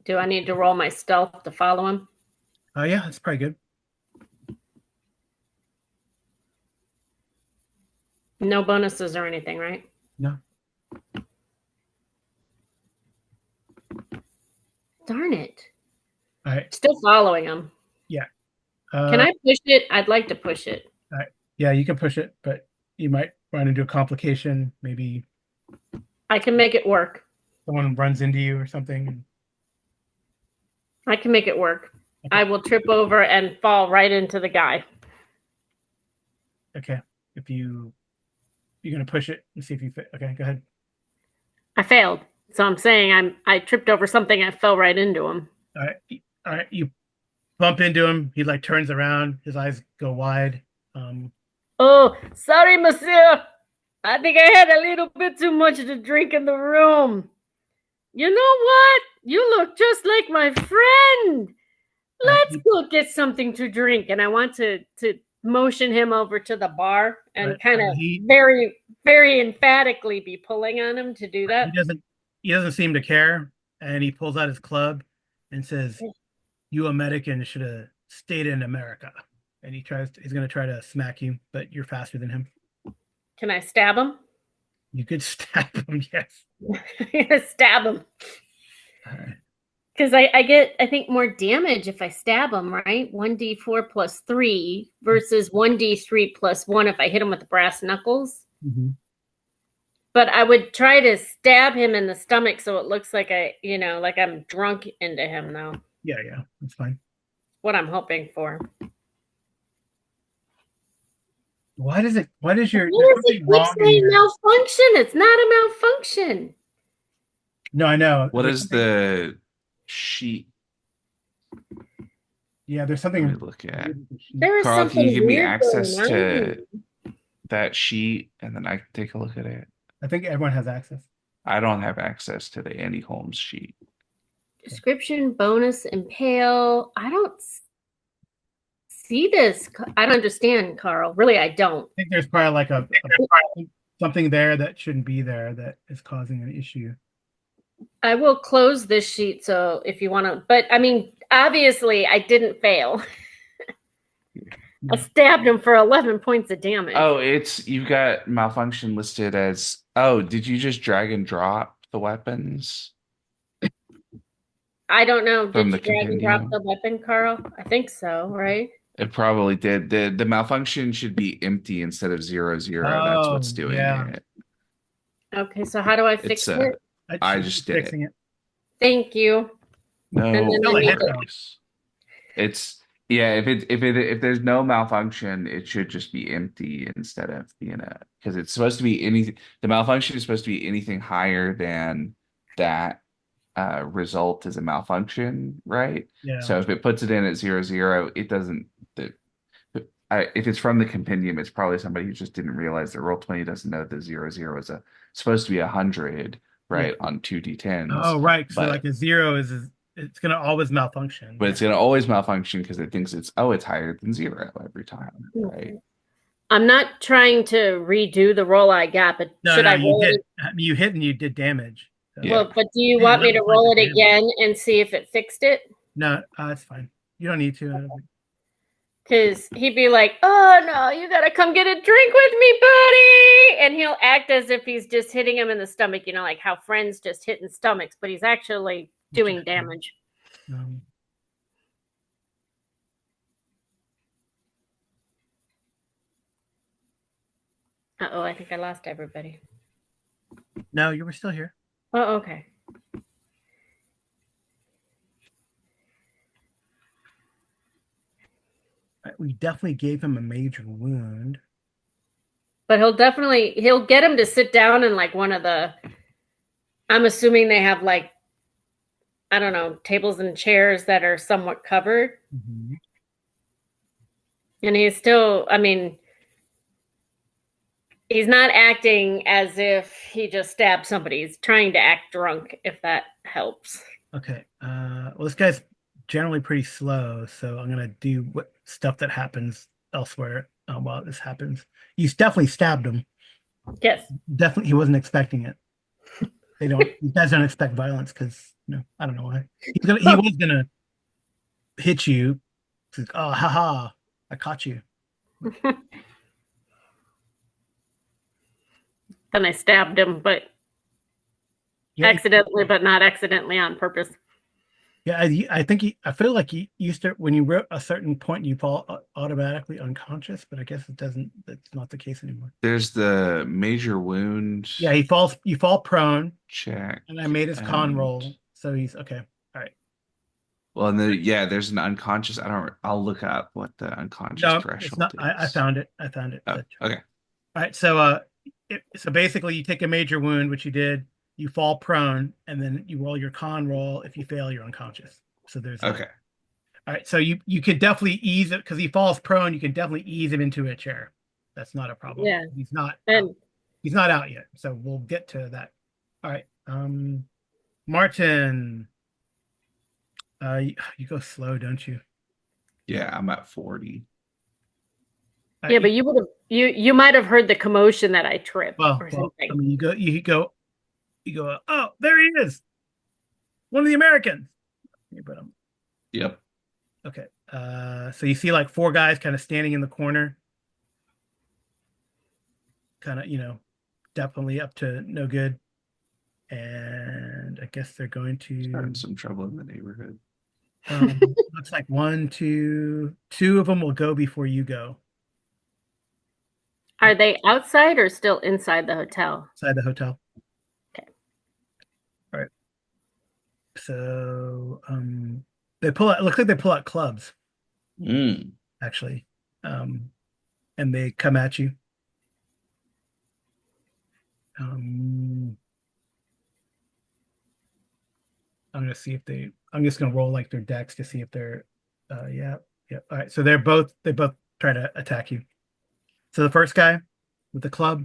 Do I need to roll my stealth to follow him? Yeah, that's probably good. No bonuses or anything, right? No. Darn it. All right. Still following him. Yeah. Can I push it? I'd like to push it. All right. Yeah, you can push it, but you might run into a complication. Maybe I can make it work. someone runs into you or something. I can make it work. I will trip over and fall right into the guy. Okay. If you're gonna push it and see if you fit. Okay, go ahead. I failed. So I'm saying I tripped over something. I fell right into him. All right. All right. You bump into him. He like turns around. His eyes go wide. Oh, sorry, monsieur. I think I had a little bit too much to drink in the room. You know what? You look just like my friend. Let's go get something to drink. And I want to motion him over to the bar and kind of very, very emphatically be pulling on him to do that. He doesn't seem to care, and he pulls out his club and says, "You American should have stayed in America." And he's gonna try to smack you, but you're faster than him. Can I stab him? You could stab him, yes. Stab him. All right. Because I get, I think, more damage if I stab him, right? 1d4 plus 3 versus 1d3 plus 1 if I hit him with the brass knuckles. Mm-hmm. But I would try to stab him in the stomach so it looks like like I'm drunk into him, though. Yeah, that's fine. What I'm hoping for. Why does your malfunction? It's not a malfunction. No, I know. What is the sheet? Yeah, there's something. Let me look at. There is Carl, something. can you give me access to that sheet, and then I can take a look at it? I think everyone has access. I don't have access to the Andy Holmes sheet. Description, bonus, impale. I don't see this. I don't understand, Carl. Really, I don't. I think there's probably like something there that shouldn't be there that is causing an issue. I will close this sheet, so if you want to, but I mean, obviously I didn't fail. I stabbed him for 11 points of damage. Oh, you've got malfunction listed as, did you just drag and drop the weapons? I don't know. Did you drag and drop the weapon, Carl? I think so, right? It probably did. The malfunction should be empty instead of 0, 0. That's what's doing it. Okay, so how do I fix it? I just did fixing it. Thank you. No, if there's no malfunction, it should just be empty instead of because it's supposed to be anything. The malfunction is supposed to be anything higher than that result is a malfunction, right? Yeah. So if it puts it in at 0, 0, it doesn't. If it's from the compendium, it's probably somebody who just didn't realize that Roll20 doesn't know that 0, 0 is supposed to be 100. Right, on 2d10s. Oh, right. So like a 0 it's going to always malfunction. But it's going to always malfunction because it thinks it's higher than 0 every time, right? I'm not trying to redo the roll I got, but should I roll it? You hit and you did damage. So. Yeah. Well, but do you want me to roll it again and see if it fixed it? No, that's fine. You don't need to. Because he'd be like, "Oh no, you gotta come get a drink with me, buddy," and he'll act as if he's just hitting him in the stomach, like how friends just hit in stomachs, but he's actually doing damage. Uh-oh, I think I lost everybody. No, you were still here. Oh, okay. We definitely gave him a major wound. But he'll get him to sit down in like one of the, I'm assuming they have like, I don't know, tables and chairs that are somewhat covered. Mm-hmm. And he's still, he's not acting as if he just stabbed somebody. He's trying to act drunk, if that helps. Okay. Well, this guy's generally pretty slow, so I'm gonna do stuff that happens elsewhere while this happens. You definitely stabbed him. Yes. Definitely, he wasn't expecting it. You guys don't expect violence because I don't know why. He was gonna hit you. Like, oh, haha! I caught you. Then I stabbed him, but accidentally, but not accidentally on purpose. Yeah, I think I feel like you start when you reach a certain point, you fall automatically unconscious, but I guess it doesn't. That's not the case anymore. There's the major wound. Yeah, you fall prone. Check. And I made his con roll, so he's okay. All right. Well, and there's an unconscious. I'll look up what the unconscious No, it's not. threshold I is. found it. I found it. Oh, okay. All right. So so basically you take a major wound, which you did, you fall prone, and then you roll your con roll. If you fail, you're unconscious. So there's that. Okay. All right. So you could definitely ease it because he falls prone. You can definitely ease him into a chair. That's not a problem. Yeah. He's not out. And He's not out yet. So we'll get to that. All right. Martin, you go slow, don't you? Yeah, I'm at 40. yeah, but you might have heard the commotion that I tripped or I something. mean, you go. Oh, there he is, one of the Americans. But Yep. okay. So you see like four guys kind of standing in the corner, kind of definitely up to no good, and I guess they're going Starting to. some trouble in the neighborhood. Looks like two of them will go before you go. Are they outside or still inside the hotel? Inside the hotel. Okay. All right. So they pull out. It looks like they pull out clubs actually, and they come at you. I'm gonna see if they. I'm just gonna roll like their decks to see if they're. Yeah. All right. So they both try to attack you. So the first guy with the club,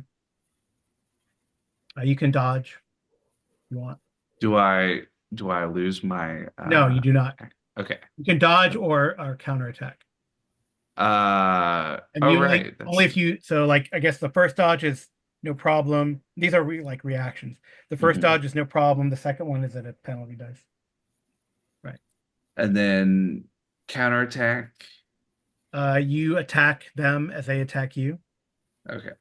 you can dodge. You want? Do I lose my No, you do not. Okay. You can dodge or counterattack. And Oh you right. only if you like I guess the first dodge is no problem. These are like reactions. The first dodge is no problem. The second one is at a penalty dice. Right. And then counterattack. You attack them as they attack you. Okay.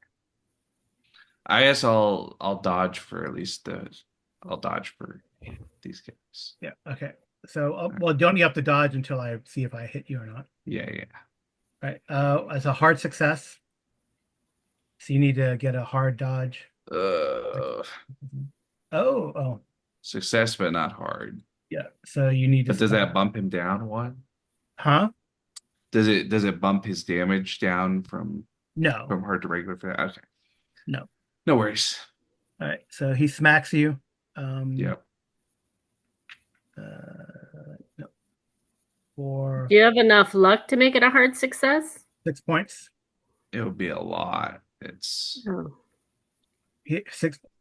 I guess I'll dodge for at least I'll dodge for these guys. Yeah. Okay. So well, don't you have to dodge until I see if I hit you or not? Yeah. Right. As a hard success. So you need to get a hard dodge. Oh. Success, but not hard. Yeah. So you need to. But does that bump him down one? Huh? Does it bump his damage down from No. hard to regular for that? Okay. No. No worries. All right. So he smacks you. Yep. No. For Do you have enough luck to make it a hard success? 6 points. It would be a lot. It's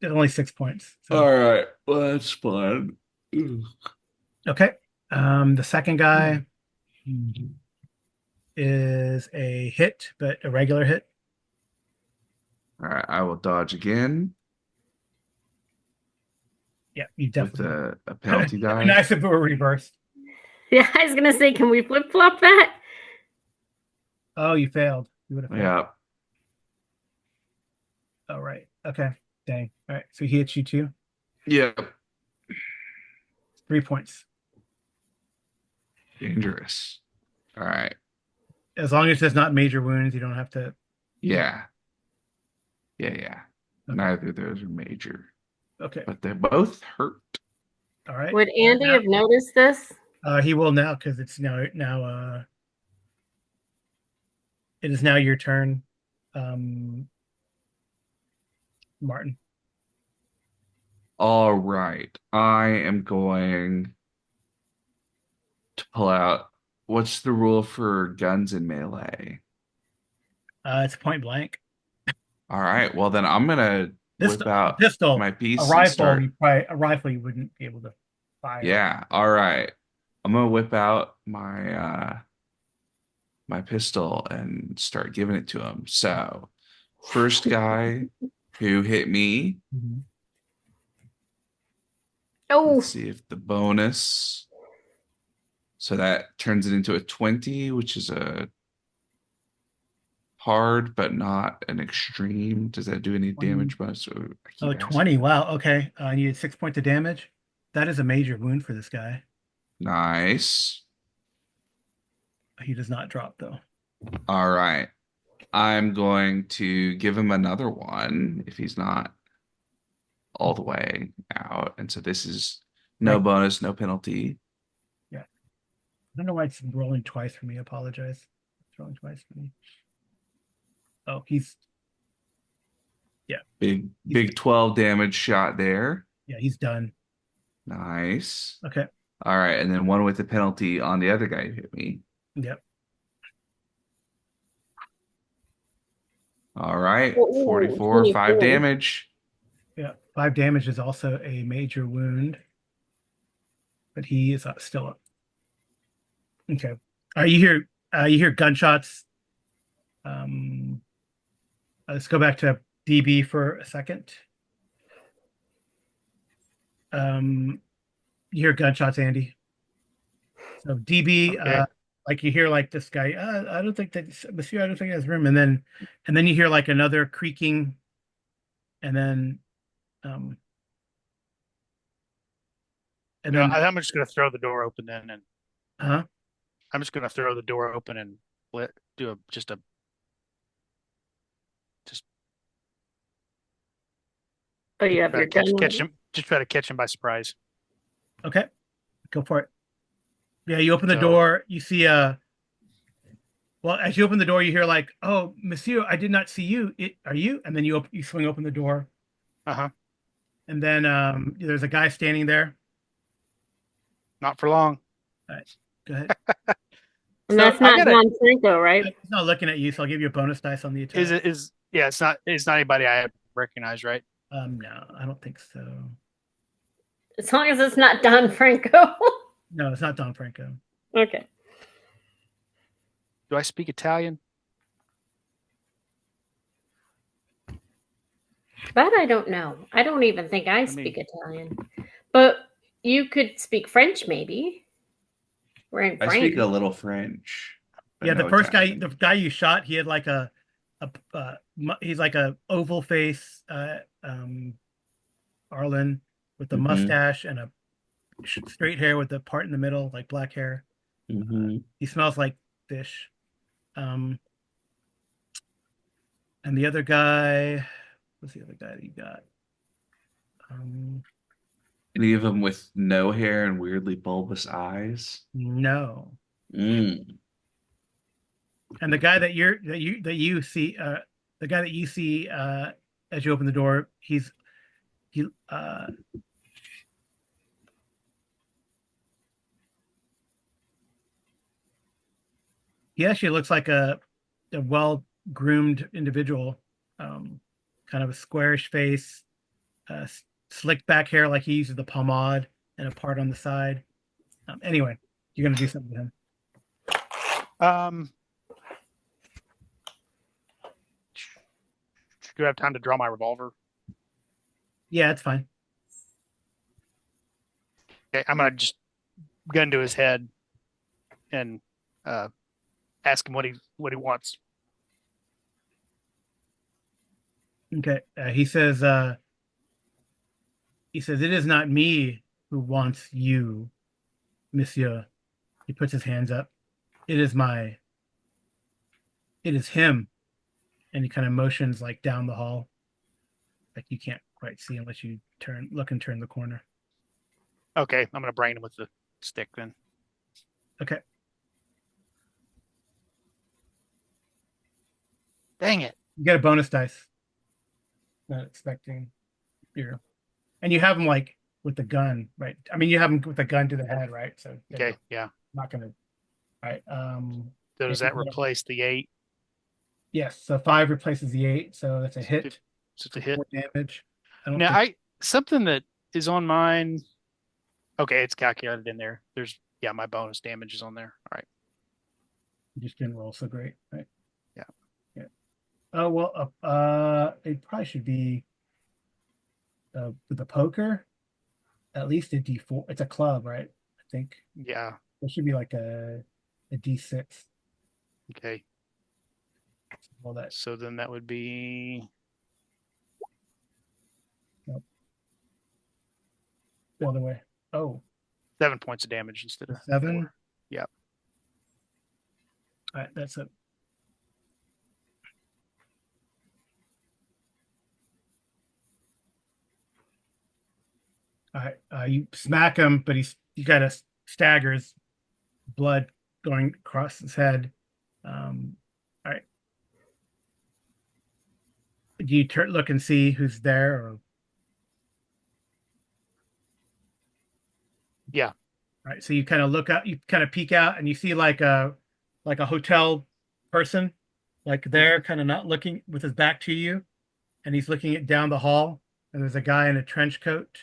only 6 points. So. all right. Well, that's fine. Okay. The second guy is a hit, but a regular hit. All right. I will dodge again. Yeah, you definitely with a penalty die. Nice if it were reversed. Yeah, I was gonna say, can we flip flop that? Oh, you failed. You would have failed. Yeah. Oh, right. Okay. Dang. All right. So he hits you too. Yep. 3 points. Dangerous. All right. As long as there's not major wounds, you don't have to. Yeah. Okay. Neither of those are major. Okay. But they both hurt. All right. Would Andy have noticed this? He will now because it's now it is now your turn, Martin. All right. I am going to pull out. What's the rule for guns in melee? It's point blank. All right. Well, then I'm gonna whip out pistol, my piece. A rifle, you wouldn't be able to fire. Yeah. All right. I'm gonna whip out my my pistol and start giving it to him. So, first guy who hit me. Oh, Let's see if the bonus. So that turns it into a 20, which is a hard, but not an extreme. Does that do any damage bonus? Oh, 20. Wow. Okay. I needed 6 points of damage. That is a major wound for this guy. Nice. He does not drop though. All right. I'm going to give him another one if he's not all the way out. And so this is no bonus, no penalty. Yeah. don't know why it's rolling twice for me. I apologize. It's rolling twice for me. Oh, he's Big 12 damage shot there. he's done. Nice. Okay. All right, and then one with the penalty on the other guy who hit me. Yep. All right, Ooh, 44, 5 24. damage. Yeah. 5 damage is also a major wound, but he is still up. Okay. You hear gunshots. Let's go back to DB for a second. You hear gunshots, Andy. So DB, Okay. like you hear like this guy. I don't think that Monsieur. I don't think he has room. And then you hear like another creaking, and then um, and then I'm just gonna throw the door open then, and huh? I'm just gonna throw the door open and do a just Oh, you have try your to gun catch ready? him. Just try to catch him by surprise. Okay, go for it. Yeah, you open the So door. You see well, as you open the door, you hear like, "Oh, Monsieur, I did not see you. Are you?" And then you swing open the door, uh-huh. and then there's a guy standing there. Not for long. All right, go ahead. And So that's I not gotta Don Franco, right? he's not looking at you, so I'll give you a bonus dice on the attack. is yeah, it's not anybody I recognize, right? No, I don't think so. As long as it's not Don Franco. No, it's not Don Franco. Okay. Do I speak Italian? That I don't know. I don't even think I me- speak Italian. But you could speak French, maybe. We're in I speak a France. little French, but Yeah, the no first guy, Italian. the guy you shot, he had like he's like a oval face, Arlen with a Mhm, mustache and a straight hair with the part in the middle, like black hair. mhm. He smells like fish. Um, and the other guy, what's the other guy that you got? Um, Any of them with no hair and weirdly bulbous eyes? no. Mm. And the guy that you see, the guy that you see as you open the door, he he actually looks like a well groomed individual, kind of a squarish face, uh, slicked back hair like he uses the pomade and a part on the side. Anyway, you're gonna do something with him. Um, do I have time to draw my revolver? Yeah, it's fine. Okay, I'm gonna just gun to his head and ask him what he wants. Okay. He says it is not me who wants you, Monsieur. He puts his hands up. It is it is him. And he kind of motions like down the hall. Like you can't quite see unless you look and turn the corner. Okay, I'm gonna brain him with the stick then. Okay. Dang it. You get a bonus dice. Not expecting your, and you have him like with the gun, right? I mean, you have him with the gun to the head, right? So Okay, yeah. not gonna. All right. So does that replace the 8? Yes. So 5 replaces the 8, so that's a hit. So it's a hit. 4 damage. I don't Now think something that is on mine. Okay, it's calculated in there. There's my bonus damage is on there. All right. you just didn't roll so great, right? Yeah. Yeah. Oh well. It probably should be with the poker. At least a D4. It's a club, right? I think Yeah. there should be like a D6. Okay. Well, that So then that would be the other way. Oh, 7 points of damage instead of 7. 4. Yeah. All right, that's it. All right, you smack him, but he kind of staggers, blood going across his head. All right. Do you look and see who's there? Or... Yeah. All right. So you kind of look out, you kind of peek out, and you see like a hotel person, like there, kind of not looking with his back to you, and he's looking it down the hall. And there's a guy in a trench coat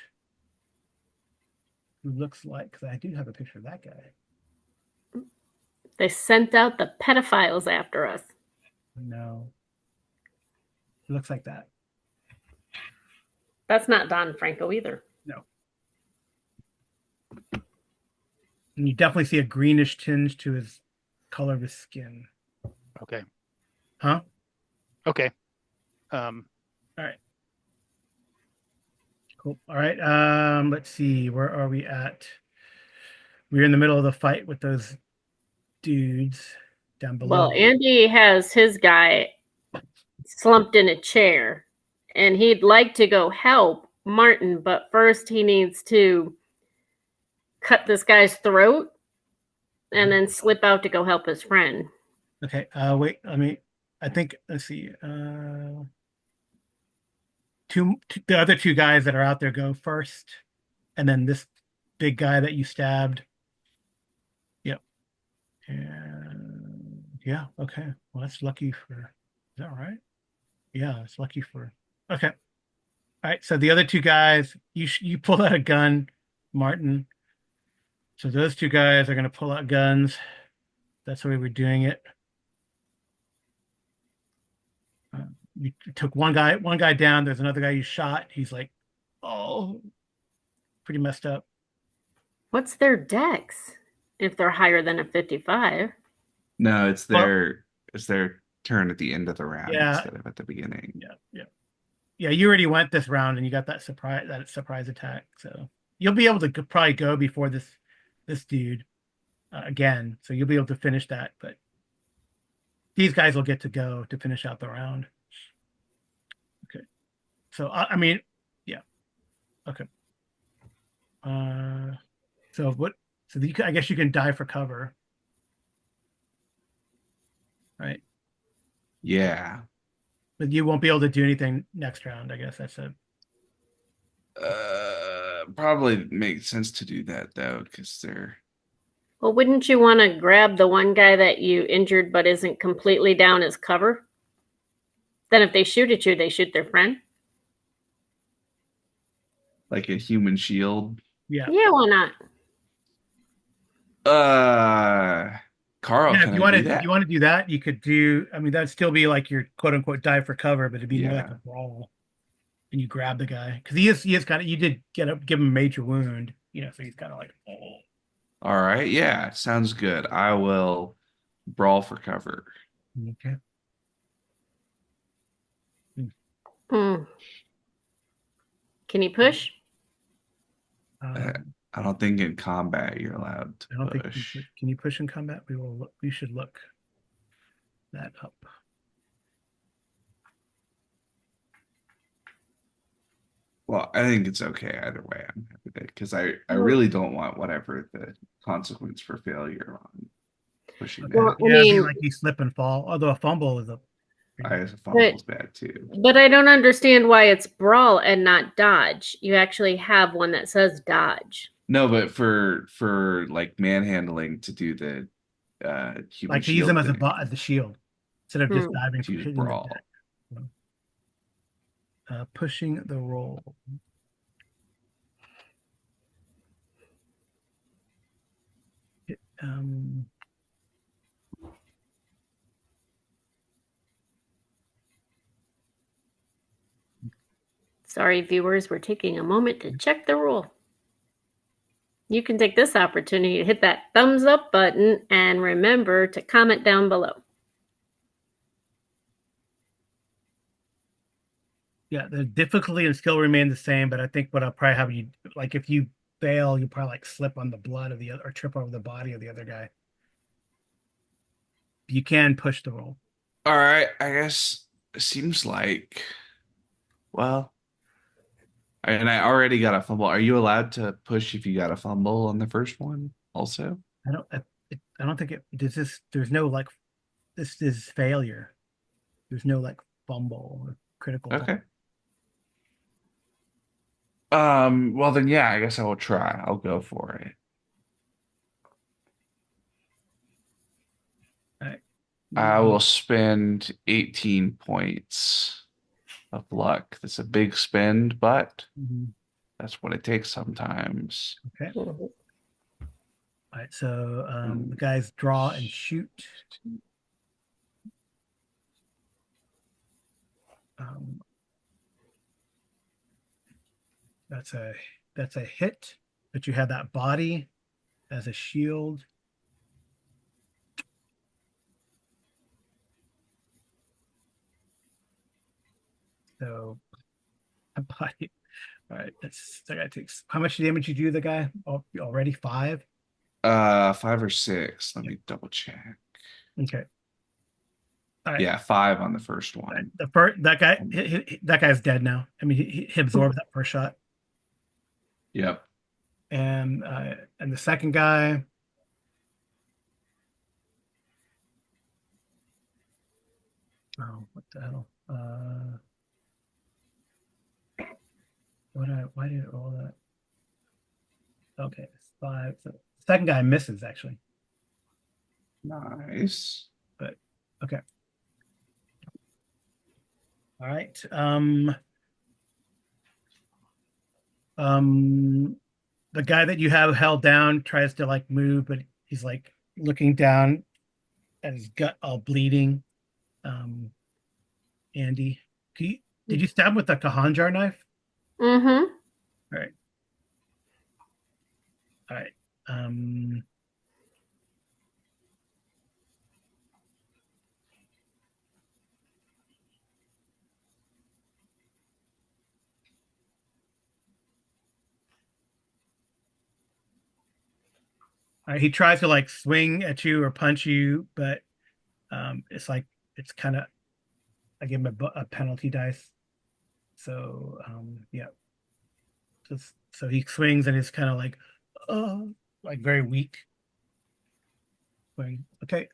who looks like, because I do have a picture of that guy. They sent out the pedophiles after us. No, it looks like that. That's not Don Franco either. No. And you definitely see a greenish tinge to his color of his skin. Okay. Huh? Okay. All right. Cool. All right. Let's see. Where are we at? We're in the middle of the fight with those dudes down below. Well, Andy has his guy slumped in a chair, and he'd like to go help Martin, but first he needs to cut this guy's throat and then slip out to go help his friend. Okay. Wait. I think. Let's see. The other two guys that are out there go first, and then this big guy that you stabbed. Yep. And yeah. Okay. Well, that's lucky for. Is that right? Yeah, it's lucky for. Okay. All right. So the other two guys, you pull out a gun, Martin. So those two guys are going to pull out guns. That's the way we're doing it. You took one guy down. There's another guy you shot. He's like, oh, pretty messed up. What's their dex if they're higher than a 55? No, it's their turn at the end of the round instead of at the beginning. Yeah. You already went this round and you got that surprise attack. So you'll be able to probably go before this dude again. So you'll be able to finish that. But these guys will get to go to finish out the round. Okay. So yeah. Okay. So what? So I guess you can die for cover, right? Yeah. But you won't be able to do anything next round. I guess that's it. Probably makes sense to do that though, because they're. Well, wouldn't you want to grab the one guy that you injured but isn't completely down as cover? Then if they shoot at you, they shoot their friend. Like a human shield. Yeah. Yeah, why not? Carl, Yeah, can if you I want do to, that? you want to do that, you could do. I mean, that'd still be like your quote unquote die for cover, but it'd be more like Yeah. a brawl. And you grab the guy because he is kind of. You did give him a major wound, so he's kind of like, oh. All right. Yeah, sounds good. I will brawl for cover. Okay. Hmm. Can you push? I don't think in combat you're allowed to I don't think push. can you push in combat? We should look that up. Well, I think it's okay either way. I'm happy with it because I really don't want whatever the consequence for failure on pushing Well, that. I Yeah, it'd be mean, like you slip and fall. Although a fumble is a. I fumble's bad too. but I don't understand why it's brawl and not dodge. You actually have one that says dodge. No, but for like manhandling to do the human Like to use shield them as thing, as a shield instead of just diving to use hitting the brawl. deck. Pushing the roll. Sorry, viewers, we're taking a moment to check the rule. You can take this opportunity to hit that thumbs up button and remember to comment down below. Yeah, the difficulty and skill remain the same, but I think what I'll probably have you like if you fail, you probably like slip on the blood of the other or trip over the body of the other guy. You can push the roll. All right, I guess it seems like, well, and I already got a fumble. Are you allowed to push if you got a fumble on the first one also? I don't. I don't think it does this. There's no like this is failure. There's no like fumble or critical fumble. Okay. Well then, yeah, I guess I will try. I'll go for it. All right. I will spend 18 points of luck. That's a big spend, but Mhm. that's what it takes sometimes. Okay. All right. So the guys draw and shoot. Um, that's a hit, but you have that body as a shield. So a body. All right. That's that guy takes how much damage you do the guy already? 5? 5 or 6. Let me double check. Okay. All right. Yeah, 5 on the first All right. one. The first that guy's dead now. I mean, he absorbed that first shot, Yep. and the second guy. Oh, what the hell? Why did it roll that? Okay, it's 5. So the second guy misses actually, Nice. but okay. All right. The guy that you have held down tries to like move, but he's like looking down at his gut all bleeding. Um, Andy, did you stab him with the Kahanjar knife? Mm-hmm. All right. All right. Um, all right. He tries to like swing at you or punch you, but it's like it's kind of I give him a penalty dice. So yeah. So he swings and it's kind of like very weak. Swing. Okay.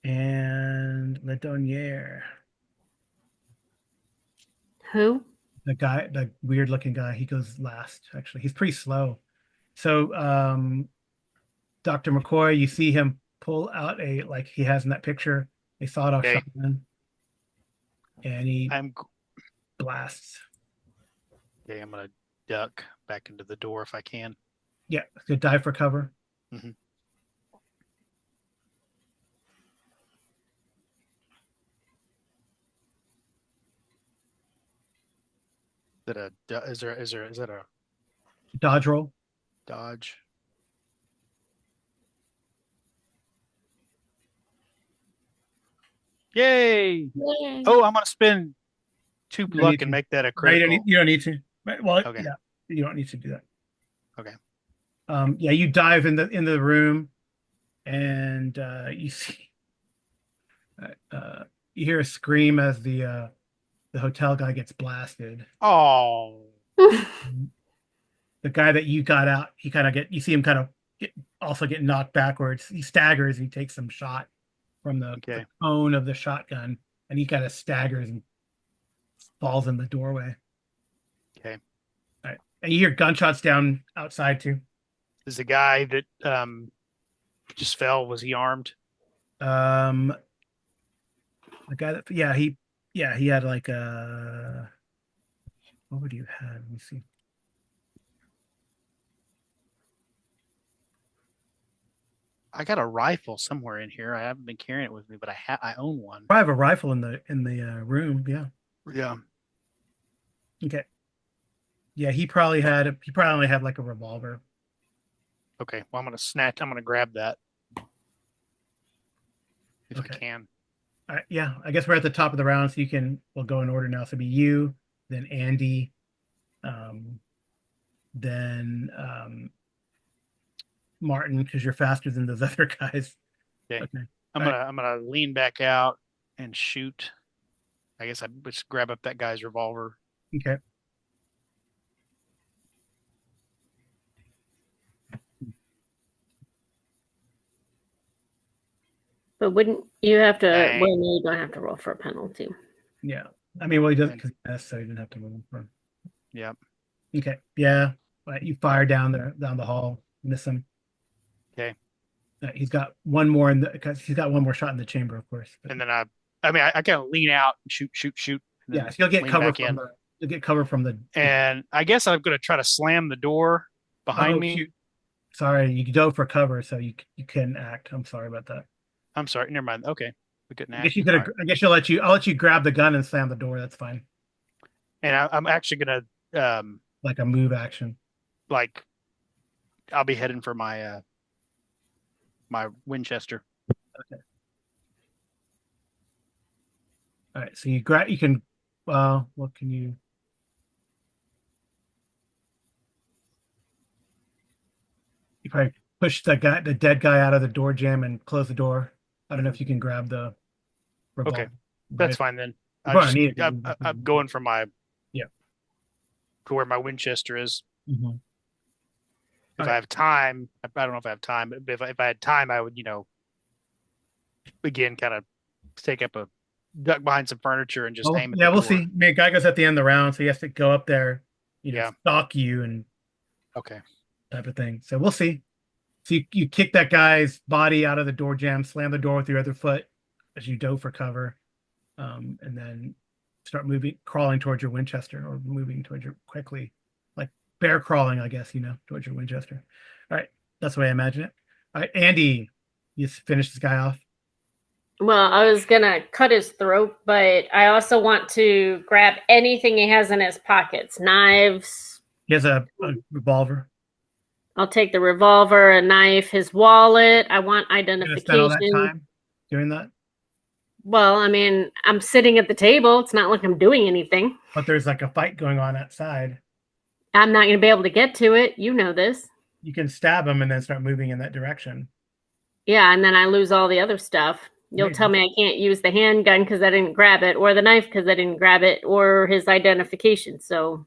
And Ledonier, Who? the weird looking guy, he goes last. Actually, he's pretty slow. So Dr. McCoy, you see him pull out like he has in that picture, a sawed-off Okay. shotgun, and he I'm blasts. okay. I'm gonna duck back into the door if I can. Yeah, to dive for cover. Mhm. Is that a Dodge roll. dodge? Yay! Yay. Oh, I'm gonna spend 2 You don't luck need and to. make that a No, critical. you don't need to. Right, well, Okay. yeah, you don't need to do that. Okay. Yeah, you dive in the room, and you see you hear a scream as the hotel guy gets blasted. Oh, The guy that you got out, he kind of you see him kind of also get knocked backwards. He staggers. He takes some shot from the okay. cone of the shotgun, and he kind of staggers and falls in the doorway. Okay. All right. And you hear gunshots down outside too. Is the guy that just fell, was he armed? Um, the guy that he had like a what would you have? Let me see. I got a rifle somewhere in here. I haven't been carrying it with me, but I own one. I have a rifle in the room. Yeah. Yeah. Okay. Yeah, he probably only had like a revolver. Okay. Well, I'm gonna grab that if I Okay. can. Yeah, I guess we're at the top of the round, so we'll go in order now. So it'll be you, then Andy, um, then Martin, because you're faster than those other guys. Okay. Okay. I'm gonna lean back out and shoot. I guess I just grab up that guy's revolver. Okay. But wouldn't you have to? Dang. Well, no, you don't have to roll for a penalty. Yeah. I mean, well, he doesn't because he missed, so he didn't have to roll for. Yep. Okay. Yeah. You fire down the hall, miss him. Okay. He's got one more because he's got one more shot in the chamber, of course. But, And then I kind of lean out and shoot. And yeah, so you'll get lean cover back from in. you'll get cover from the. And I guess I'm going to try to slam the door behind me. Shoot. Sorry, you dove for cover, so you couldn't act. I'm sorry about that. I'm sorry. Never mind. Okay. We couldn't I act. guess you could. Right. I guess I'll let you grab the gun and slam the door. That's fine. And I'm actually going to Like a move action. like I'll be heading for my my Winchester. Okay. All right. So you can. What can you? You probably push the dead guy out of the door jamb and close the door. I don't know if you can grab the revolver. Okay. That's fine then. I'm going for my to where my Winchester is. Mm-hmm. If I have time, I don't know if I have time, but if I had time, I would, again, kind of take up a duck behind some furniture and just aim at the we'll door. see. I mean, a guy goes at the end of the round, so he has to go up there, Yeah. stalk you and Okay. type of thing. So we'll see. So you kick that guy's body out of the door jamb, slam the door with your other foot as you dove for cover, and then start crawling towards your Winchester, or moving towards your quickly, like bear crawling, I guess, towards your Winchester. All right, that's the way I imagine it. All right, Andy, you finish this guy off. Well, I was gonna cut his throat, but I also want to grab anything he has in his pockets, knives. He has a revolver. I'll take the revolver, a knife, his wallet. I want identification. Spend all that time doing that? Well, I mean, I'm sitting at the table. It's not like I'm doing anything. But there's like a fight going on outside. I'm not going to be able to get to it. You know this. You can stab him and then start moving in that direction. Yeah, and then I lose all the other stuff. You'll tell me I can't use the handgun because I didn't grab it, or the knife because I didn't grab it, or his identification. So,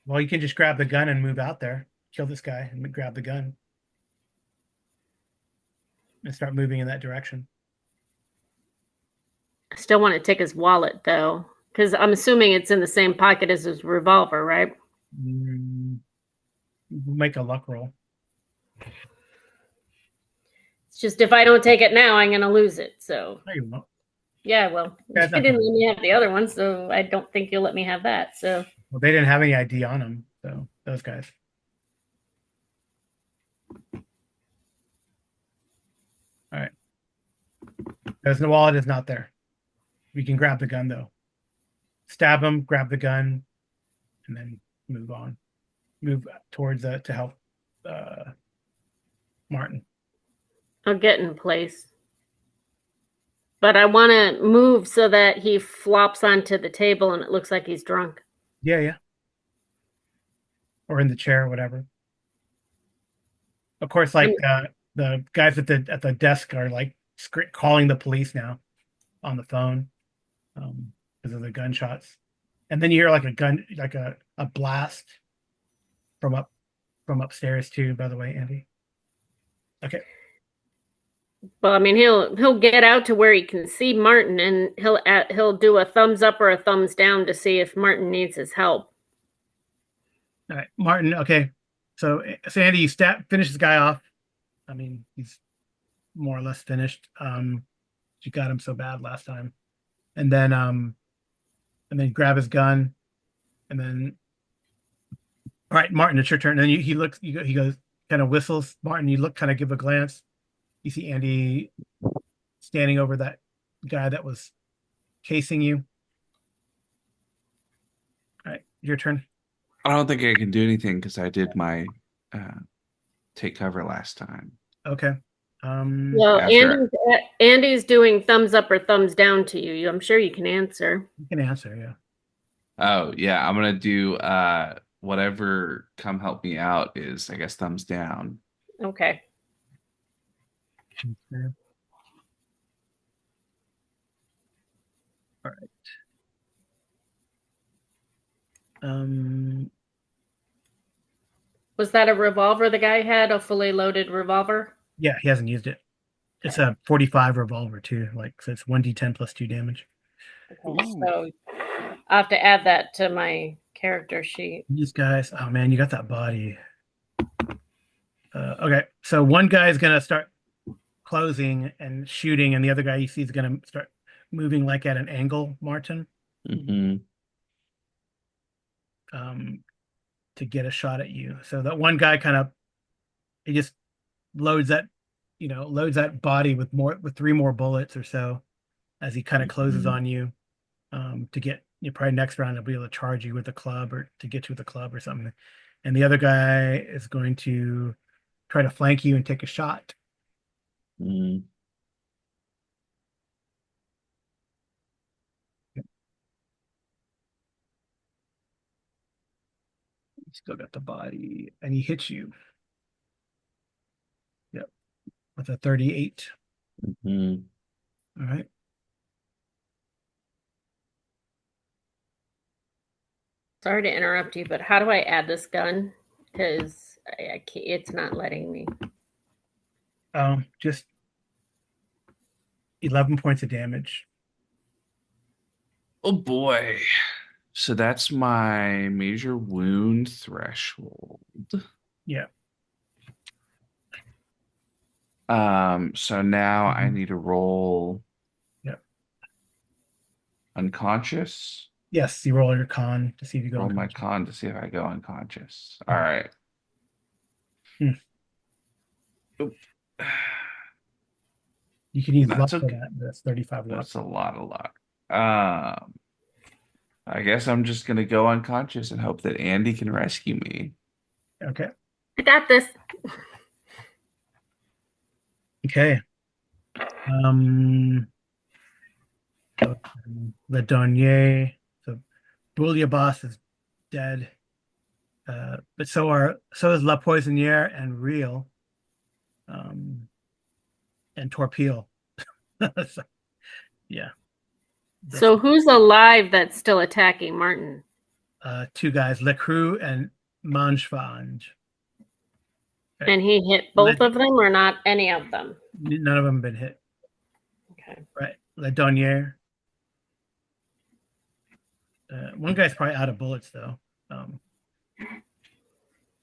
well, you can just grab the gun and move out there, kill this guy, and grab the gun, and start moving in that direction. I still want to take his wallet, though, because I'm assuming it's in the same pocket as his revolver, right? Make a luck roll. It's just if I don't take it now, I'm going to lose it. So, No, you won't. Yeah, well, you didn't let me have the other one, so I don't think you'll let me have that. So, well, they didn't have any ID on them, so those guys. All right. Because the wallet is not there. We can grab the gun though. Stab him, grab the gun, and then move on. Move towards to help Martin. I'll get in place. But I want to move so that he flops onto the table and it looks like he's drunk. Yeah. Or in the chair, or whatever. Of course, like the guys at the desk are like calling the police now on the phone because of the gunshots, and then you hear like a blast from upstairs too. By the way, Andy. Okay. Well, I mean, he'll get out to where he can see Martin, and he'll do a thumbs up or a thumbs down to see if Martin needs his help. All right, Martin. Okay, so Andy, you finish this guy off. I mean, he's more or less finished. You got him so bad last time, and then grab his gun, and then all right, Martin, it's your turn. And then he looks. He goes, kind of whistles. Martin, you look, kind of give a glance. You see Andy standing over that guy that was chasing you. All right, your turn. I don't think I can do anything because I did my take cover last time. Okay. Well, Andy's doing thumbs up or thumbs down to you. I'm sure you can answer. You can answer, yeah. Oh, yeah. I'm going to do whatever come help me out is, I guess, thumbs down. Okay. All right. Was that a revolver the guy had, a fully loaded revolver? Yeah, he hasn't used it. It's a 45 revolver too. Like, so it's 1d10 plus 2 damage. Okay, so I'll have to add that to my character sheet. These guys, oh man, you got that body. Okay, so one guy is gonna start closing and shooting, and the other guy you see is gonna start moving like at an angle, Martin, Mm-hmm. to get a shot at you. So that one guy kind of he just loads that body with 3 more bullets or so as he kind of closes on you. To get you probably next round he'll be able to charge you with a club or to get you with a club or something. And the other guy is going to try to flank you and take a shot. Mm-hmm. He's still got the body and he hits you. Yep. With a 38. Mm-hmm. All right. Sorry to interrupt you, but how do I add this gun? Because I can't, it's not letting me. Just 11 points of damage. Oh boy. So that's my major wound threshold. Yeah. So now I need to roll Yep. unconscious. Yes, you roll your con to see if you go Roll my unconscious. con to see if I go unconscious. All right. Oop. You can use luck That's for okay. that. That's 35 luck. That's a lot of luck. I guess I'm just gonna go unconscious and hope that Andy can rescue me. Okay. I got this. Okay. Le Donier. So Bouillabaisse is dead. But so is La Poissonnière and Real. And Torpille. So, yeah. So who's alive that's still attacking Martin? 2 guys, Le Crew and Mangefange. And he hit both of them or not any of them? None of them have been hit. Okay. Right. Le Donier. One guy's probably out of bullets though.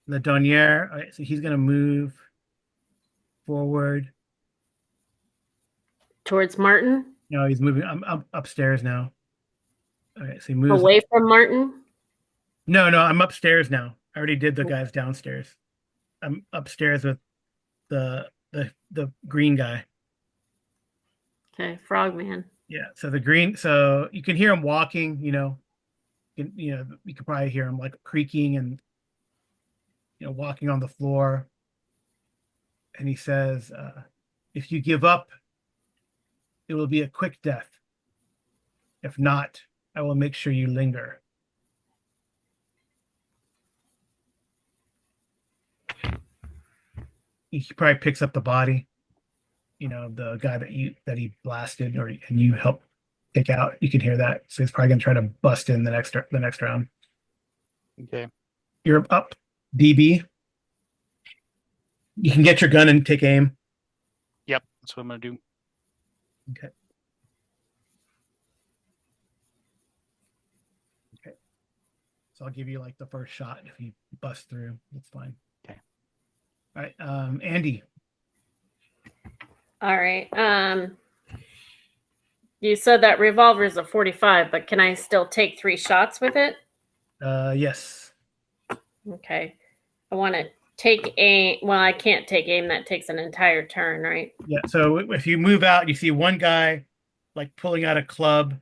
Le Donier. All right, so he's gonna move forward. Towards Martin? No, he's moving. I'm upstairs now. Okay, so he moves away from Martin? No, I'm upstairs now. I already did the guys downstairs. I'm upstairs with the green guy. Okay, Frogman. Yeah, so the green. So you can hear him walking. You can probably hear him like creaking and walking on the floor. And he says, "If you give up, it will be a quick death. If not, I will make sure you linger." He probably picks up the body, the guy that he blasted and you helped take out. You can hear that, so he's probably gonna try to bust in the next round. Okay. You're up, DB. You can get your gun and take aim. Yep, that's what I'm gonna do. Okay. So I'll give you like the first shot if you bust through. That's fine. Okay. All right, Andy. All right. You said that revolver is a 45, but can I still take 3 shots with it? Yes. Okay. I want to take aim. Well, I can't take aim. That takes an entire turn, right? Yeah. So if you move out, you see one guy like pulling out a club,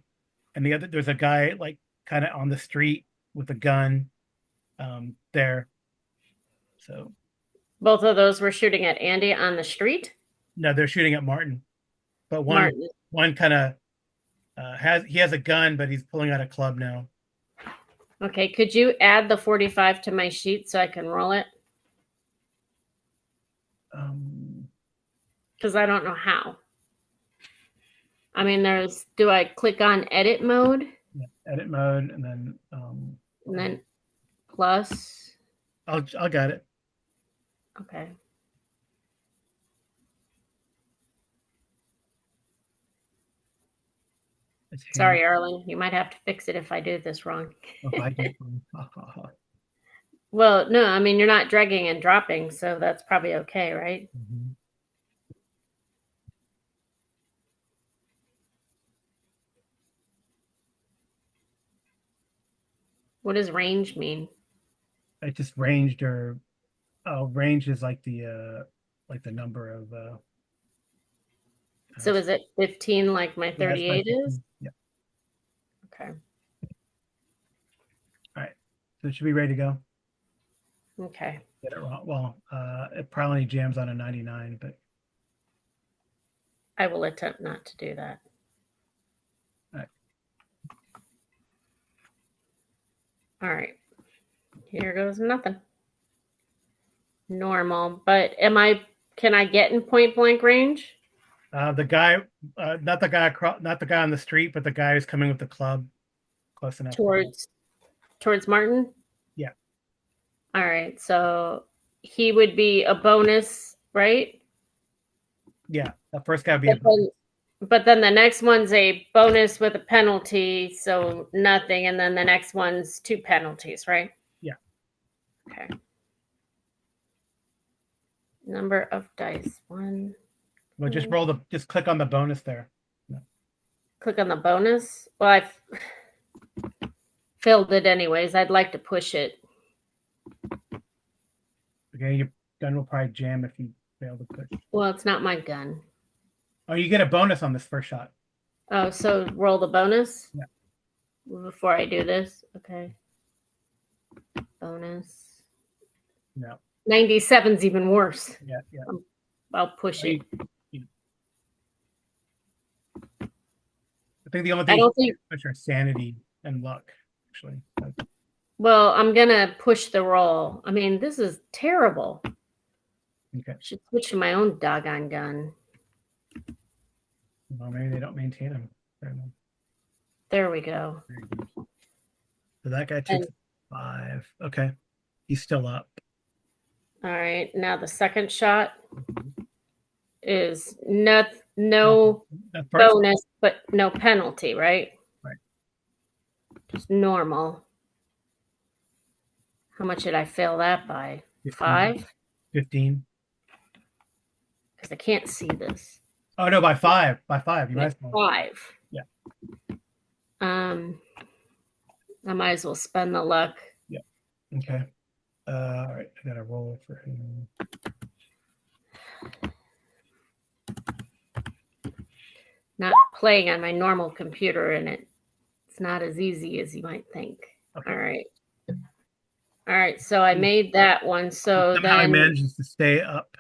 and there's a guy like kind of on the street with a gun there. So both of those were shooting at Andy on the street? No, they're shooting at Martin. But Martin. one kind of has a gun, but he's pulling out a club now. Okay, could you add the 45 to my sheet so I can roll it? Because I don't know how. I mean, do I click on edit mode? Yeah, edit mode, and then plus. I'll got it. Okay. It's hand. Sorry, Arlen. You might have to fix it if I do this wrong. Oh, if I do it wrong. Ha, ha, ha. Well, no, I mean, you're not dragging and dropping, so that's probably okay, right? Mhm. What does range mean? I just ranged or range is like the number of So is it 15 like my yeah, it's like 38 is? 15. Yeah. Okay. All right. So it should be ready to go. Okay. Get it wrong. Well, it probably jams on a 99, but I will attempt not to do that. all right. All right. Here goes nothing. Normal. But can I get in point blank range? The guy, not the guy across, not the guy on the street, but the guy who's coming with the club, close enough. Towards Martin? Yeah. All right. So he would be a bonus, right? Yeah, the first guy would be But then the next one's a bonus with a penalty, so nothing, and then the next one's 2 penalties, right? Yeah. Okay. Number of dice. 1. Well, just click on the bonus there. Click on the bonus. Well, I've filled it anyways. I'd like to push it. Okay, your gun will probably jam if you fail to push. Well, it's not my gun. Oh, you get a bonus on this first shot. Oh, so roll the bonus? Yeah. Before I do this? Okay. Bonus. No. 97's even worse. Yeah, yeah. I'll push it. I think the only thing you can push are sanity and luck, actually. Well, I'm gonna push the roll. I mean, this is terrible. Okay. I should switch to my own doggone gun. Well, maybe they don't maintain them very well. There we go. So that guy takes 5. Okay. He's still up. All right. Now the second shot is no bonus, but no penalty, right? Right. Just normal. How much did I fail that by? 15. 5? 15. Because I can't see this. Oh no, by 5. By 5. You might as well. 5. Yeah. I might as well spend the luck. Yeah. Okay. All right. I got a roll for him. Not playing on my normal computer, and it's not as easy as you might think. Okay. All right. So I made that one. So somehow then he manages to stay up.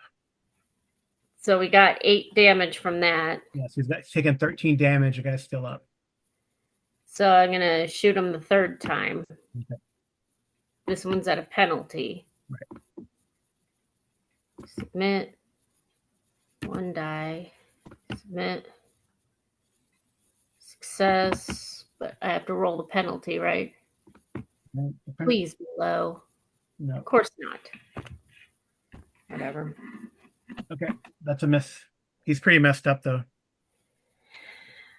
So we got 8 damage from that. Yes, he's taken 13 damage. The guy's still up. So I'm gonna shoot him the 3rd time. Okay. This one's at a penalty. Right. Submit. 1 die. Submit. Success. But I have to roll the penalty, right? Okay. Please be low. No. Of course not. Whatever. Okay, that's a miss. He's pretty messed up though.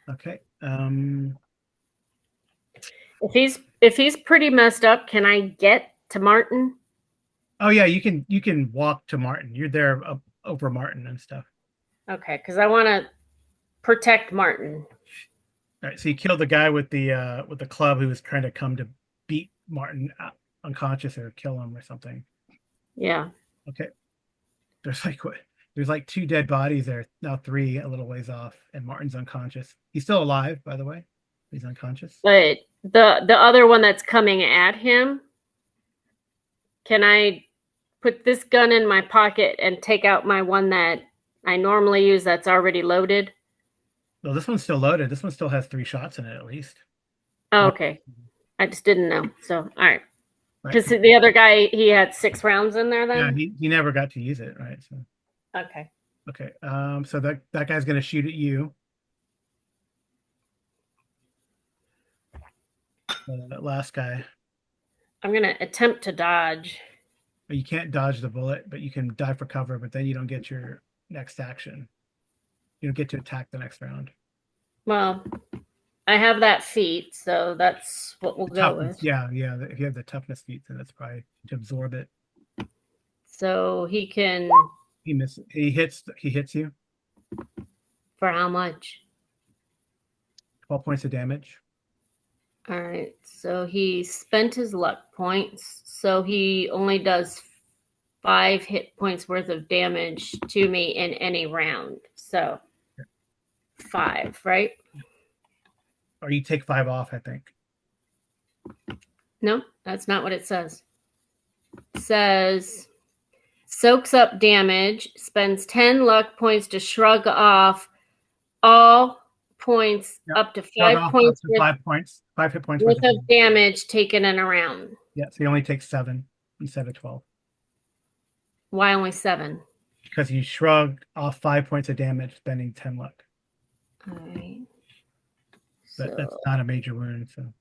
Okay. If he's pretty messed up, can I get to Martin? Oh yeah, you can walk to Martin. You're there up over Martin and stuff. Okay, because I want to protect Martin. All right, so you killed the guy with the club who was trying to come to beat Martin unconscious or kill him or something. Yeah. Okay. There's like 2 dead bodies there. Now 3 a little ways off, and Martin's unconscious. He's still alive, by the way. He's unconscious. But the other one that's coming at him, can I put this gun in my pocket and take out my one that I normally use that's already loaded? Well, this one's still loaded. This one still has 3 shots in it at least. Oh, okay. I just didn't know. So, all right. Because the other guy, he had 6 rounds in there then? Yeah, he never got to use it, right? So. Okay. Okay. So that guy's gonna shoot at you. That last guy. I'm gonna attempt to dodge. You can't dodge the bullet, but you can dive for cover, but then you don't get your next action. You don't get to attack the next round. Well, I have that feat, so that's what we'll go Toughness, with. yeah. If you have the toughness feat, then that's probably to absorb it. So he can. He hits you. For how much? 12 points of damage. All right. So he spent his luck points. So he only does 5 hit points worth of damage to me in any round. So 5, right? Or you take 5 off, I think. No, that's not what it says. It says soaks up damage, spends 10 luck points to shrug off all points up to 5 points up to 5 points. 5 hit points worth of damage taken in a round. Yeah, so he only takes 7 instead of 12. Why only 7? Because you shrug off 5 points of damage, spending 10 luck. All right. But that's not a major wound, so.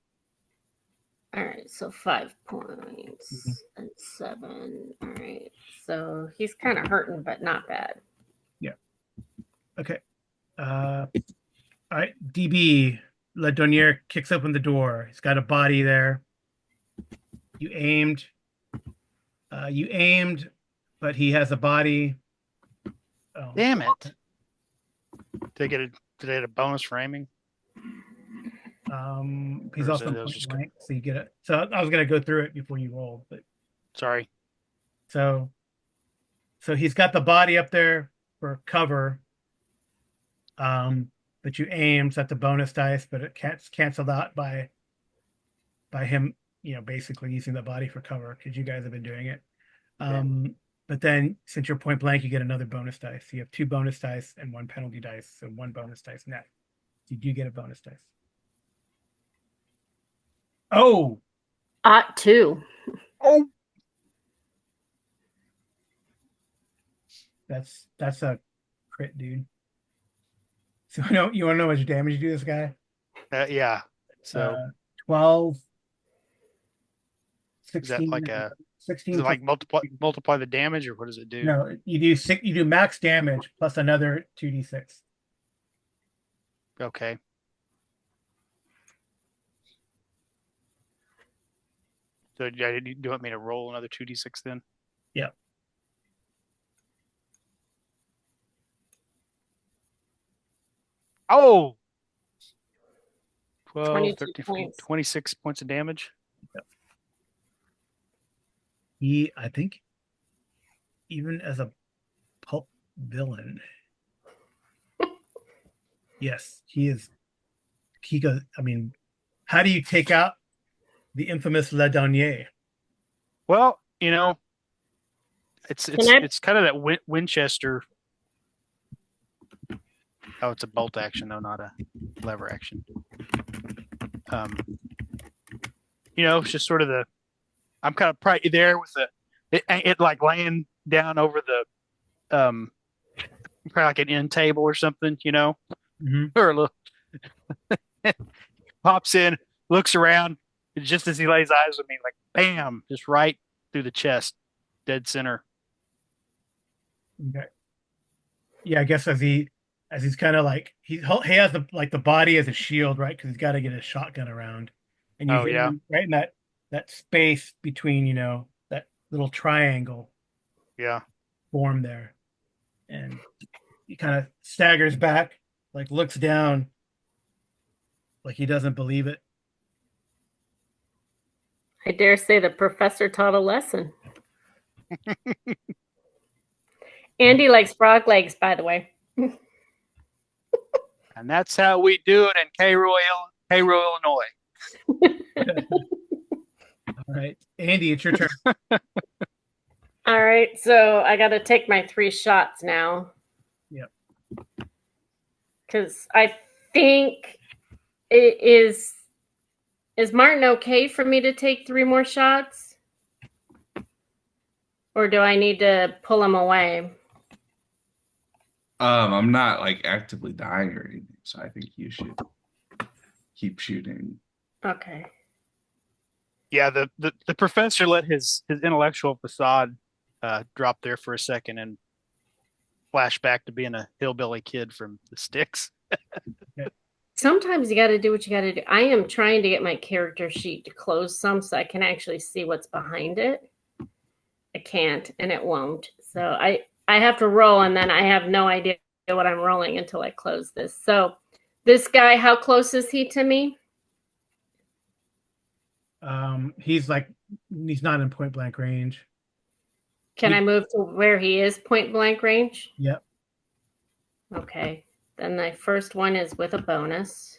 All right, so 5 points and 7. All right, so he's kind of hurting, but not bad. Yeah. Okay. All right, DB. Le Donier kicks open the door. He's got a body there. You aimed, but he has a body. Oh. Damn it! Did they get a bonus for aiming? He's also point blank, so you get it. So I was gonna go through it before you rolled, but sorry. So he's got the body up there for cover. But you aim, so that's a bonus dice, but it canceled out by him, basically using the body for cover because you guys have been doing it. But then since you're point blank, you get another bonus dice. So you have 2 bonus dice and 1 penalty dice, so 1 bonus dice net. So you do get a bonus dice. Oh, 2. Oh, that's a crit, dude. So you want to know how much damage you do this guy? Yeah. So 12, 16. Is that like 16? Is it like multiply the damage, or what does it do? No, you do 6. You do max damage plus another 2d6. Okay. So do you want me to roll another 2d6 then? Yeah. Oh! 12, 22 13, 26 points of damage. I think, even as a pulp villain, yes, he is. He goes. I mean, how do you take out the infamous Le Donier? Well, it's kind of that Winchester. Oh, it's a bolt action though, not a lever action. It's just sort of I'm kind of probably there with it like laying down over the probably like an end table or something, or a little pops in, looks around, and just as he lays eyes with me, like bam, just right through the chest, dead center. Okay. Yeah, I guess as he's kind of like he has the body as a shield, right? Because he's got to get his shotgun around, and you hit him right in that space between that little triangle. Yeah. Form there, and he kind of staggers back, like looks down, like he doesn't believe it. I dare say the professor taught a lesson. Andy likes frog legs, by the way. And that's how we do it in Cairo, Illinois. All right, Andy, it's your turn. All right, so I got to take my 3 shots now. Yep. Because I think it is. Is Martin okay for me to take 3 more shots? Or do I need to pull him away? I'm not like actively dying or anything, so I think you should keep shooting. Okay. Yeah, the professor let his intellectual facade drop there for a second and flash back to being a hillbilly kid from the sticks. Okay. Sometimes you got to do what you got to do. I am trying to get my character sheet to close some so I can actually see what's behind it. I can't, and it won't. So I have to roll, and then I have no idea what I'm rolling until I close this. So this guy, how close is he to me? He's not in point blank range. Can I move to where he is point blank range? Yep. Okay. Then the first one is with a bonus.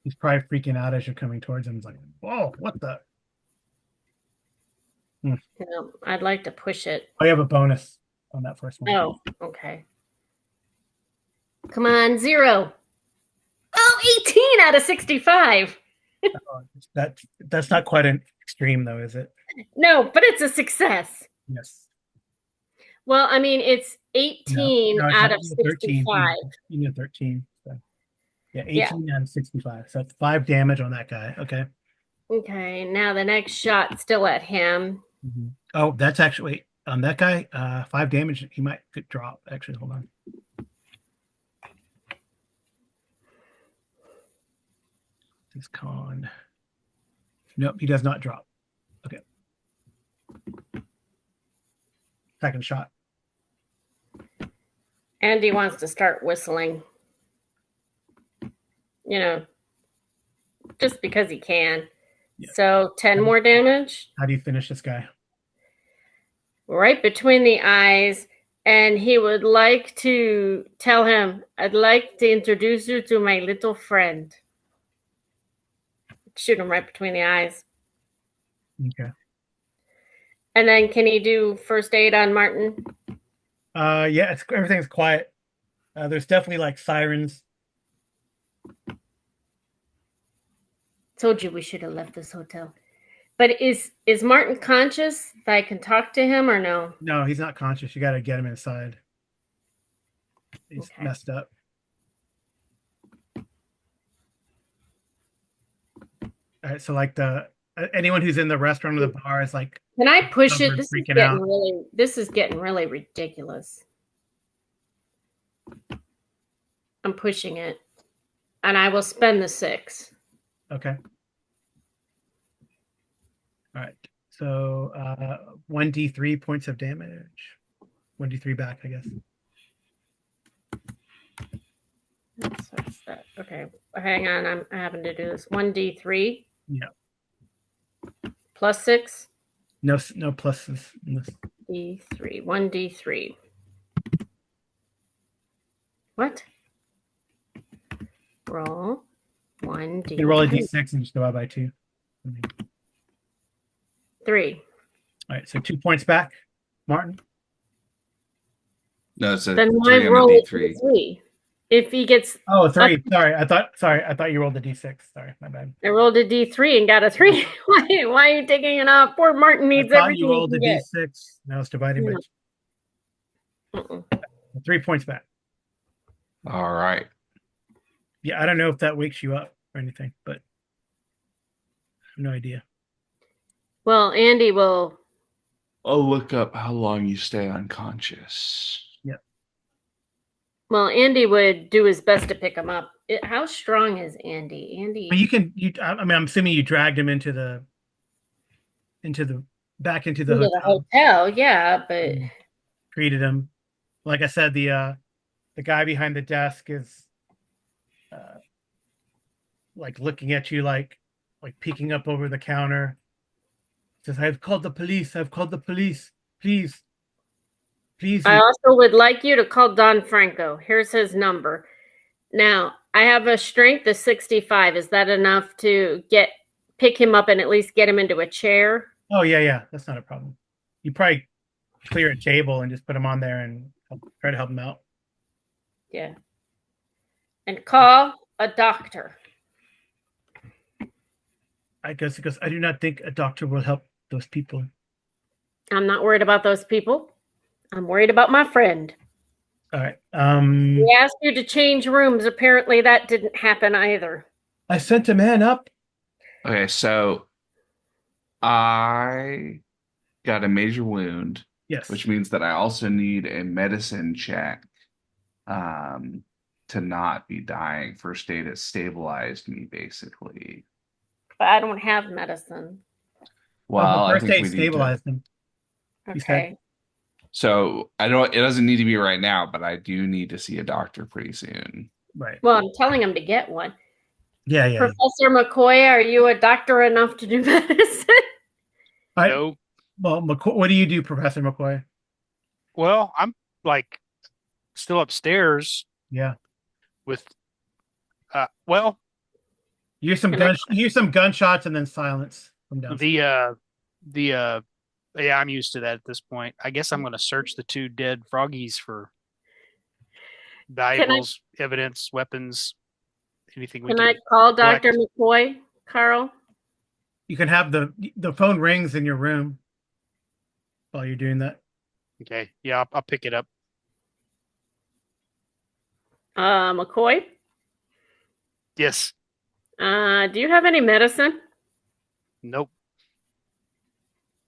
He's probably freaking out as you're coming towards him. He's like, whoa, what the? No, I'd like to push it. Oh, you have a bonus on that first one. Oh, okay. Come on, 0. Oh, 18 out of 65. That's not quite an extreme, though, is it? No, but it's a success. Yes. Well, I mean, it's 18 No, it's out not. of You need 65. You need 13. So. Yeah, 18 out of 65. So that's 5 damage on that guy. Okay. Okay, now the next shot still at him. Mm-hmm. Oh, that's actually on that guy. 5 damage. He might could drop. Actually, hold on. His con. Nope, he does not drop. Okay. Second shot. Andy wants to start whistling. You know, just because he can. Yeah. So 10 more damage. How do you finish this guy? Right between the eyes. And he would like to tell him, I'd like to introduce you to my little friend. Shoot him right between the eyes. Okay. And then can he do first aid on Martin? Yeah, everything's quiet. There's definitely like sirens. Told you we should have left this hotel. But is Martin conscious that I can talk to him or no? No, he's not conscious. You got to get him inside. He's messed up. All right, so like anyone who's in the restaurant or the bar is like. Can I push it? This is getting really ridiculous. I'm pushing it, and I will spend the 6. Okay. All right. So 1d3 points of damage. 1d3 back, I guess. What's that? Okay. Hang on. I'm having to do this. 1d3. Yeah. Plus 6. No pluses. D3. 1d3. What? Roll 1d3. You roll a d6 and just go out by 2. 3. All right, so 2 points back, Martin. No, it's a then 3 I on roll a D3. 3. If he gets 3. Sorry, I thought you rolled a d6. Sorry, my bad. I rolled a d3 and got a 3. Why are you taking it off? Poor Martin needs everything. You rolled a d6. Now it's dividing by 2. 3 points back. All right. Yeah, I don't know if that wakes you up or anything, but I have no idea. Well, Andy will. I'll look up how long you stay unconscious. Yeah. Well, Andy would do his best to pick him up. How strong is Andy? Andy. But I mean, I'm assuming you dragged him into the hotel. Yeah, but treated him. Like I said, the guy behind the desk is like looking at you like peeking up over the counter. Says, I've called the police. Please. I also would like you to call Don Franco. Here's his number. Now, I have a strength of 65. Is that enough to pick him up and at least get him into a chair? Oh, yeah. That's not a problem. You probably clear a table and just put him on there and try to help him out. Yeah. And call a doctor. I guess because I do not think a doctor will help those people. I'm not worried about those people. I'm worried about my friend. All right. We asked you to change rooms. Apparently that didn't happen either. I sent a man up. Okay, so I got a major wound. Yes. Which means that I also need a medicine check. to not be dying. First aid has stabilized me, basically. But I don't have medicine. Well, I first think aid we need to. stabilized him. You said. Okay. So I don't. It doesn't need to be right now, but I do need to see a doctor pretty soon. Right. Well, I'm telling him to get one. Yeah, yeah. Professor McCoy, are you a doctor enough to do medicine? No. Well, what do you do, Professor McCoy? Well, I'm like still upstairs Yeah. with well, You hear some gunshots and then silence from downstairs. the yeah, I'm used to that at this point. I guess I'm going to search the two dead froggies for valuables, evidence, weapons, anything we Can can I call collect. Dr. McCoy, Carl? You can have the phone rings in your room while you're doing that. Okay, yeah, I'll pick it up. McCoy, Yes. do you have any medicine? Nope.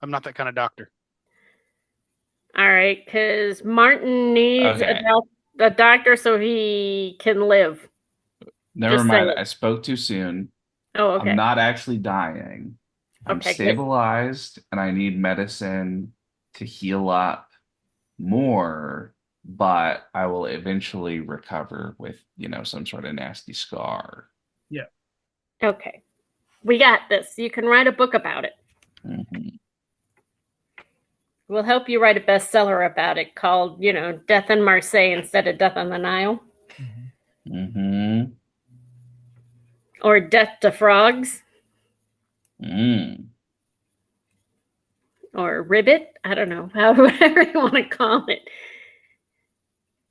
I'm not that kind of doctor. All right, because Martin needs Okay. a doctor so he can live. Never Just mind. saying. I spoke too soon. Oh, okay. I'm not actually dying. I'm Okay, good. stabilized, and I need medicine to heal up more, but I will eventually recover with, some sort of nasty scar. Yeah. Okay. We got this. You can write a book about it. Mhm. We'll help you write a bestseller about it called, Death in Marseille instead of Death on the Nile. Mm-hmm. Or Death to Frogs. Mm. Or Ribbit. I don't know. Whatever you want to call it.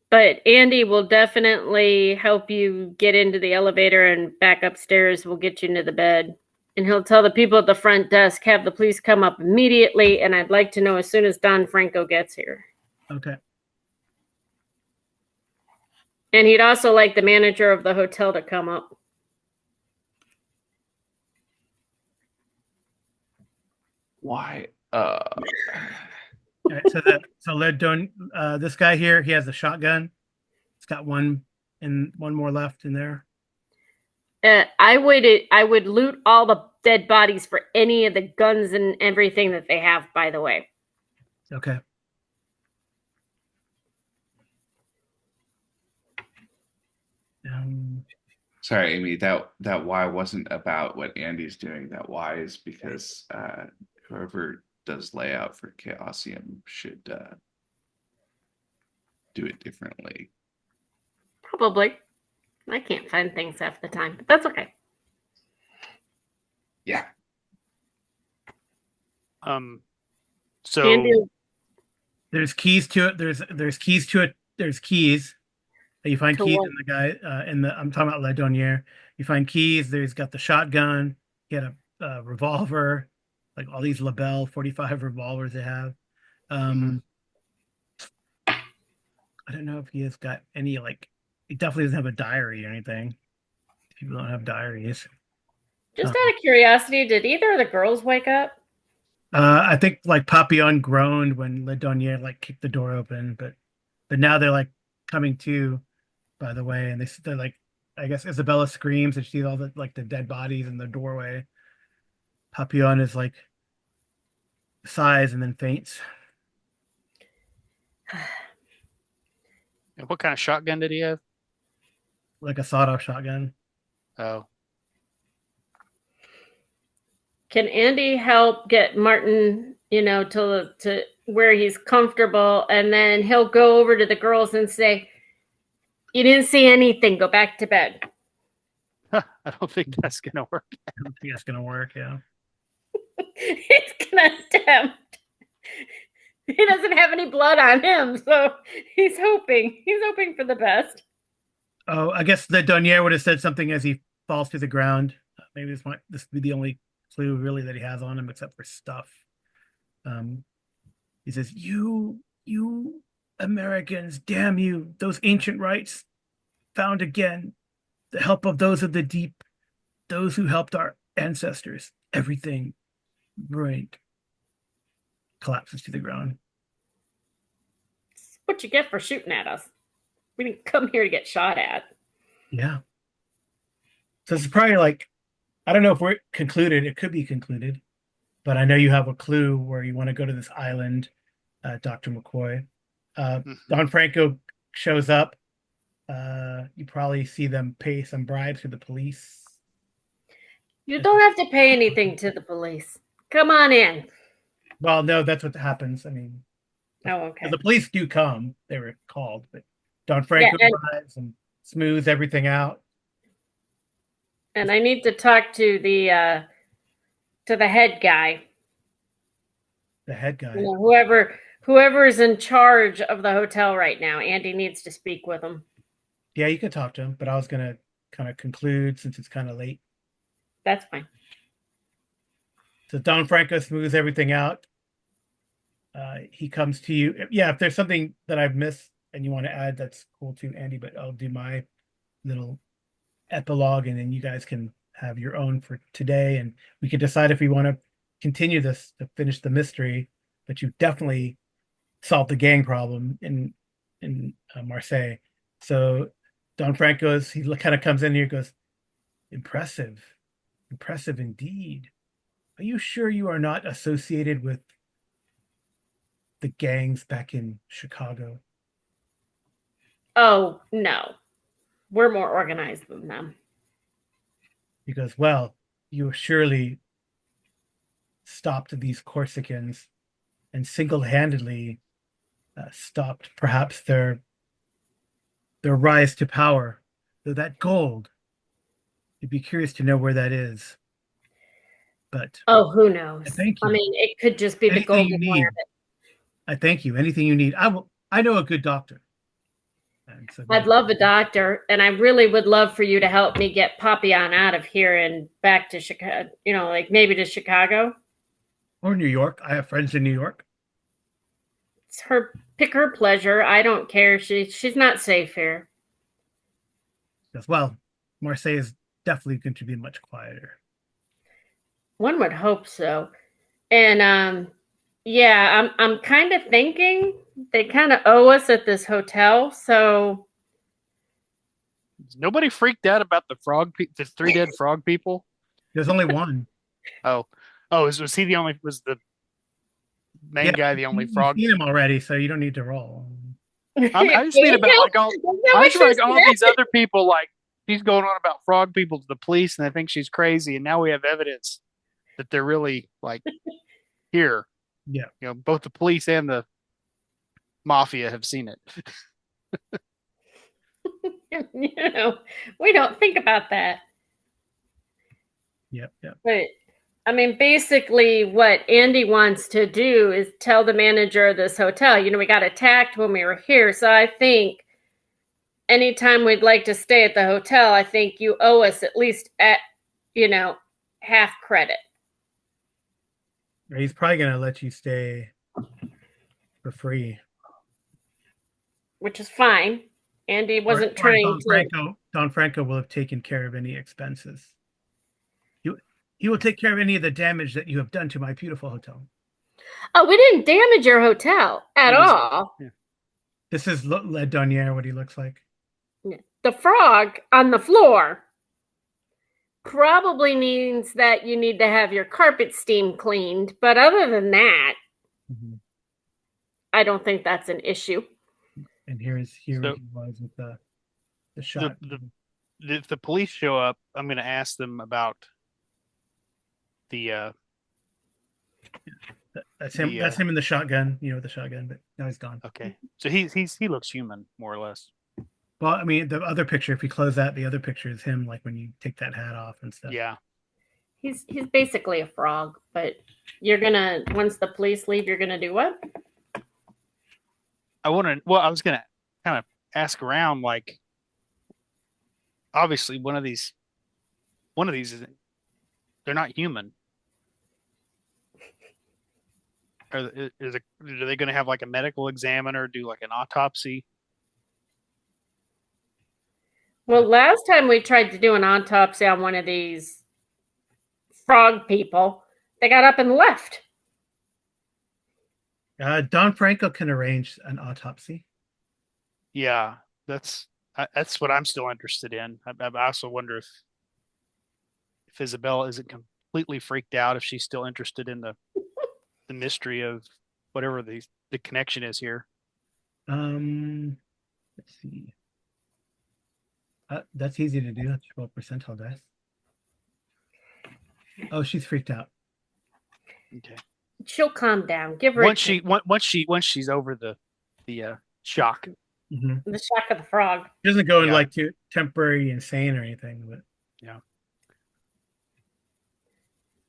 But Andy will definitely help you get into the elevator and back upstairs. We'll get you into the bed. And he'll tell the people at the front desk, have the police come up immediately. And I'd like to know as soon as Don Franco gets here. Okay. And he'd also like the manager of the hotel to come up. Why? All right, this guy here, he has a shotgun. It's got one more left in there. I would loot all the dead bodies for any of the guns and everything that they have, by the way. Okay. Sorry, Amy, that why wasn't about what Andy's doing. That why is because whoever does layout for Chaosium should do it differently. Probably. I can't find things half the time, but that's okay. Yeah. So Andy, there's keys to it. There's keys to it. There's keys. You find To keys what? in the guy I'm talking about Ledonier. You find keys. There's got the shotgun. He had a revolver, like all these Lebel 45 revolvers they have. I don't know if he has got any, like, he definitely doesn't have a diary or anything. People don't have diaries. just out of curiosity, did either of the girls wake up? I think like Papillon groaned when Ledonier like kicked the door open, but now they're like coming to, by the way, and they're like, I guess Isabella screams and she sees all the like the dead bodies in the doorway. Papillon is like sighs and then faints. what kind of shotgun did he have? Like a sawed-off shotgun. Oh, Can Andy help get Martin, to where he's comfortable, and then he'll go over to the girls and say, "You didn't see anything. Go back to bed." I don't think that's gonna work. I don't think that's gonna work. Yeah. He's gonna attempt. He doesn't have any blood on him, so he's hoping for the best. Oh, I guess the Ledonier would have said something as he falls to the ground. Maybe this would be the only clue really that he has on him except for stuff. He says, you Americans, damn you, those ancient rites found again, the help of those of the deep, those who helped our ancestors, everything ruined. Collapses to the ground. What you get for shooting at us? We didn't come here to get shot at. Yeah. So it's probably like, I don't know if we're concluded. It could be concluded, but I know you have a clue where you want to go to this island, Dr. McCoy. Don Franco shows up. You probably see them pay some bribes to the police. You don't have to pay anything to the police. Come on in. Well, no, that's what happens. I mean, Oh, okay. the police do come. They were called, but Don Yeah, Franco arrives and smooths everything out. and I need to talk to the head guy. The head guy. You know, whoever is in charge of the hotel right now. Andy needs to speak with him. Yeah, you can talk to him, but I was gonna kind of conclude since it's kind of late. That's fine. So Don Franco smooths everything out. He comes to you. Yeah, if there's something that I've missed and you want to add, that's cool too, Andy. But I'll do my little epilogue, and then you guys can have your own for today, and we can decide if we want to continue this to finish the mystery. But you definitely solved the gang problem in Marseille. So Don Franco's he kind of comes in here, goes, impressive, impressive indeed. Are you sure you are not associated with the gangs back in Chicago? Oh, no. We're more organized than them. He goes, well, you surely stopped these Corsicans and single-handedly stopped perhaps their rise to power. Though that gold, you'd be curious to know where that is. But oh, who knows? Thank you. I mean, it could just be Anything the golden you need. rabbit. I thank you. Anything you need. I know a good doctor. So I'd love a doctor, and I really would love for you to help me get Papillon out of here and back to Chicago, like maybe to Chicago. Or New York. I have friends in New York. It's pick her pleasure. I don't care. She's not safe here. Because, well, Marseille is definitely going to be much quieter. One would hope so. And yeah, I'm kind of thinking they kind of owe us at this hotel, so Is nobody freaked out about the the three dead frog people? There's only one. Oh, was he the only? Was the main guy the only frog? You've seen him already, so you don't need to roll. I just mean about like all. I just like all these other people. Like she's going on about frog people to the police, and they think she's crazy. And now we have evidence that they're really like here. Yeah, both the police and the mafia have seen it. We don't think about that. Yep. But I mean, basically, what Andy wants to do is tell the manager of this hotel, we got attacked when we were here. So I think anytime we'd like to stay at the hotel, I think you owe us at least at, half credit. He's probably going to let you stay for free. Which is fine. Andy wasn't trying to. Don Franco will have taken care of any expenses. He will take care of any of the damage that you have done to my beautiful hotel. Oh, we didn't damage your hotel at all. Yeah. This is Le Donier, what he looks like. The frog on the floor probably means that you need to have your carpet steam cleaned. But other than that, I don't think that's an issue. And here he was with the shot. If the police show up, I'm going to ask them about the. That's him. That's him in the shotgun. The shotgun, but now he's gone. Okay, so he looks human more or less. Well, I mean, the other picture. If you close that, the other picture is him, like when you take that hat off and stuff. Yeah, he's basically a frog. But once the police leave, you're gonna do what? I was gonna kind of ask around, like, obviously one of these is they're not human. Are they going to have like a medical examiner do like an autopsy? Well, last time we tried to do an autopsy on one of these frog people, they got up and left. Don Franco can arrange an autopsy. Yeah, that's That's what I'm still interested in. I also wonder if Isabella isn't completely freaked out, if she's still interested in the mystery of whatever the connection is here. Let's see. That's easy to do. That's 12 percentile dice. Oh, she's freaked out. Okay. She'll calm down. Give her Once she's over the shock. Mm-hmm. the shock of the frog. She doesn't go in Yeah. like to temporary insane or anything, but Yeah.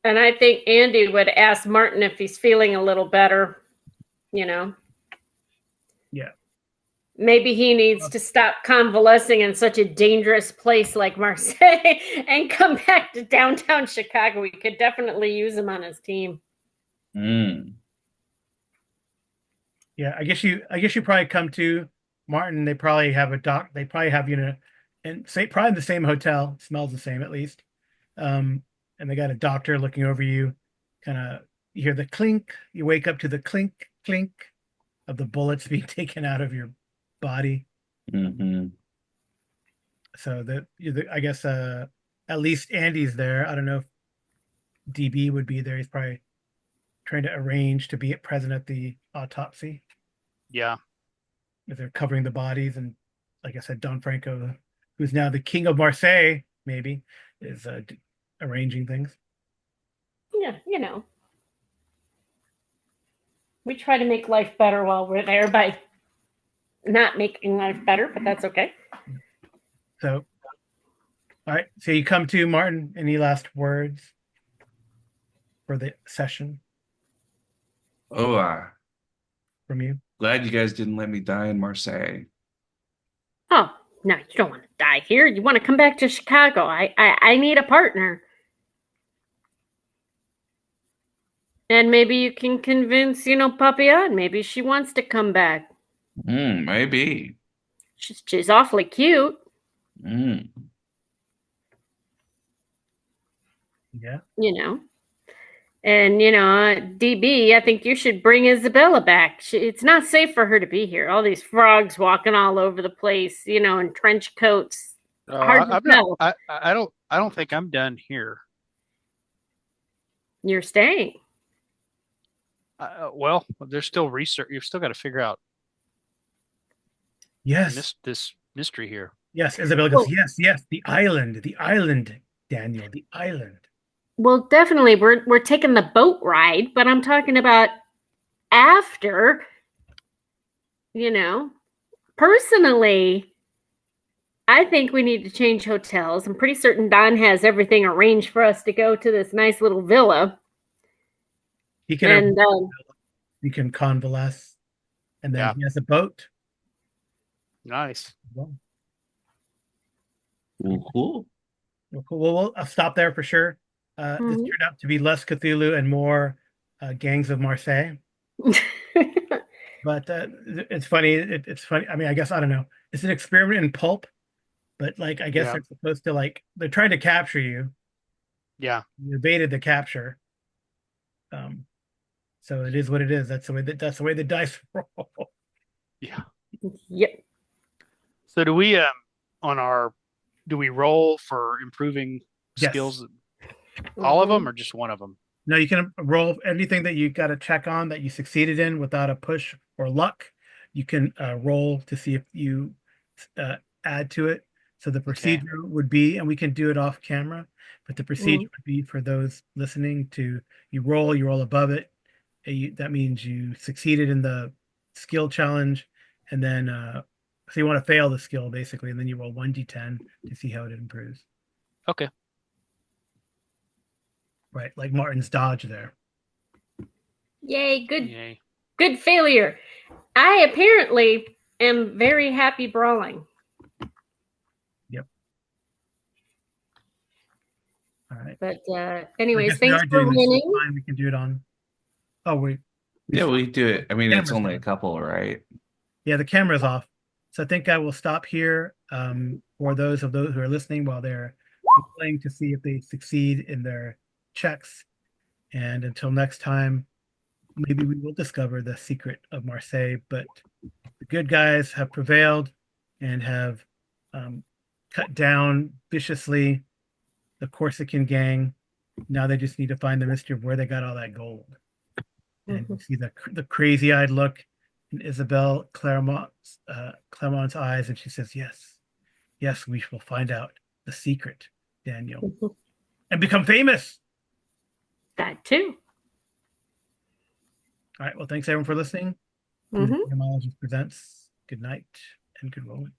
And I think Andy would ask Martin if he's feeling a little better, you know. Yeah. Maybe he needs to stop convalescing in such a dangerous place like Marseille and come back to downtown Chicago. We could definitely use him on his team. yeah, I guess you probably come to Martin. They probably have they probably have and say probably in the same hotel. Smells the same at least. And they got a doctor looking over you. Kind of you hear the clink. You wake up to the clink clink of the bullets being taken out of your body. Mm-hmm. So I guess at least Andy's there. I don't know if DB would be there. He's probably trying to arrange to be present at the autopsy. Yeah. If they're covering the bodies, and like I said, Don Franco, who's now the king of Marseille, maybe is arranging things. Yeah, you know. We try to make life better while we're there by not making life better, but that's okay. So, all right. So you come to Martin. Any last words for the session Oh, from you? glad you guys didn't let me die in Marseille. Oh, no, you don't want to die here. You want to come back to Chicago. I need a partner. And maybe you can convince, Papillon. Maybe she wants to come back. Maybe. She's awfully cute. Mm. Yeah. And, DB, I think you should bring Isabella back. It's not safe for her to be here. All these frogs walking all over the place, in trench coats. Hard to tell. I don't think I'm done here. You're staying. Well, there's still research. You've still got to figure out Yes. this mystery here. Yes. Isabella goes, yes. The island, Daniel, the island. Well, definitely, we're taking the boat ride, but I'm talking about after, Personally, I think we need to change hotels. I'm pretty certain Don has everything arranged for us to go to this nice little villa. He can convalesce, and then he has a boat. Nice. Well, Cool. Well, I'll stop there for sure. This turned out to be less Cthulhu and more gangs of Marseille. But it's funny. It's funny. I mean, I guess I don't know. It's an experiment in pulp, but I guess they're supposed to they're trying to capture you. Yeah. You evaded the capture. So it is what it is. That's the way the dice roll. Yeah. Yep. So do we roll for improving skills? All of them or just one of them? No, you can roll anything that you got to check on that you succeeded in without a push or luck. You can roll to see if you add to it. So the procedure would be, and we can do it off camera, but the procedure would be for those listening you roll above it. That means you succeeded in the skill challenge, and then so you want to fail the skill basically, and then you roll 1d10 to see how it improves. Okay. Right, like Martin's dodge there. Yay, good failure. I apparently am very happy brawling. Yep. All right. But anyways, thanks for winning. We can do it on. Oh, wait. Yeah, we do it. I mean, it's only a couple, right? Yeah, the camera's off. So I think I will stop here for those who are listening while they're playing to see if they succeed in their checks. And until next time, maybe we will discover the secret of Marseille. But the good guys have prevailed and have cut down viciously the Corsican gang. Now they just need to find the mystery of where they got all that gold. And you see the crazy-eyed look in Isabelle Clermont's eyes, and she says, "Yes, yes, we will find out the secret, Daniel, and become famous." That too. All right. Well, thanks everyone for listening. Mhm. Gemologist presents. Good night and good rolling.